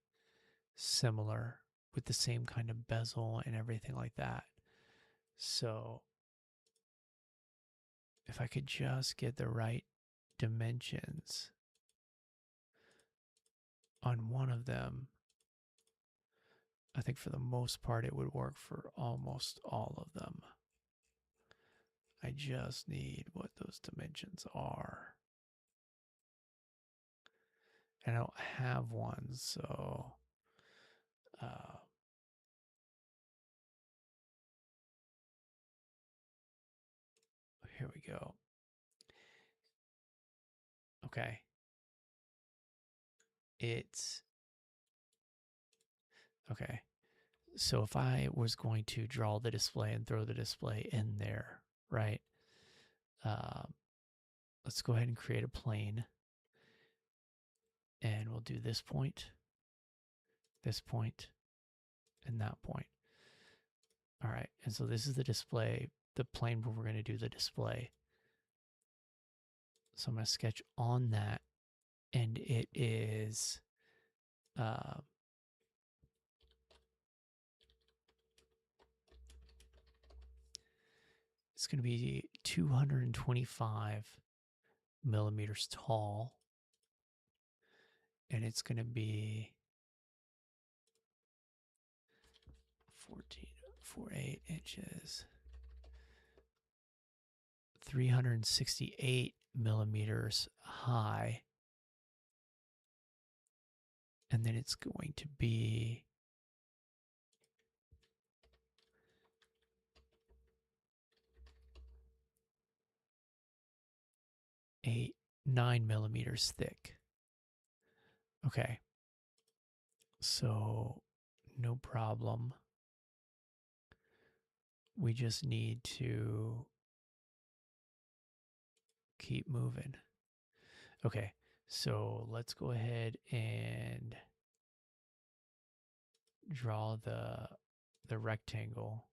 similar with the same kind of bezel and everything like that. So if I could just get the right dimensions on one of them, I think for the most part it would work for almost all of them. I just need what those dimensions are. And I don't have one, so here we go. Okay. It's okay. So if I was going to draw the display and throw the display in there, right? Let's go ahead and create a plane. And we'll do this point, and that point. All right, and so this is the display the plane where we're going to do the display. So I'm going to sketch on that, and it is it's going to be 225 millimeters tall, and it's going to be 14.48 inches, 368 millimeters high, and then it's going to be 9 millimeters thick. Okay, so no problem. We just need to keep moving. Okay, so let's go ahead and draw the rectangle.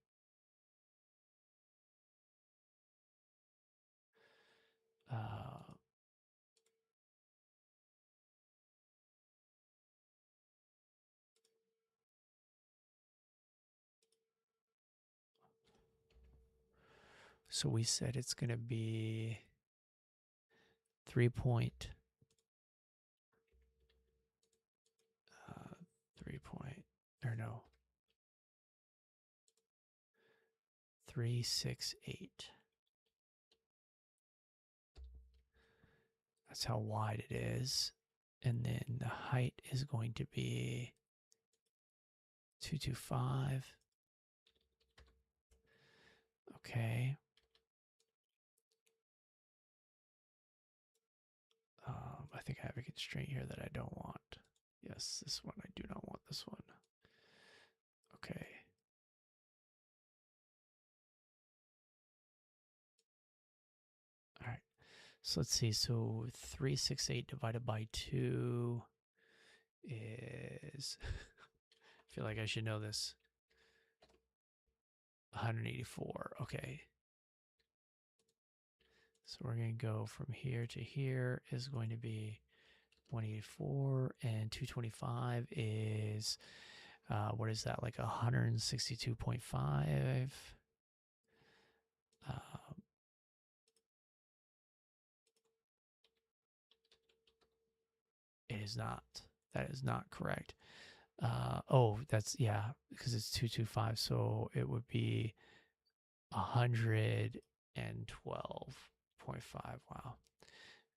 So we said it's going to be 3 point, 368. That's how wide it is. And then the height is going to be 225. Okay. I think I have a constraint here that I don't want. Yes, this one. I do not want this one. Okay. All right. So let's see. So 368 divided by 2 is, I feel like I should know this, 184. Okay. So we're going to go from here to here is going to be 184, and 225 is, what is that, like 162.5? It is not. That is not correct. Oh, that's, yeah, because it's 225, so it would be 112.5. Wow.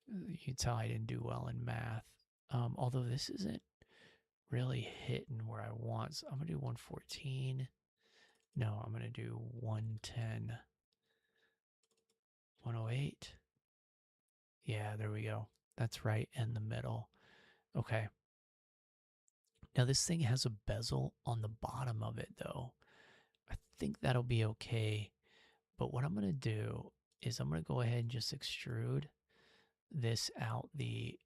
You can tell I didn't do well in math. Although this isn't really hitting where I want. So I'm going to do 114. No, I'm going to do 110. 108. Yeah, there we go. That's right in the middle. Okay. Now this thing has a bezel on the bottom of it though. I think that'll be okay. But what I'm going to do is I'm going to go ahead and just extrude this out the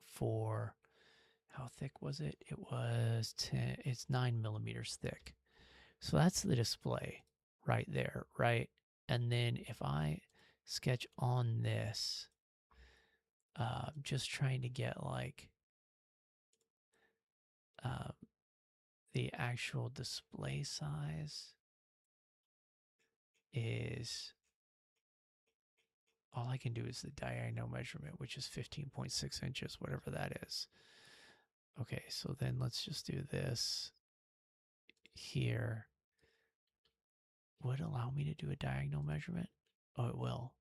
for, how thick was it? It was 10, it's 9 millimeters thick. So that's the display right there, right? And then if I sketch on this, just trying to get like the actual display size is, all I can do is the diagonal measurement, which is 15.6 inches, whatever that is. Okay, so then let's just do this here. Would it allow me to do a diagonal measurement? Oh, it will.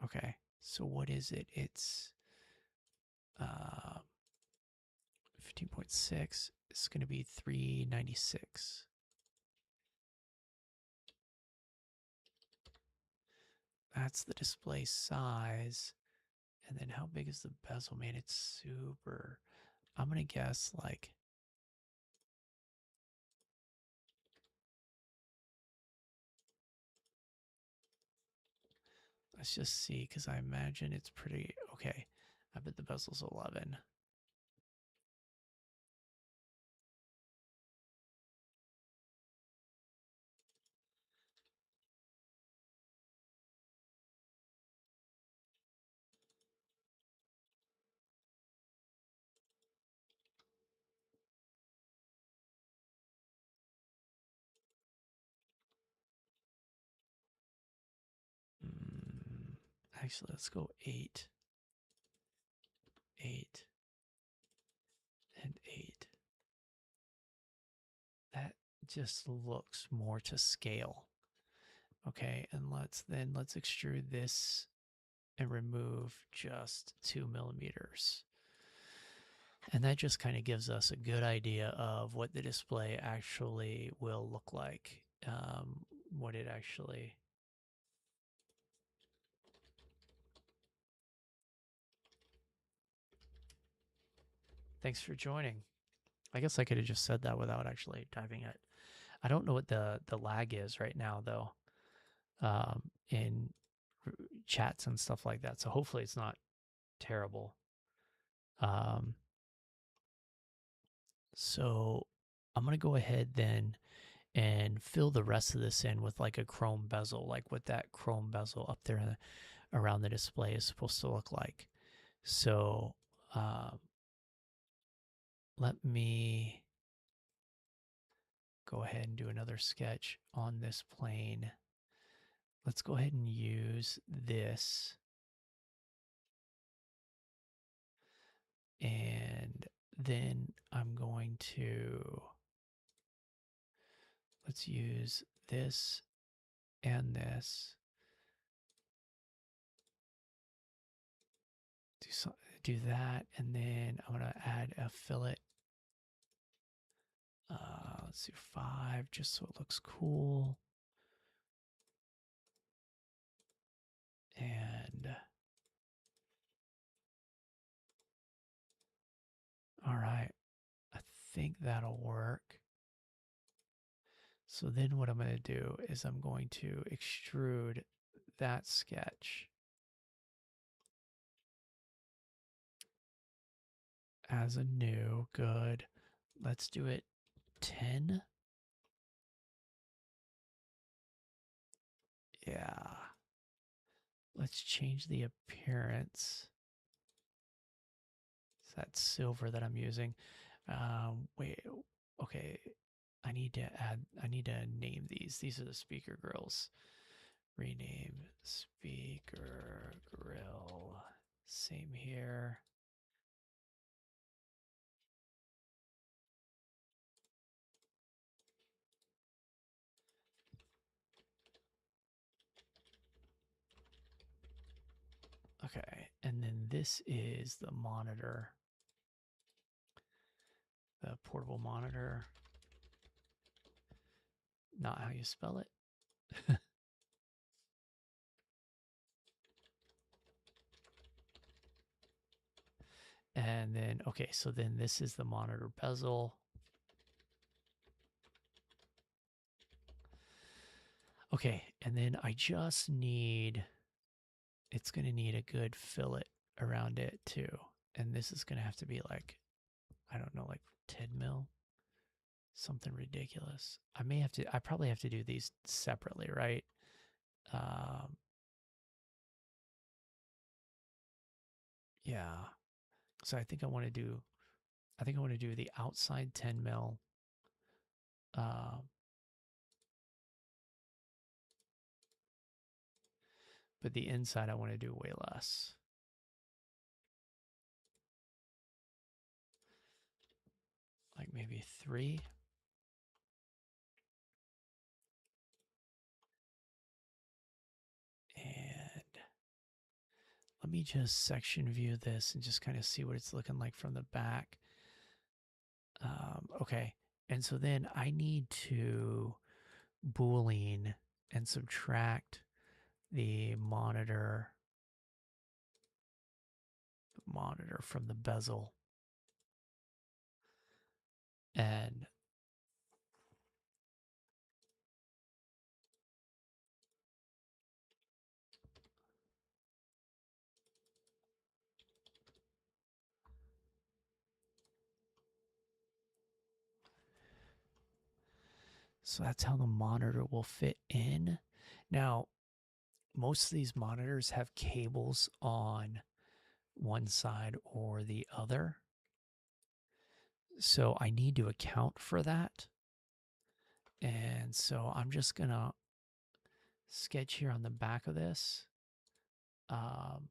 Okay, so what is it? It's 15.6. It's going to be 396. That's the display size. And then how big is the bezel? Man, it's super. I'm going to guess like, let's just see, because I imagine it's pretty, okay. I bet the bezel's 11. Actually, let's go 8, 8, and 8. That just looks more to scale. Okay, and let's extrude this and remove just 2 millimeters. And that just kind of gives us a good idea of what the display actually will look like. What it actually... Thanks for joining. I guess I could have just said that without actually typing it. I don't know what the lag is right now, though, in chats and stuff like that. So hopefully it's not terrible. So I'm going to go ahead then and fill the rest of this in with like a chrome bezel, like what that chrome bezel up there around the display is supposed to look like. So let me go ahead and do another sketch on this plane. Let's go ahead and use this. And then I'm going to, let's use this and this. Do that, and then I'm going to add a fillet. Let's do 5 just so it looks cool. And all right, I think that'll work. So then what I'm going to do is I'm going to extrude that sketch as a new. Good. Let's do it 10. Yeah. Let's change the appearance. It's that silver that I'm using. Wait, okay. I need to name these. These are the speaker grills. Rename speaker grill. Same here. Okay, and then this is the monitor, the portable monitor. Not how you spell it. And then, okay, so then this is the monitor bezel. Okay, and then I just need, it's going to need a good fillet around it too. And this is going to have to be like, I don't know, like 10 mil, something ridiculous. I probably have to do these separately, right? Yeah. So I think I want to do the outside 10 mil. But the inside I want to do way less. Like maybe 3. And let me just section view this and just kind of see what it's looking like from the back. Okay, and so then I need to Boolean and subtract the monitor from the bezel. And so that's how the monitor will fit in. Now, most of these monitors have cables on one side or the other. So I need to account for that. And so I'm just going to sketch here on the back of this. Um,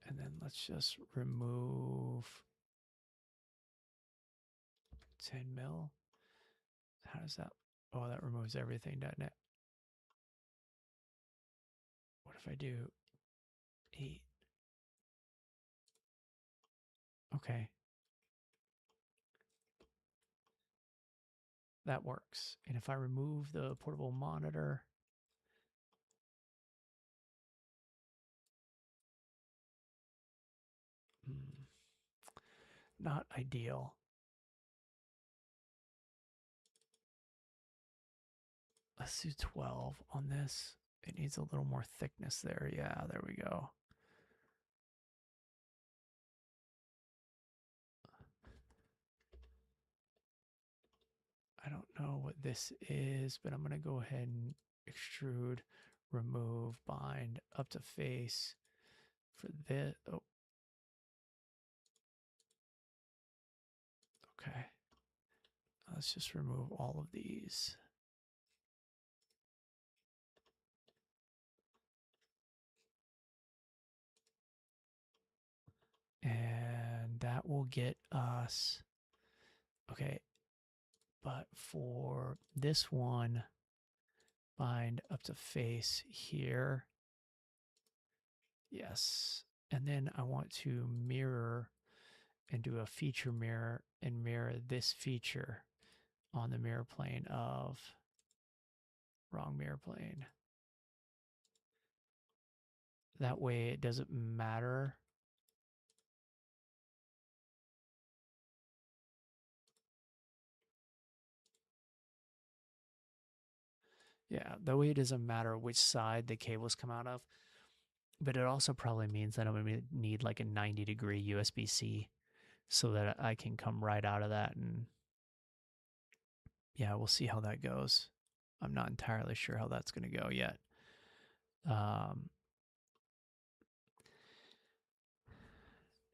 and then let's just remove 10 mil. How does that? Oh, that removes everything, doesn't it? What if I do 8? Okay. That works. And if I remove the portable monitor, not ideal. Let's do 12 on this. It needs a little more thickness there. Yeah, there we go. I don't know what this is, but I'm going to go ahead and extrude, remove, bind, up to face for this. Oh, okay. Let's just remove all of these. And that will get us, okay, but for this one, bind up to face here. Yes. And then I want to mirror and do a feature mirror and mirror this feature on the mirror plane of, wrong mirror plane. That way it doesn't matter. Yeah, that way it doesn't matter which side the cables come out of. But it also probably means that I'm going to need like a 90-degree USB-C so that I can come right out of that. And yeah, we'll see how that goes. I'm not entirely sure how that's going to go yet. And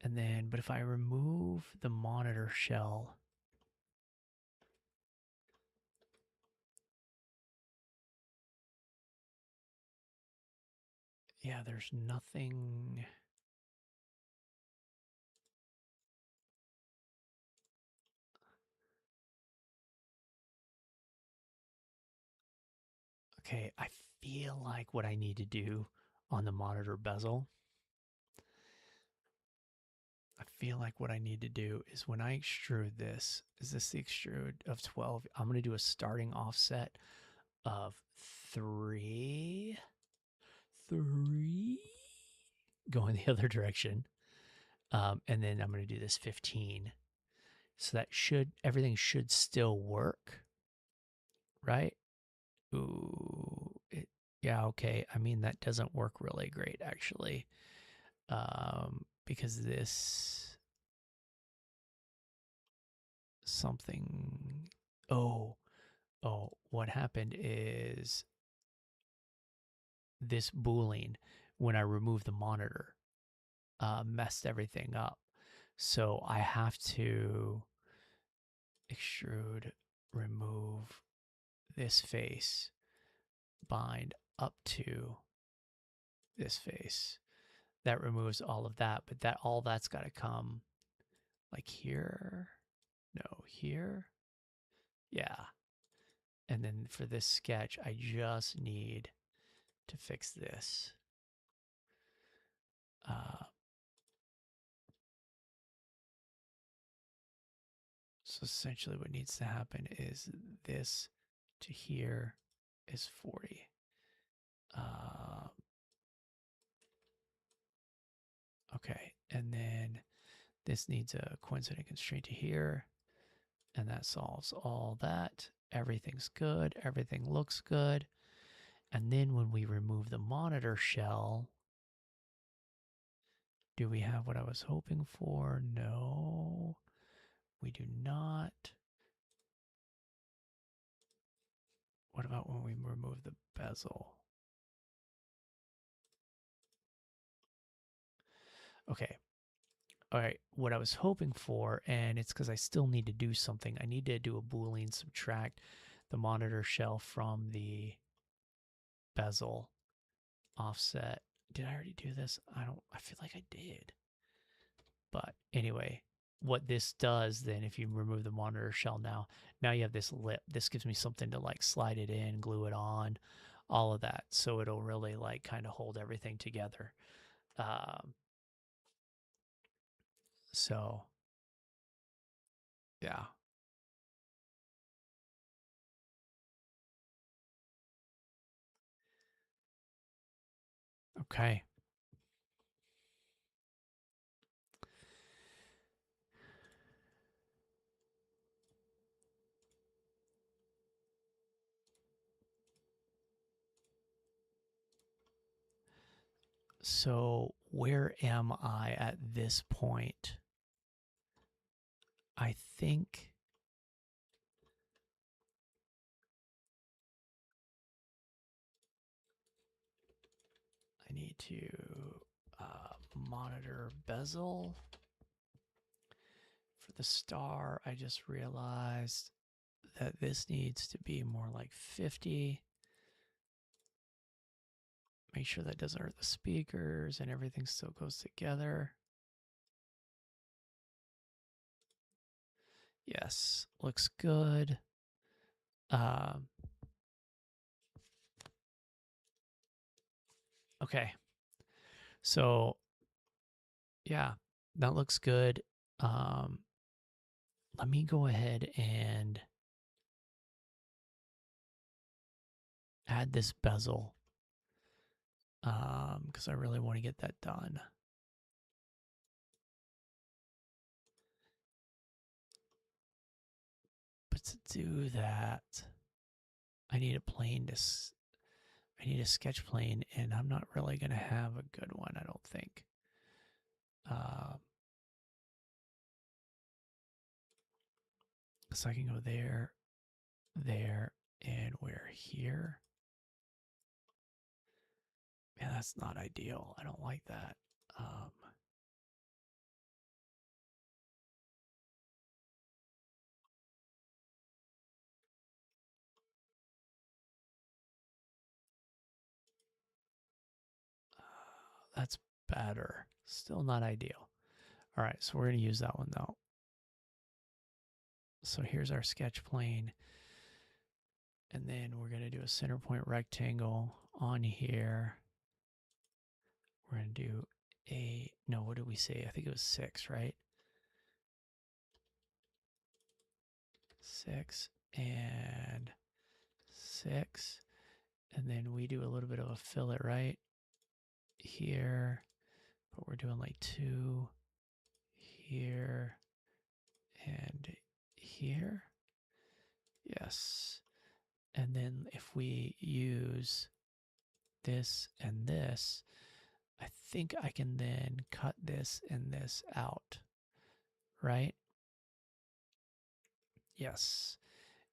then, but if I remove the monitor shell, yeah, there's nothing. Okay, I feel like what I need to do on the monitor bezel, I feel like what I need to do is when I extrude this, is this the extrude of 12? I'm going to do a starting offset of 3, going the other direction. And then I'm going to do this 15. So that everything should still work, right? Ooh, yeah, okay. I mean, that doesn't work really great, actually, because this something. Oh, what happened is this boolean, when I removed the monitor, messed everything up. So I have to extrude, remove this face, bind up to this face. That removes all of that, but all that's got to come like here. No, here. Yeah. And then for this sketch, I just need to fix this. So essentially what needs to happen is this to here is 40. Okay, and then this needs a coincident constraint to here, and that solves all that. Everything's good. Everything looks good. And then when we remove the monitor shell, do we have what I was hoping for? No, we do not. What about when we remove the bezel? Okay. All right. What I was hoping for, and it's because I still need to do something. I need to do a Boolean subtract the monitor shelf from the bezel offset. Did I already do this? I feel like I did. But anyway, what this does then, if you remove the monitor shell now you have this lip. This gives me something to like slide it in, glue it on, all of that. So it'll really like kind of hold everything together. So yeah. Okay. So where am I at this point? I think I need to monitor bezel. For the star, I just realized that this needs to be more like 50. Make sure that doesn't hurt the speakers and everything still goes together. Yes, looks good. Okay. So, yeah, that looks good. Let me go ahead and add this bezel because I really want to get that done. But to do that, I need a plane to. I need a sketch plane, and I'm not really going to have a good one, I don't think. So I can go there, there, and we're here. Man, that's not ideal. I don't like that. That's better. Still not ideal. All right, so we're going to use that one though. So here's our sketch plane. And then we're going to do a center point rectangle on here. We're going to do no, what did we say? I think it was 6, right? 6 and 6. And then we do a little bit of a fillet right here. But we're doing like 2 here and here. Yes. And then if we use this and this, I think I can then cut this and this out, right? Yes.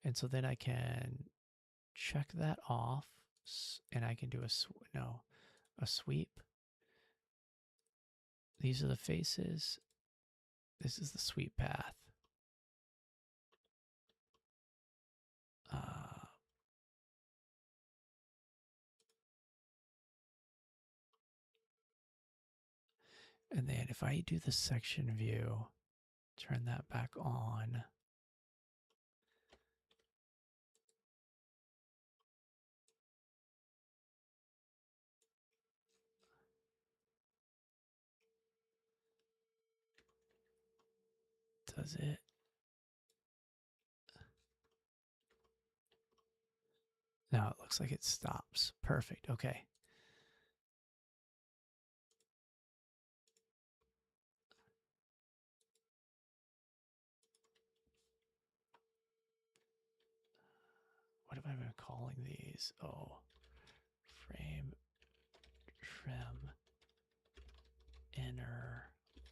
And so then I can check that off and I can do a sweep. These are the faces. This is the sweep path. And then if I do the section view, turn that back on. Does it? Now it looks like it stops. Perfect. Okay. What have I been calling these? Oh, frame trim inner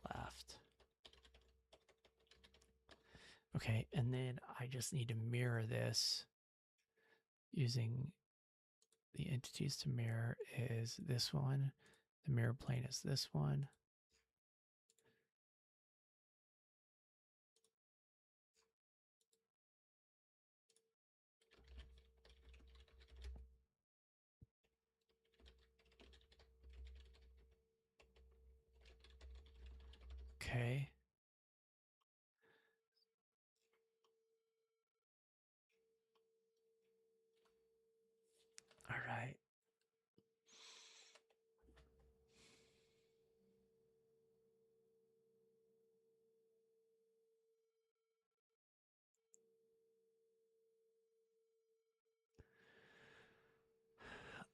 left. Okay, and then I just need to mirror this using the entities to mirror is this one. The mirror plane is this one. Okay. All right.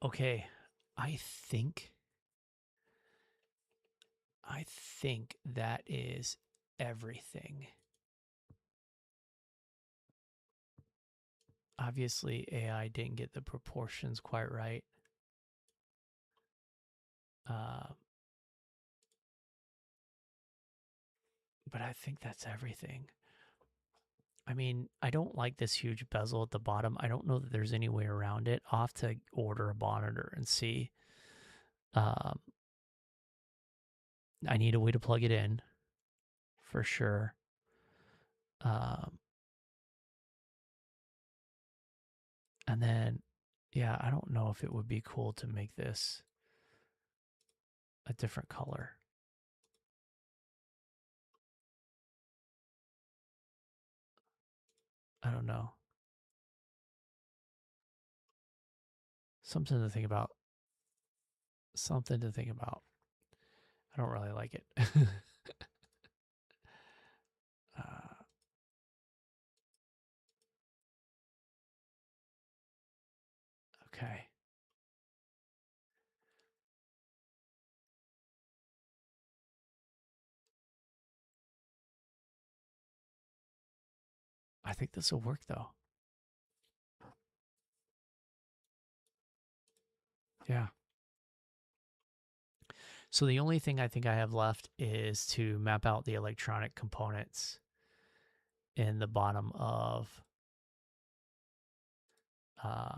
Okay. I think that is everything. Obviously, AI didn't get the proportions quite right. But I think that's everything. I mean, I don't like this huge bezel at the bottom. I don't know that there's any way around it. I'll have to order a monitor and see. I need a way to plug it in for sure. And then, yeah, I don't know if it would be cool to make this a different color. I don't know. Something to think about. Something to think about. I don't really like it. Okay. I think this will work though. Yeah. So the only thing I think I have left is to map out the electronic components in the bottom of uh,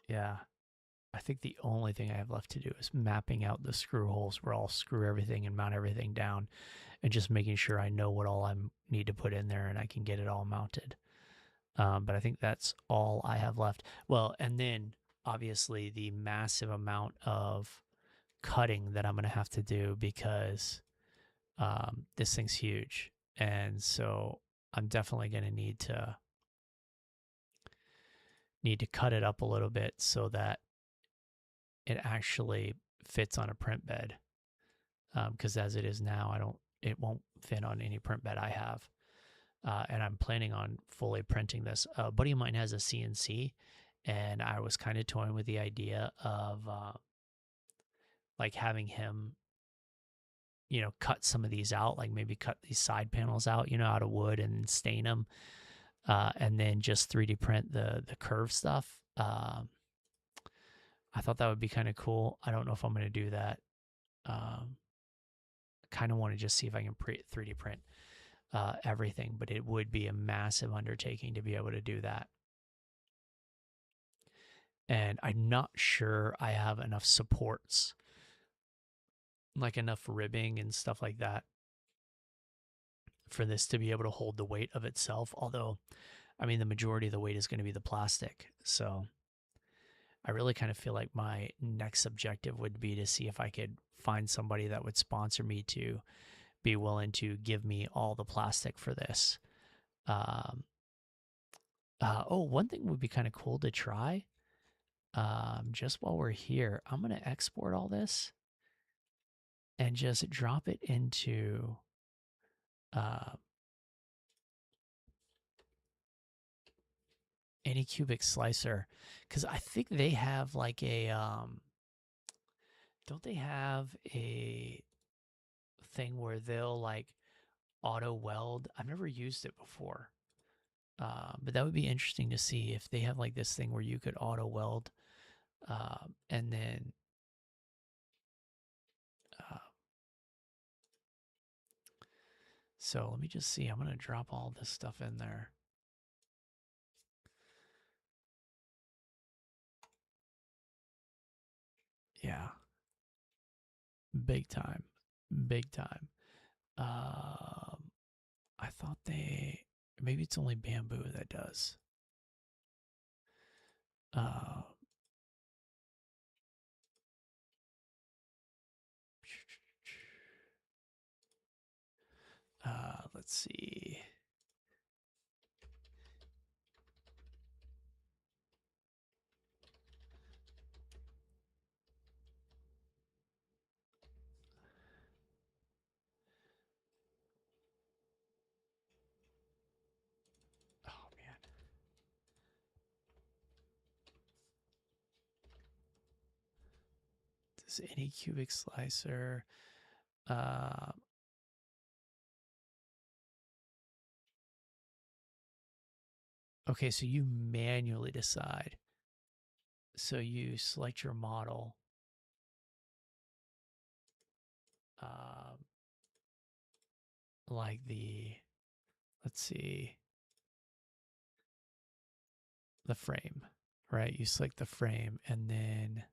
yeah. I think the only thing I have left to do is mapping out the screw holes where I'll screw everything and mount everything down and just making sure I know what all I need to put in there and I can get it all mounted. But I think that's all I have left. Well, and then obviously the massive amount of cutting that I'm going to have to do because this thing's huge. And so I'm definitely going to need to cut it up a little bit so that it actually fits on a print bed. Because as it is now, it won't fit on any print bed I have. And I'm planning on fully printing this. A buddy of mine has a CNC, and I was kind of toying with the idea of like having him, cut some of these out, like maybe cut these side panels out, out of wood and stain them, and then just 3D print the curved stuff. I thought that would be kind of cool. I don't know if I'm going to do that. Kind of want to just see if I can 3D print everything, but it would be a massive undertaking to be able to do that. And I'm not sure I have enough supports, like enough ribbing and stuff like that, for this to be able to hold the weight of itself. Although, I mean, the majority of the weight is going to be the plastic. So I really kind of feel like my next objective would be to see if I could find somebody that would sponsor me to be willing to give me all the plastic for this. One thing would be kind of cool to try. Just while we're here, I'm going to export all this and just drop it into Anycubic Slicer, because I think they have like a don't they have a thing where they'll like auto weld? I've never used it before. But that would be interesting to see if they have like this thing where you could auto weld, and then uh, so let me just see. I'm gonna drop all this stuff in there. Yeah, big time, big time. I thought maybe it's only bamboo that does. Uh, let's see. Oh man. Does any cubic slicer? Uh, okay, so you manually decide. So you select your model. Um, like let's see, the frame, right? You select the frame and then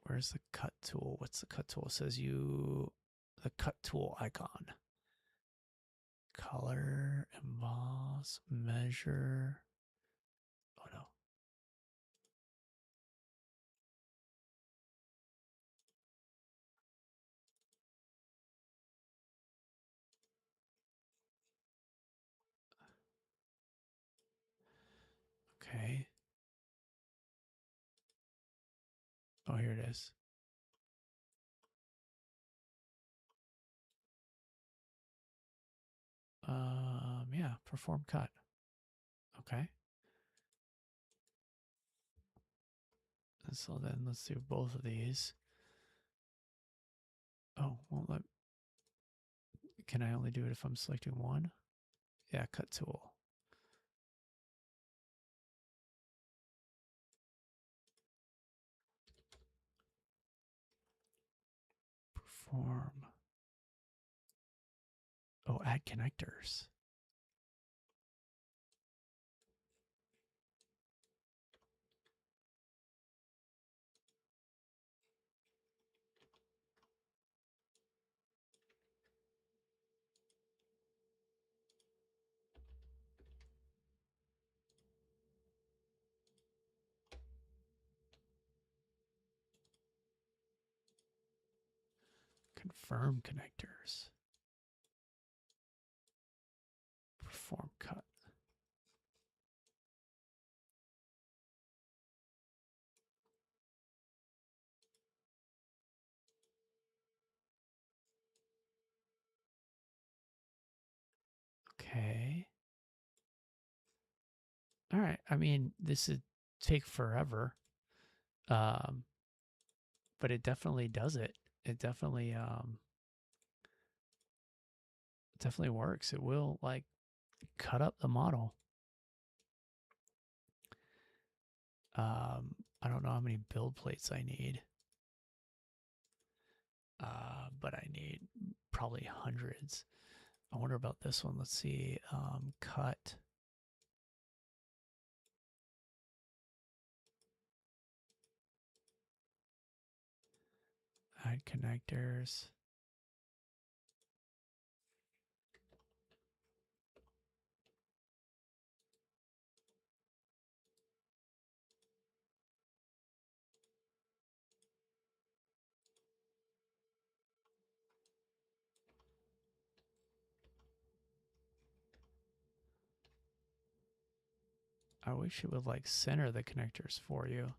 where's the cut tool? What's the cut tool? It says the cut tool icon. Color, emboss, measure. Oh no. Okay. Oh, here it is. Yeah, perform cut. Okay. And so then let's do both of these. Oh, well, can I only do it if I'm selecting one? Yeah, cut tool. Perform. Oh, add connectors. Confirm connectors. Perform cut. Okay. All right. I mean, this would take forever, um, but it definitely does it. It definitely works. It will like cut up the model. I don't know how many build plates I need, but I need probably hundreds. I wonder about this one. Let's see. Cut. Add connectors. I wish it would like center the connectors for you.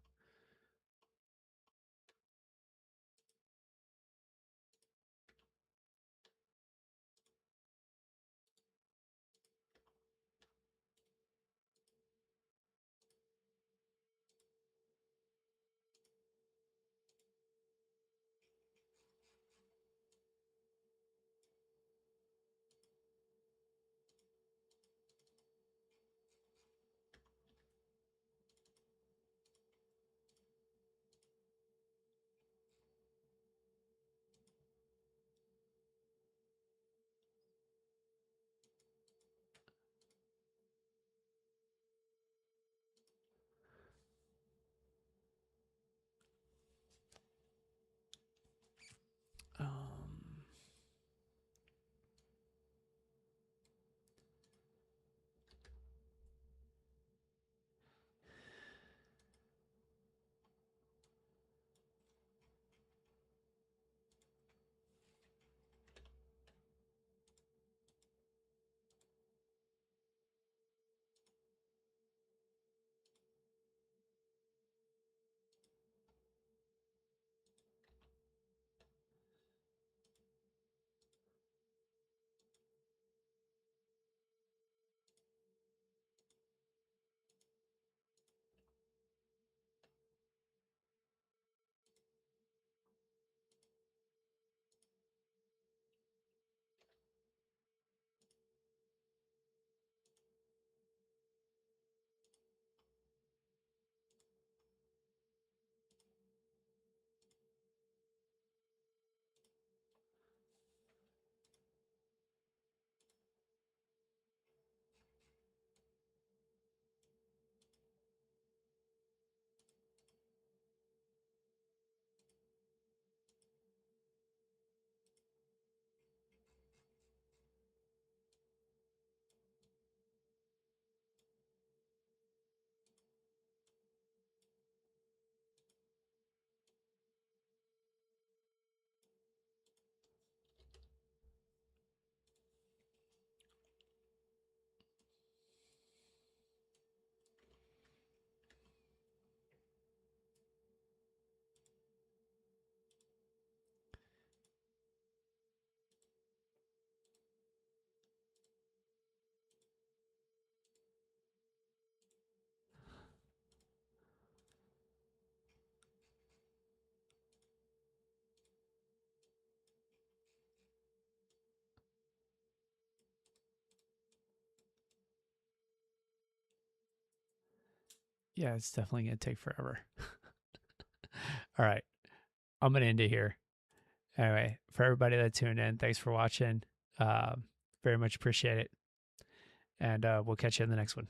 Yeah, it's definitely going to take forever. All right. I'm going to end it here. Anyway, for everybody that tuned in, thanks for watching. Very much appreciate it. And we'll catch you in the next one.